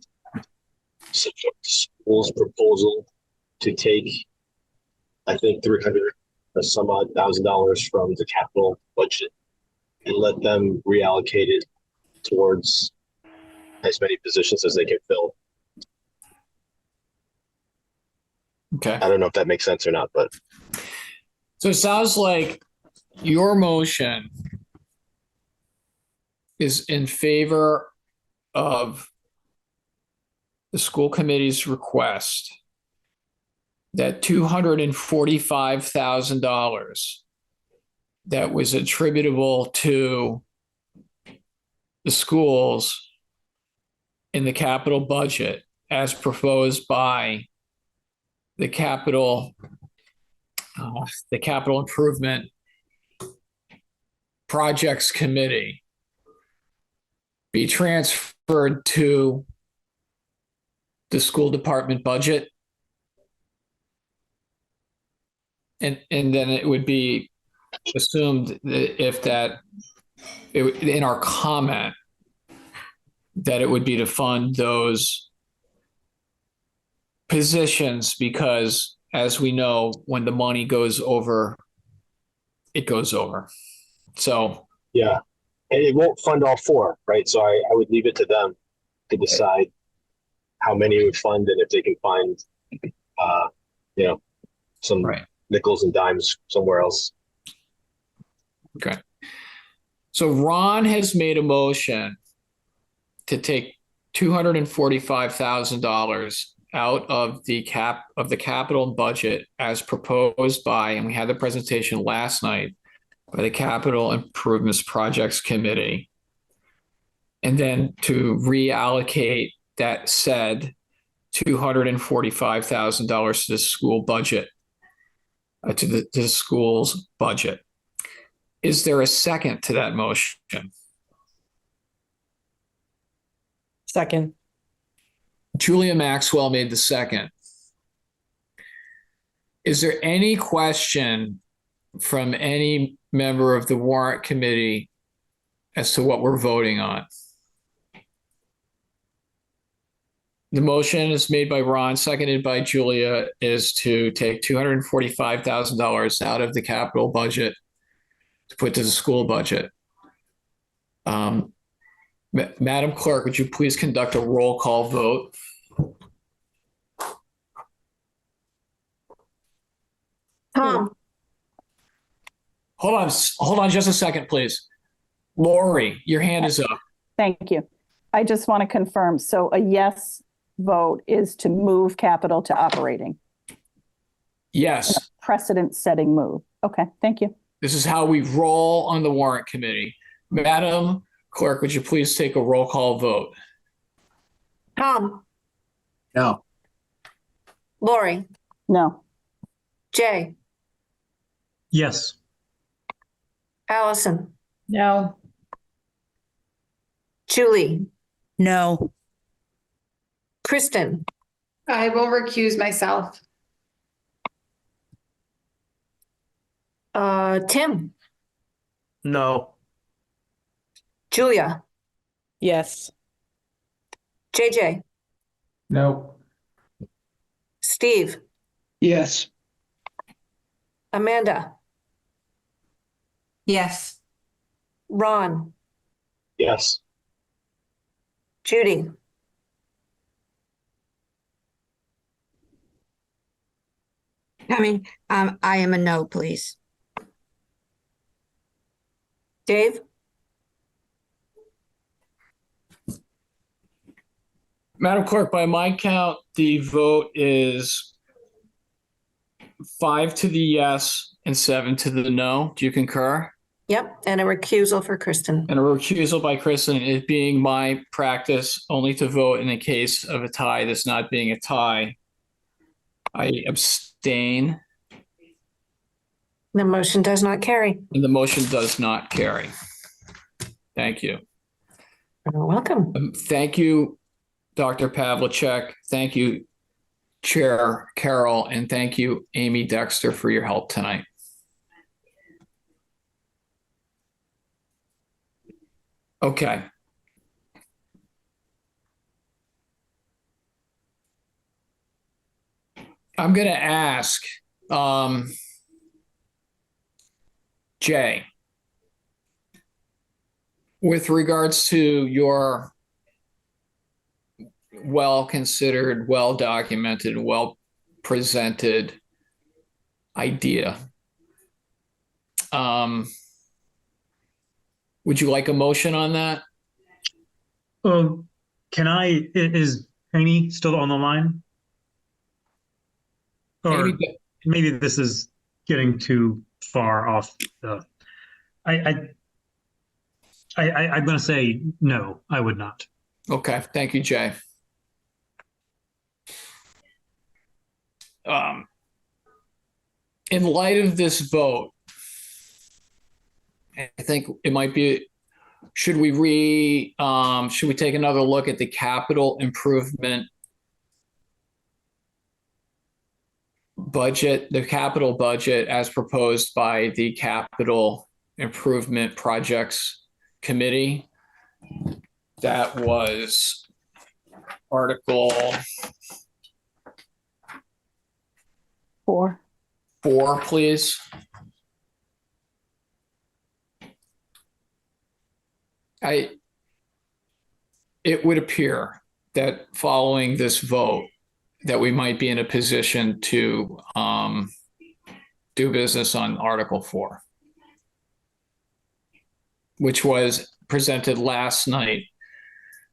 support the school's proposal to take, I think, $300 or some odd $1,000 from the capital budget and let them reallocate it towards as many positions as they can fill. Okay. I don't know if that makes sense or not, but. So it sounds like your motion is in favor of the school committee's request that $245,000 that was attributable to the schools in the capital budget as proposed by the capital improvement projects committee be transferred to the school department budget. And then it would be assumed that in our comment that it would be to fund those positions, because as we know, when the money goes over, it goes over. So yeah, and it won't fund all four, right? So I would leave it to them to decide how many would fund and if they can find, some nickels and dimes somewhere else. Okay. So Ron has made a motion to take $245,000 out of the capital budget as proposed by, and we had the presentation last night, by the Capital Improvements Projects Committee, and then to reallocate that said $245,000 to the school budget, to the school's budget. Is there a second to that motion? Second. Julia Maxwell made the second. Is there any question from any member of the warrant committee as to what we're voting on? The motion is made by Ron, seconded by Julia, is to take $245,000 out of the capital budget to put to the school budget. Madam Clerk, would you please conduct a roll call vote? Tom. Hold on just a second, please. Lori, your hand is up. Thank you. I just want to confirm. So a yes vote is to move capital to operating. Yes. Precedent-setting move. Okay, thank you. This is how we roll on the warrant committee. Madam Clerk, would you please take a roll call vote? Tom. No. Lori. No. Jay. Yes. Allison. No. Julie. No. Kristen. I will recuse myself. Tim. No. Julia. Yes. JJ, No. Steve, Yes. Amanda, Yes. Ron, Yes. Judy, I am a no, please. Dave, Madam Clerk, by my count, the vote is 5 to the yes and 7 to the no. Do you concur? yep, and a recusal for Kristen. And a recusal by Kristen, it being my practice only to vote in the case of a tie, this not being a tie. I abstain, The motion does not carry. and the motion does not carry. Thank you. You're welcome. Thank you, Dr. Pavlicek. Thank you, Chair Carroll, and thank you, Amy Dexter, for your help tonight. Okay. I'm going to ask Jay, with regards to your well-considered, well-documented, well-presented idea, would you like a motion on that? Is Amy still on the line? Or maybe this is getting too far off. I'm going to say no, I would not. Okay, thank you, Jay. In light of this vote, I think it might be, should we take another look at the capital improvement budget, the capital budget as proposed by the Capital Improvement Projects Committee? That was Article 4. 4, please. It would appear that following this vote, that we might be in a position to do business on Article 4, which was presented last night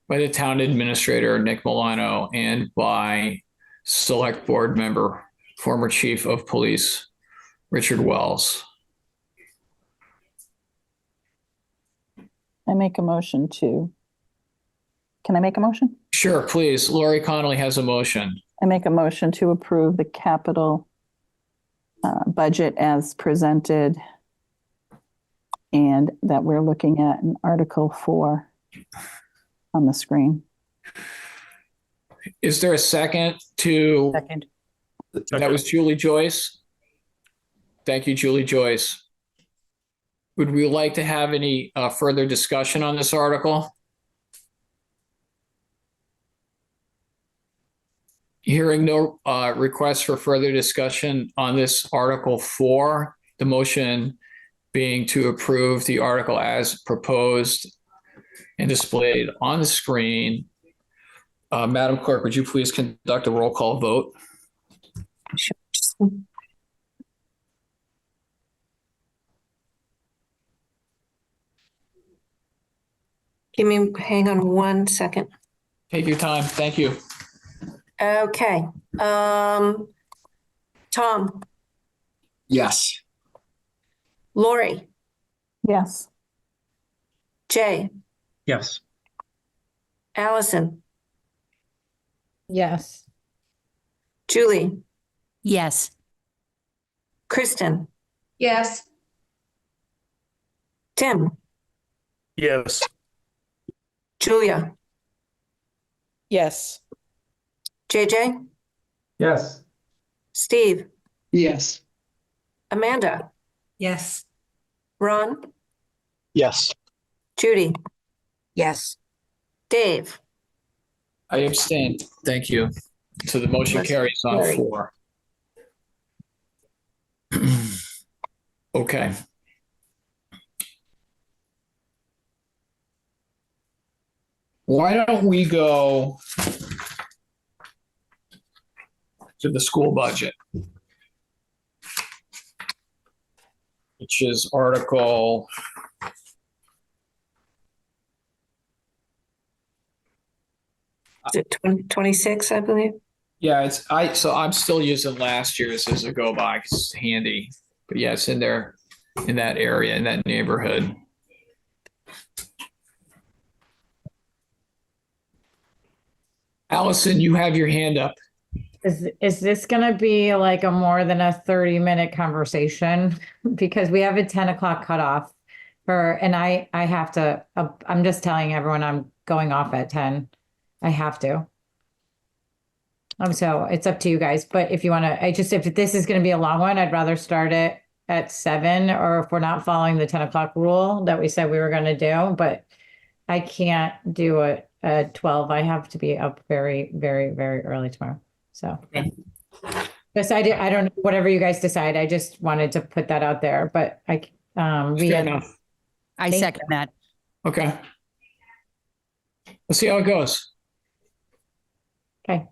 by the town administrator, Nick Milano, and by select board member, former chief of police, Richard Wells. I make a motion to, can I make a motion? Sure, please. Lori Connolly has a motion. I make a motion to approve the capital budget as presented, and that we're looking at in Article 4 on the screen. Is there a second to? Second. That was Julie Joyce. Thank you, Julie Joyce. Would we like to have any further discussion on this article? Hearing no requests for further discussion on this Article 4, the motion being to approve the article as proposed and displayed on the screen. Madam Clerk, would you please conduct a roll call vote? Sure. Hang on 1 second. Take your time. Thank you. Okay. Tom, Yes. Lori, Yes. Jay, Yes. Allison, Yes. Julie, Yes. Kristen, Yes. Tim, Yes. Julia, Yes. JJ, Yes. Steve, Yes. Amanda, Yes. Ron, Yes. Judy, Yes. Dave? I abstain. Thank you. So the motion Motion carries on carried. 4. Okay. Why don't we go to the school budget, which is Article Is it 26, I believe? Yeah, so I'm still using last year's as a go by 'cause it's handy. But yeah, it's in there in that area, in that neighborhood. Allison, you have your hand up. Is this gonna be like a more than a 30-minute conversation? Because we have a 10 o'clock cutoff and I have to, I'm just telling everyone I'm going off at 10. I have to. So it's up to you guys, but if you wanna, if this is gonna be a long one, I'd rather start it at 7, or if we're not following the 10 o'clock rule that we said we were gonna do, but I can't do it at 12. I have to be up very, very, very early tomorrow. So, yes, I don't know, whatever you guys decide. I just wanted to put that out there, but Fair enough. I second that. Okay. Let's see how it goes. Okay.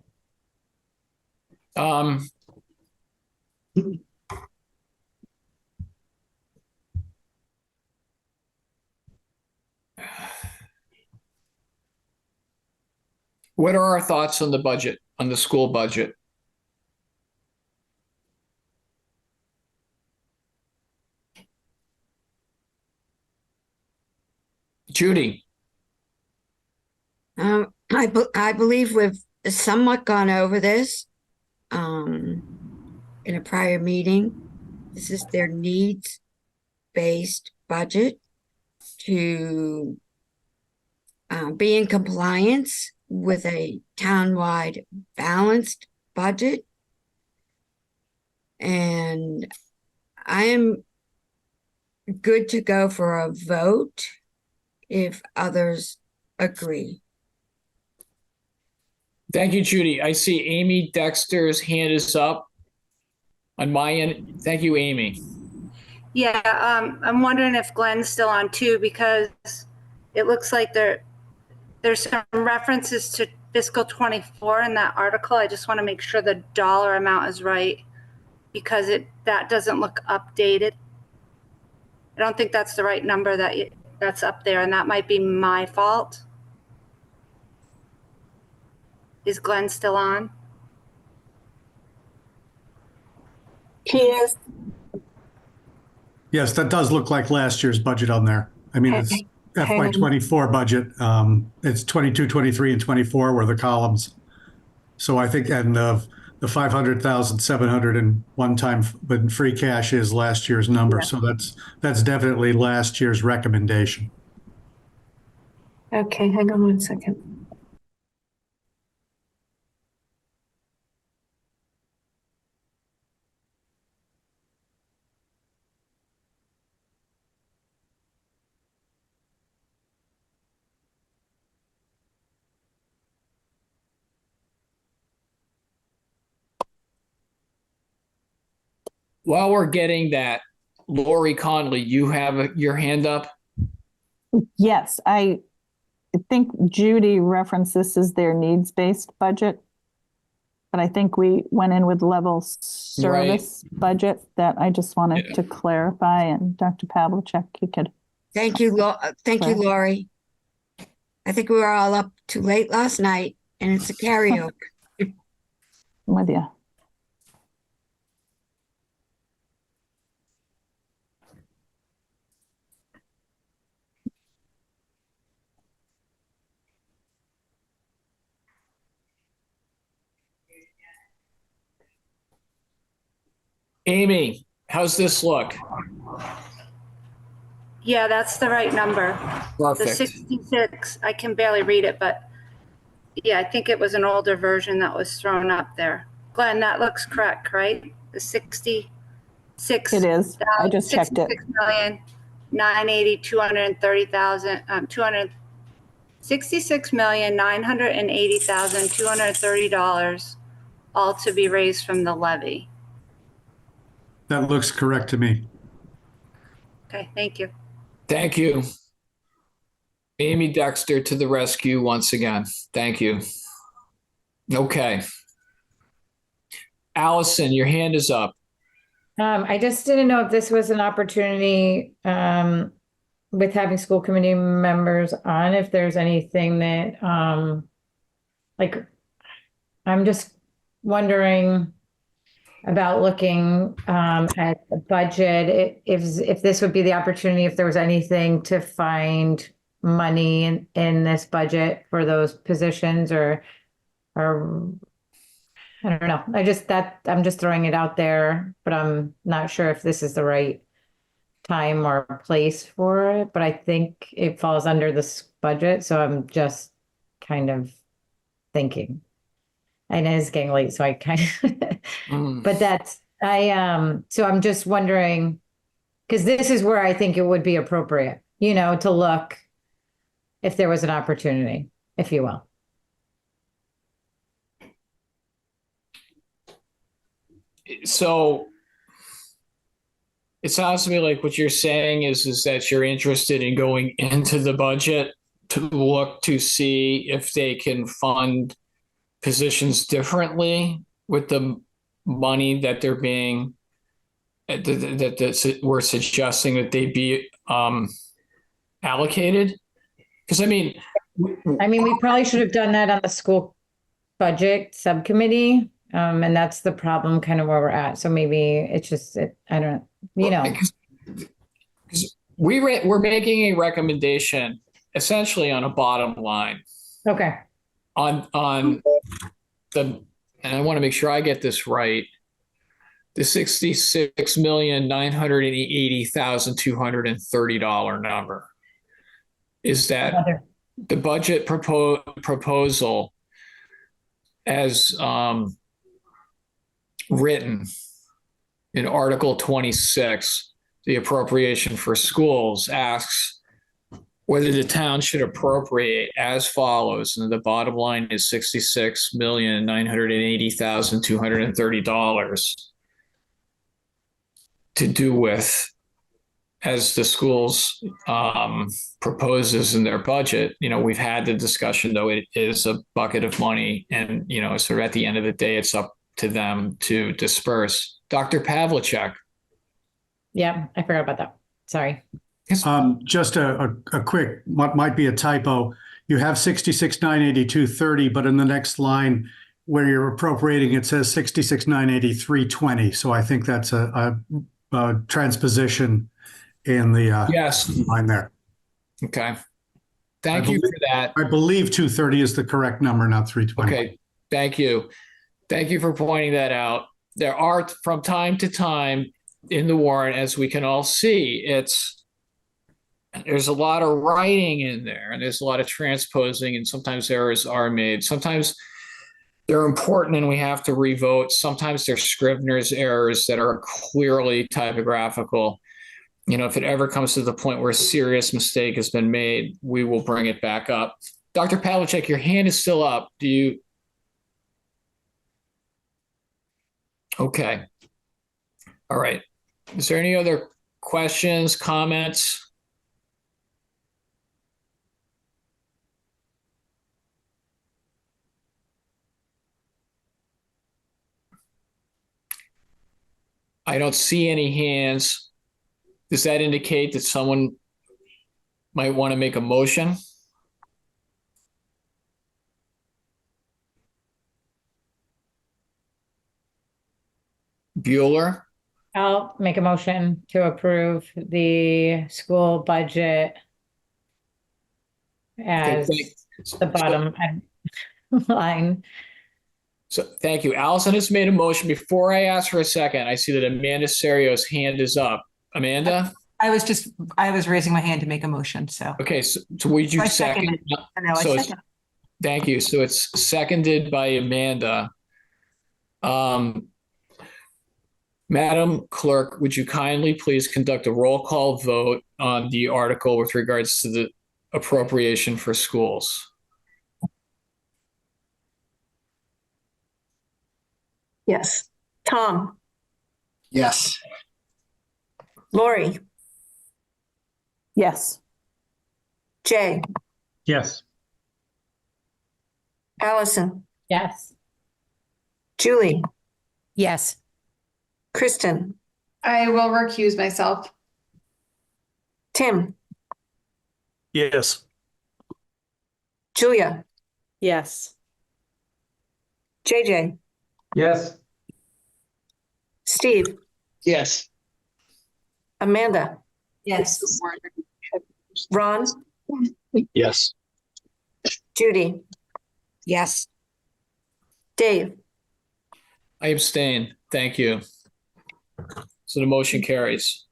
What are our thoughts on the budget, on the school budget? Judy? I believe we've somewhat gone over this in a prior meeting. This is their needs-based budget to be in compliance with a townwide balanced budget. And I am good to go for a vote if others agree. Thank you, Judy. I see Amy Dexter's hand is up on my end. Thank you, Amy. Yeah, I'm wondering if Glenn's still on too, because it looks like there's some references to fiscal 24 in that article. I just want to make sure the dollar amount is right, because that doesn't look updated. I don't think that's the right number that's up there, and that might be my fault. Is Glenn still on? He is. Yes, that does look like last year's budget on there. I mean, it's FY24 budget. It's 22, 23, and 24 were the columns. So I think, and the 500,700 in one-time but free cash is last year's number. Yeah. So that's definitely last year's recommendation. Okay, hang on one second. While we're getting that, Lori Conley, you have your hand up? Yes, I think Judy referenced this as their needs-based budget. But I think we went in with level service budget that I just wanted to clarify, and Dr. Pavlicek, you could. Thank you, Lori. I think we were all up too late last night, and it's a carryover. I'm with you. Amy, how's this look? Yeah, that's the right number. Perfect. The 66, I can barely read it, but yeah, I think it was an older version that was thrown up there. Glenn, that looks correct, right? The 66. It is. I just checked it. 66,980,230,000, $66,980,230, all to be raised from the levy. That looks correct to me. Okay, thank you. Thank you. Amy Dexter to the rescue once again. Thank you. Okay. Allison, your hand is up. I just didn't know if this was an opportunity, with having school committee members on, if there's anything that, like, I'm just wondering about looking, at the budget, if this would be the opportunity, if there was anything to find money in this budget for those positions, or I don't know. I'm just throwing it out there, but I'm not sure if this is the right time or place for it, but I think it falls under this budget, so I'm just kind of thinking. And it is getting late, so I kind of, but so I'm just wondering, because this is where I think it would be appropriate, to look if there was an opportunity, if you will. So it sounds to me like what you're saying is that you're interested in going into the budget to look to see if they can fund positions differently with the money that they're being, that we're suggesting that they be allocated. Because I mean, we probably should have done that on the school budget subcommittee. And that's the problem, kind of where we're at. So maybe it's just, I don't, because we're making a recommendation essentially on a bottom line. Okay. On and I want to make sure I get this right. The $66,980,230 number. Is that the budget proposal as written in Article 26, the appropriation for schools asks whether the town should appropriate as follows, and the bottom line is $66,980,230 to do with, as the schools proposes in their budget. We've had the discussion, though it is a bucket of money, and sort of at the end of the day, it's up to them to disperse. Dr. Pavlicek. Yeah, I forgot about that. Sorry. Just a quick, what might be a typo. You have 66,982.30, but in the next line where you're appropriating, it says 66,983.20. So I think that's a transposition in the line there. Okay. Thank you for that. I believe 230 is the correct number, not 320. Okay. Thank you. Thank you for pointing that out. There are, from time to time in the warrant, as we can all see, there's a lot of writing in there, and there's a lot of transposing, and sometimes errors are made. Sometimes they're important and we have to revote. Sometimes they're Scrivener's errors that are clearly typographical. If it ever comes to the point where a serious mistake has been made, we will bring it back up. Dr. Pavlicek, your hand is still up. Do you? Okay. All right. Is there any other questions, comments? I don't see any hands. Does that indicate that someone might want to make a motion? Bueller? I'll make a motion to approve the school budget as the bottom line. So thank you. Allison has made a motion. Before I ask for a second, I see that Amanda Serio's hand is up. Amanda? I was raising my hand to make a motion, so. Okay, so would you second? Thank you. So it's seconded by Amanda. Madam Clerk, would you kindly please conduct a roll call vote on the article with regards to the appropriation for schools. Yes. Tom, Yes. Lori, Yes. Jay, Yes. Allison, Yes. Julie, Yes. Kristen, I will recuse myself. Tim, Yes. Julia, Yes. JJ, Yes. Steve, Yes. Amanda, Yes. Ron, Yes. Judy, Yes. Dave. I abstain. Thank you. So the motion carries.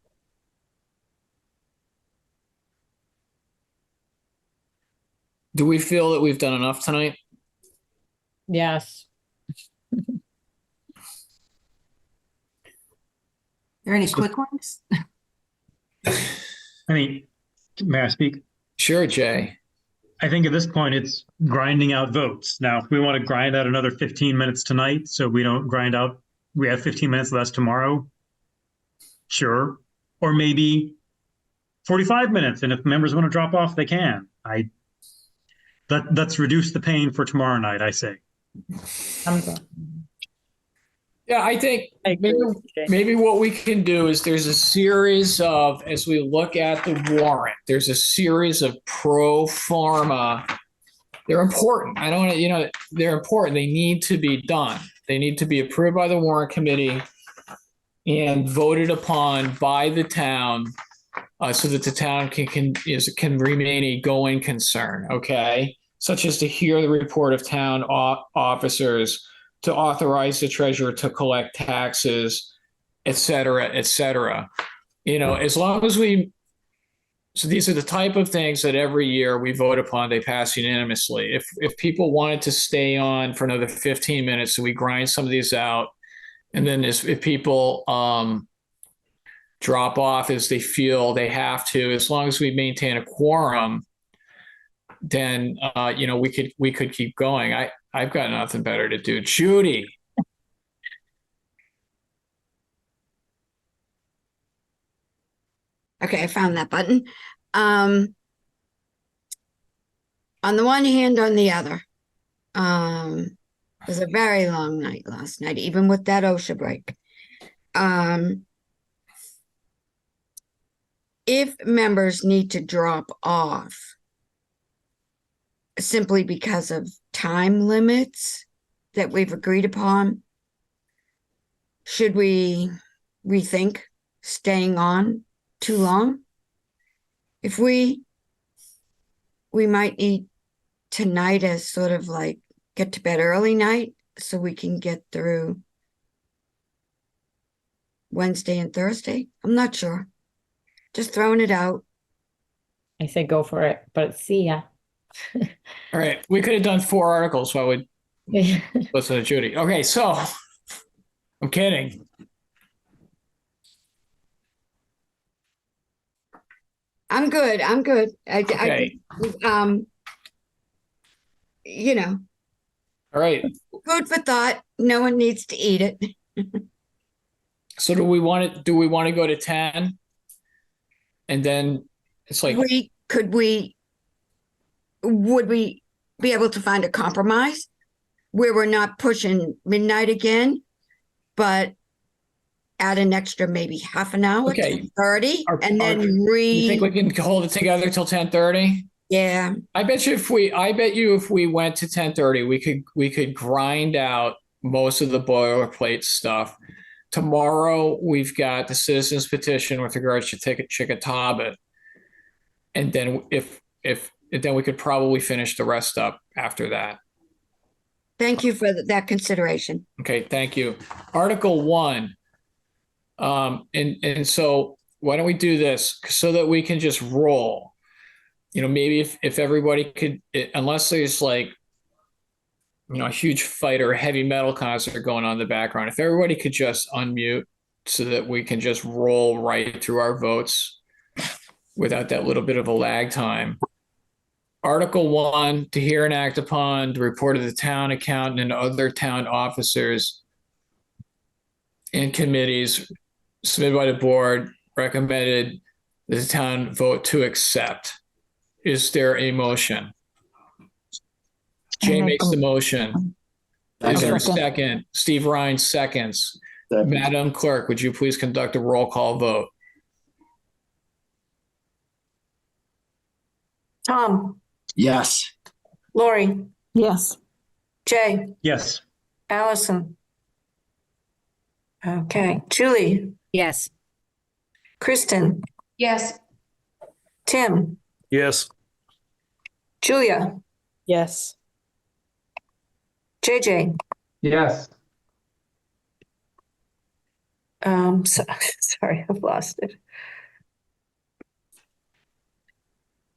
Do we feel that we've done enough tonight? Yes. There any quick ones? I mean, may I speak? Sure, Jay. I think at this point it's grinding out votes. Now, if we want to grind out another 15 minutes tonight, so we don't grind out, we have 15 minutes less tomorrow. Sure. Or maybe 45 minutes. And if members want to drop off, they can. Let's reduce the pain for tomorrow night, I say. Yeah, I think maybe what we can do is there's a series of, as we look at the warrant, there's a series of pro forma. They're important. I don't want to, they're important. They need to be done. They need to be approved by the warrant committee and voted upon by the town so that the town can remain a going concern, okay? Such as to hear the report of town officers, to authorize the treasurer to collect taxes, et cetera, et cetera. As long as so these are the type of things that every year we vote upon, they pass unanimously. If people wanted to stay on for another 15 minutes, so we grind some of these out, and then if people drop off as they feel they have to, as long as we maintain a quorum, then we could keep going. I've got nothing better to do. Judy. Okay, I found that button. On the one hand, on the other, it was a very long night last night, even with that OSHA break. If members need to drop off simply because of time limits that we've agreed upon, should we rethink staying on too long? If we might need tonight as sort of like get to bed early night so we can get through Wednesday and Thursday. I'm not sure. Just throwing it out. I say go for it, but see ya. All right. We could have done 4 articles while we listen to Judy. Okay, so I'm kidding. I'm good. Okay. All right. Food for thought. No one needs to eat it. So do we want to go to 10? And then it's like, would we be able to find a compromise where we're not pushing midnight again, but add an extra maybe half an hour, okay, 10:30, and then you think we can hold it together till 10:30? Yeah. I bet you if we went to 10:30, we could grind out most of the boilerplate stuff. Tomorrow we've got the citizens petition with regards to Chickatobit. And then then we could probably finish the rest up after that. Thank you for that consideration. Okay, thank you. Article 1. And so why don't we do this so that we can just roll? Maybe if everybody could, unless there's like, a huge fight or a heavy metal concert going on in the background, if everybody could just unmute so that we can just roll right through our votes without that little bit of a lag time. Article 1, to hear and act upon the report of the town accountant and other town officers and committees submitted by the board, recommended that the town vote to accept. Is there a motion? Jay makes the motion. Is there a second? Steve Ryan seconds. Madam Clerk, would you please conduct a roll call vote? Tom, Yes. Lori, Yes. Jay, Yes. Allison. Okay, Julie, Yes. Kristen, Yes. Tim, Yes. Julia, Yes. JJ. Yes. Sorry, I've lost it.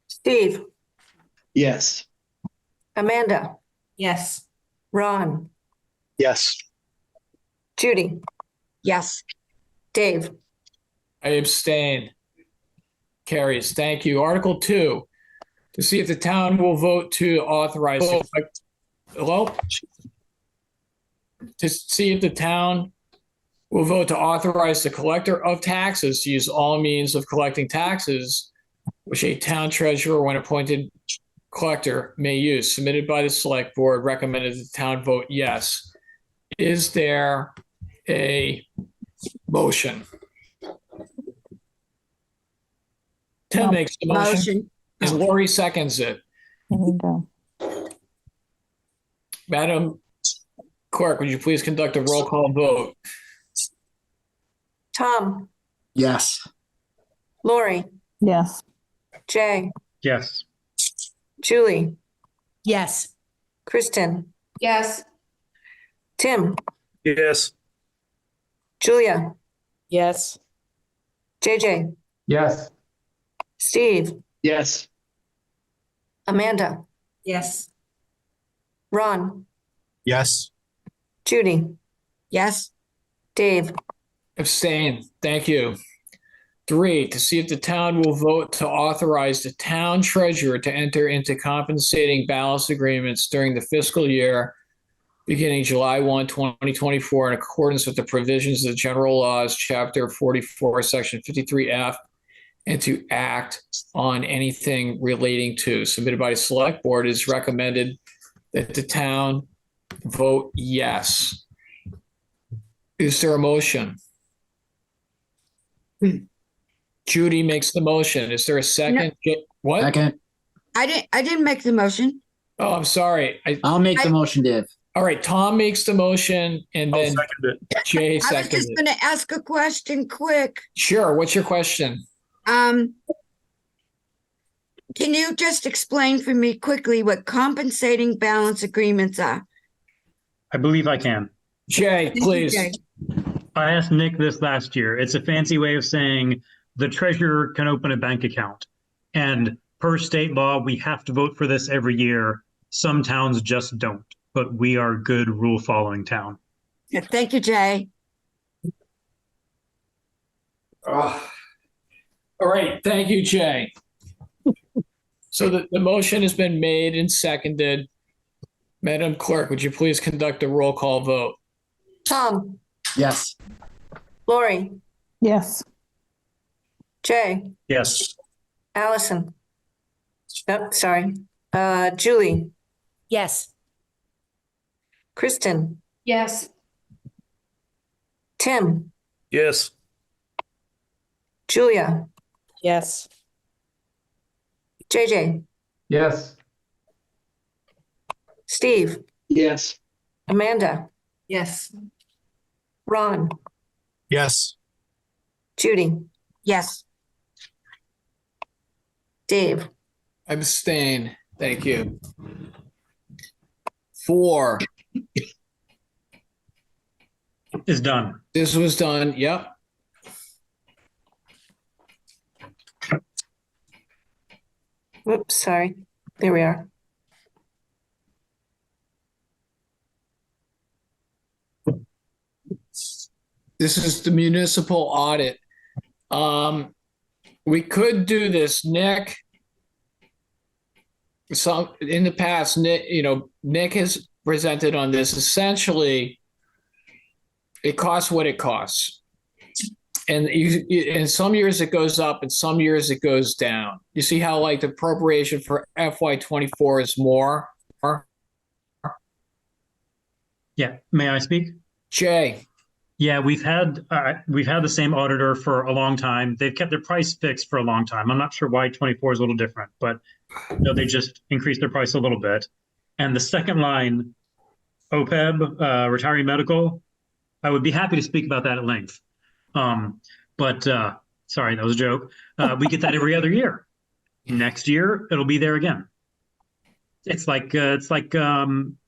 Steve, Yes. Amanda, Yes. Ron, Yes. Judy, Yes. Dave. I abstain. Carries. Thank you. Article 2, to see if the town will vote to authorize. Hello? To see if the town will vote to authorize the collector of taxes to use all means of collecting taxes, which a town treasurer, when appointed collector, may use, submitted by the select board, recommended the town vote yes. Is there a motion? Tim makes the motion. And Lori seconds it. There we go. Madam Clerk, would you please conduct a roll call vote? Tom, Yes. Lori, Yes. Jay, Yes. Julie, Yes. Kristen, Yes. Tim, Yes. Julia, Yes. JJ, Yes. Steve, Yes. Amanda, Yes. Ron, Yes. Judy, Yes. Dave. Abstain. Thank you. 3, to see if the town will vote to authorize the town treasurer to enter into compensating balance agreements during the fiscal year beginning July 1, 2024, in accordance with the provisions of the general laws, chapter 44, section 53F, and to act on anything relating to, submitted by the select board. Is recommended that the town vote yes. Is there a motion? Judy makes the motion. Is there a second? What? Second. I didn't make the motion. Oh, I'm sorry. I'll make the motion, Dave. All right, Tom makes the motion and I'll then second it. Jay I was seconded just it. going to ask a question quick. Sure. What's your question? Can you just explain for me quickly what compensating balance agreements are? I believe I can. Jay, please. Jay. I asked Nick this last year. It's a fancy way of saying the treasurer can open a bank account. And per state law, we have to vote for this every year. Some towns just don't, but we are a good rule following town. Yeah, thank you, Jay. Oh. All right. Thank you, Jay. So the motion has been made and seconded. Madam Clerk, would you please conduct a roll call vote? Tom, Yes. Lori, Yes. Jay, Yes. Allison. Oh, sorry. Julie, Yes. Kristen, Yes. Tim, Yes. Julia, Yes. JJ, Yes. Steve, Yes. Amanda, Yes. Ron, Yes. Judy, Yes. Dave. Abstain. Thank you. 4. Is done. This was done. Yep. Whoops, sorry. There we are. This is the municipal audit. We could do this, Nick. some in the past, Nick has presented on this. Essentially, it costs what it costs. And in some years it goes up and some years it goes down. You see how like the appropriation for FY24 is more? Yeah, may I speak? Jay. Yeah, we've had the same auditor for a long time. They've kept their price fixed for a long time. I'm not sure why 24 is a little different, but they just increased their price a little bit. And the second line, OPEB, retiree medical, I would be happy to speak about that at length. But sorry, that was a joke. We get that every other year. Next year, it'll be there again. It's like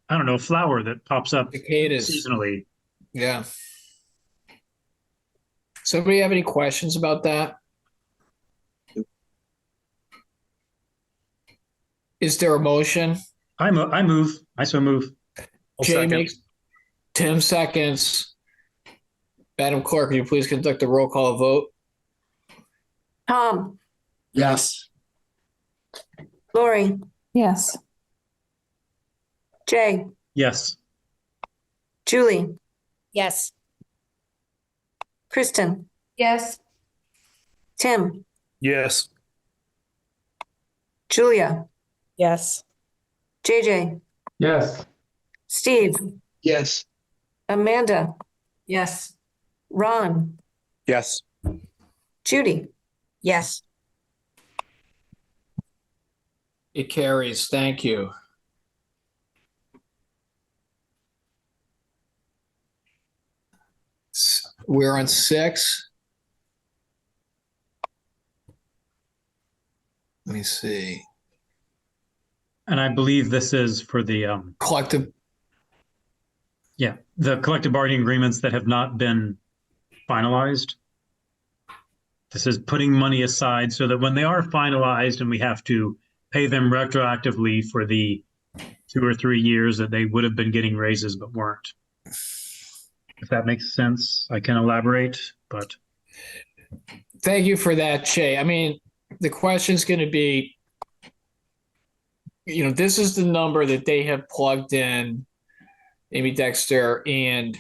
I don't know, a flower that pops up seasonally. Yeah. Somebody have any questions about that? Is there a motion? I move. I so move. Jay makes, Tim seconds. Madam Clerk, can you please conduct a roll call vote? Tom, Yes. Lori, Yes. Jay, Yes. Julie, Yes. Kristen, Yes. Tim, Yes. Julia, Yes. JJ, Yes. Steve, Yes. Amanda, Yes. Ron, Yes. Judy. Yes. It carries. Thank you. We're on 6. Let me see. And I believe this is for the Collective. Yeah, the collective bargaining agreements that have not been finalized. This is putting money aside so that when they are finalized and we have to pay them retroactively for the 2 or 3 years that they would have been getting raises but weren't. If that makes sense, I can elaborate, but. Thank you for that, Jay. I mean, the question is going to be, this is the number that they have plugged in, Amy Dexter and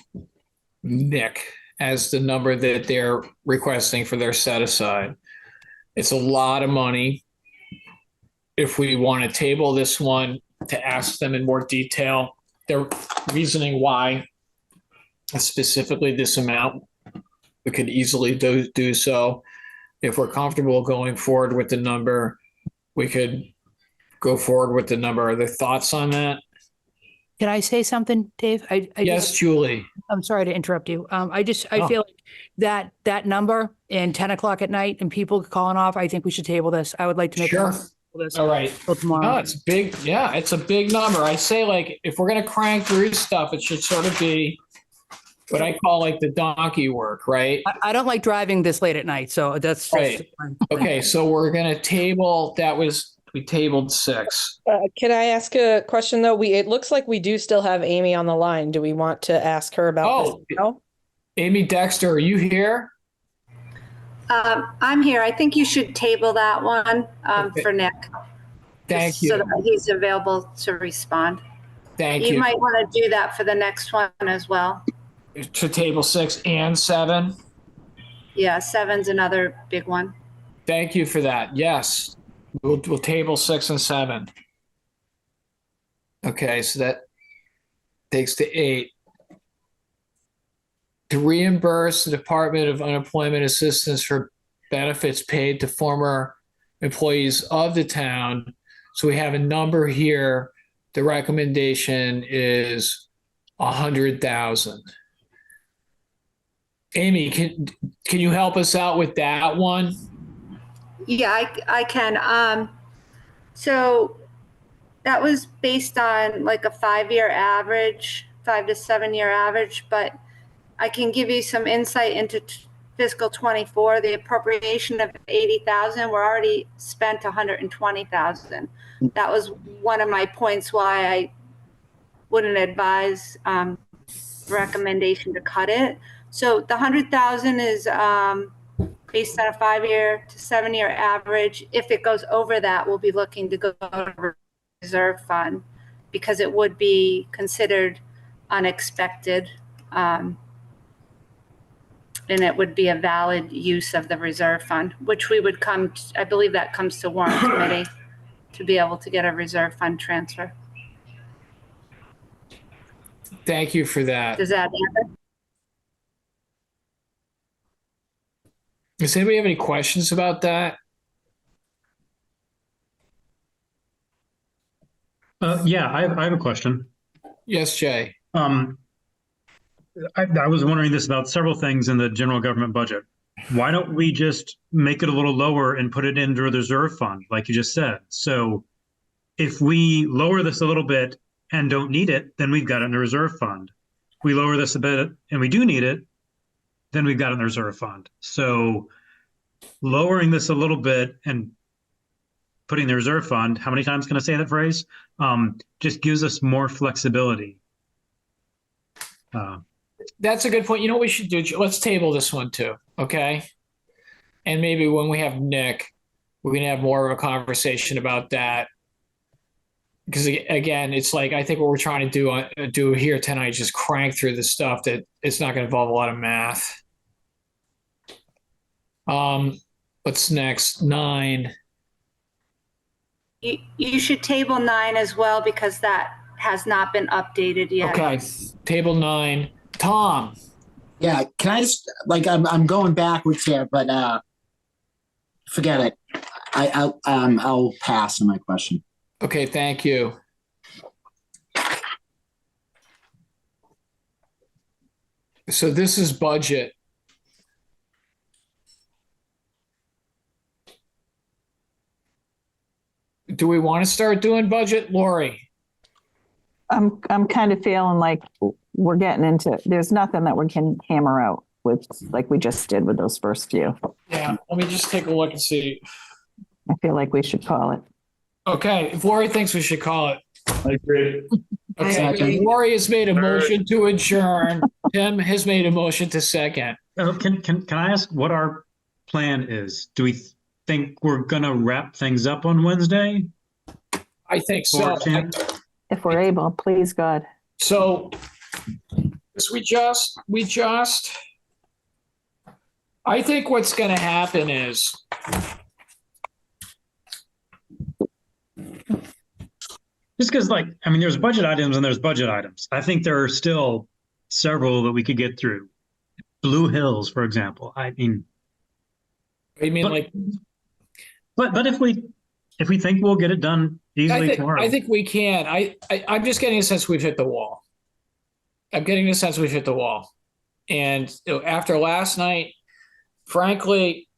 Nick, as the number that they're requesting for their set aside. It's a lot of money. If we want to table this one to ask them in more detail, their reasoning why specifically this amount, we could easily do so. If we're comfortable going forward with the number, we could go forward with the number. Are there thoughts on that? Can I say something, Dave? Yes, Julie. I'm sorry to interrupt you. I feel like that number and 10 o'clock at night and people calling off, I think we should table this. I would like to make Sure. This all right. Till tomorrow. No, it's big. Yeah, it's a big number. I say, like, if we're going to crank through stuff, it should sort of be what I call like the donkey work, right? I don't like driving this late at night, so that's right. Okay, so we're going to table, we tabled 6. Can I ask a question though? It looks like we do still have Amy on the line. Do we want to ask her about this? No? Amy Dexter, are you here? I'm here. I think you should table that one for Nick. Thank you. So that he's available to respond. Thank you. You might want to do that for the next one as well. To table 6 and 7? Yeah, 7's another big one. Thank you for that. Yes, we'll table 6 and 7. Okay, so that takes to 8. To reimburse the Department of Unemployment Assistance for benefits paid to former employees of the town. So we have a number here. The recommendation is 100,000. Amy, can you help us out with that one? Yeah, I can. So that was based on like a 5-year average, 5 to 7 year average, but I can give you some insight into fiscal 24. The appropriation of 80,000, we're already spent 120,000. That was one of my points why I wouldn't advise recommendation to cut it. So the 100,000 is based on a 5-year to 7 year average. If it goes over that, we'll be looking to go to reserve fund because it would be considered unexpected. And it would be a valid use of the reserve fund, which we would I believe that comes to warrant committee to be able to get a reserve fund transfer. Thank you for that. Does that happen? Does anybody have any questions about that? Yeah, I have a question. Yes, Jay. I was wondering this about several things in the general government budget. Why don't we just make it a little lower and put it into the reserve fund, like you just said? So if we lower this a little bit and don't need it, then we've got it in the reserve fund. We lower this a bit and we do need it, then we've got it in the reserve fund. So lowering this a little bit and putting the reserve fund, how many times can I say that phrase? Just gives us more flexibility. That's a good point. You know what we should do? Let's table this one too, okay? And maybe when we have Nick, we can have more of a conversation about that. Because again, it's like I think what we're trying to do here tonight is just crank through the stuff that it's not going to involve a lot of math. What's next? 9. You should table 9 as well because that has not been updated yet. Okay, table 9. Tom. Yeah, can I just I'm going backwards here, but forget it. I'll pass on my question. Okay, thank you. So this is budget. Do we want to start doing budget, Lori? I'm kind of feeling like we're getting into, there's nothing that we can hammer out with like we just did with those first few. Yeah, let me just take a look and see. I feel like we should call it. Okay, if Lori thinks we should call it. I agree. Okay, Lori has made a motion to adjourn. Tim has made a motion to second. Can I ask what our plan is? Do we think we're gonna wrap things up on Wednesday? I think so. If we're able, please God. So I think what's going to happen is just because there's budget items and there's budget items. I think there are still several that we could get through. Blue Hills, for example. But if we think we'll get it done easily tomorrow. I think we can. I'm just getting a sense we've hit the wall. I'm getting a sense we've hit the wall. And after last night, frankly,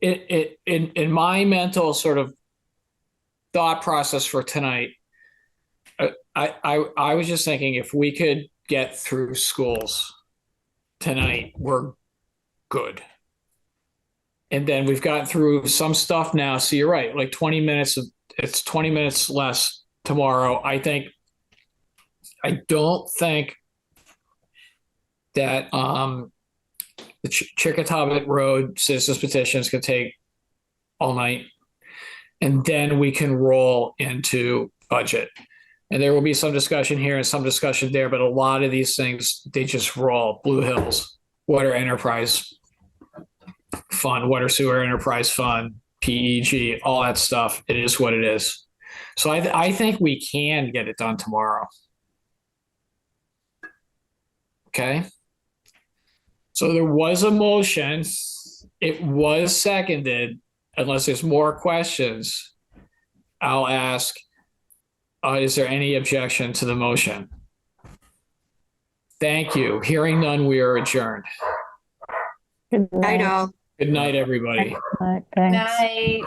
in my mental sort of thought process for tonight, I was just thinking if we could get through schools tonight, we're good. And then we've gotten through some stuff now. So you're right, like 20 minutes, it's 20 minutes less tomorrow. I don't think that the Chickatawbit Road citizens petitions could take all night. And then we can roll into budget. And there will be some discussion here and some discussion there, but a lot of these things, they just roll. Blue Hills, Water Enterprise Fund, Water Sewer Enterprise Fund, PEG, all that stuff. It is what it is. So I think we can get it done tomorrow. Okay. So there was a motion. It was seconded. Unless there's more questions, I'll ask, is there any objection to the motion? Thank you. Hearing none, we are adjourned. Good night, all. Good night, everybody. Thanks. Night.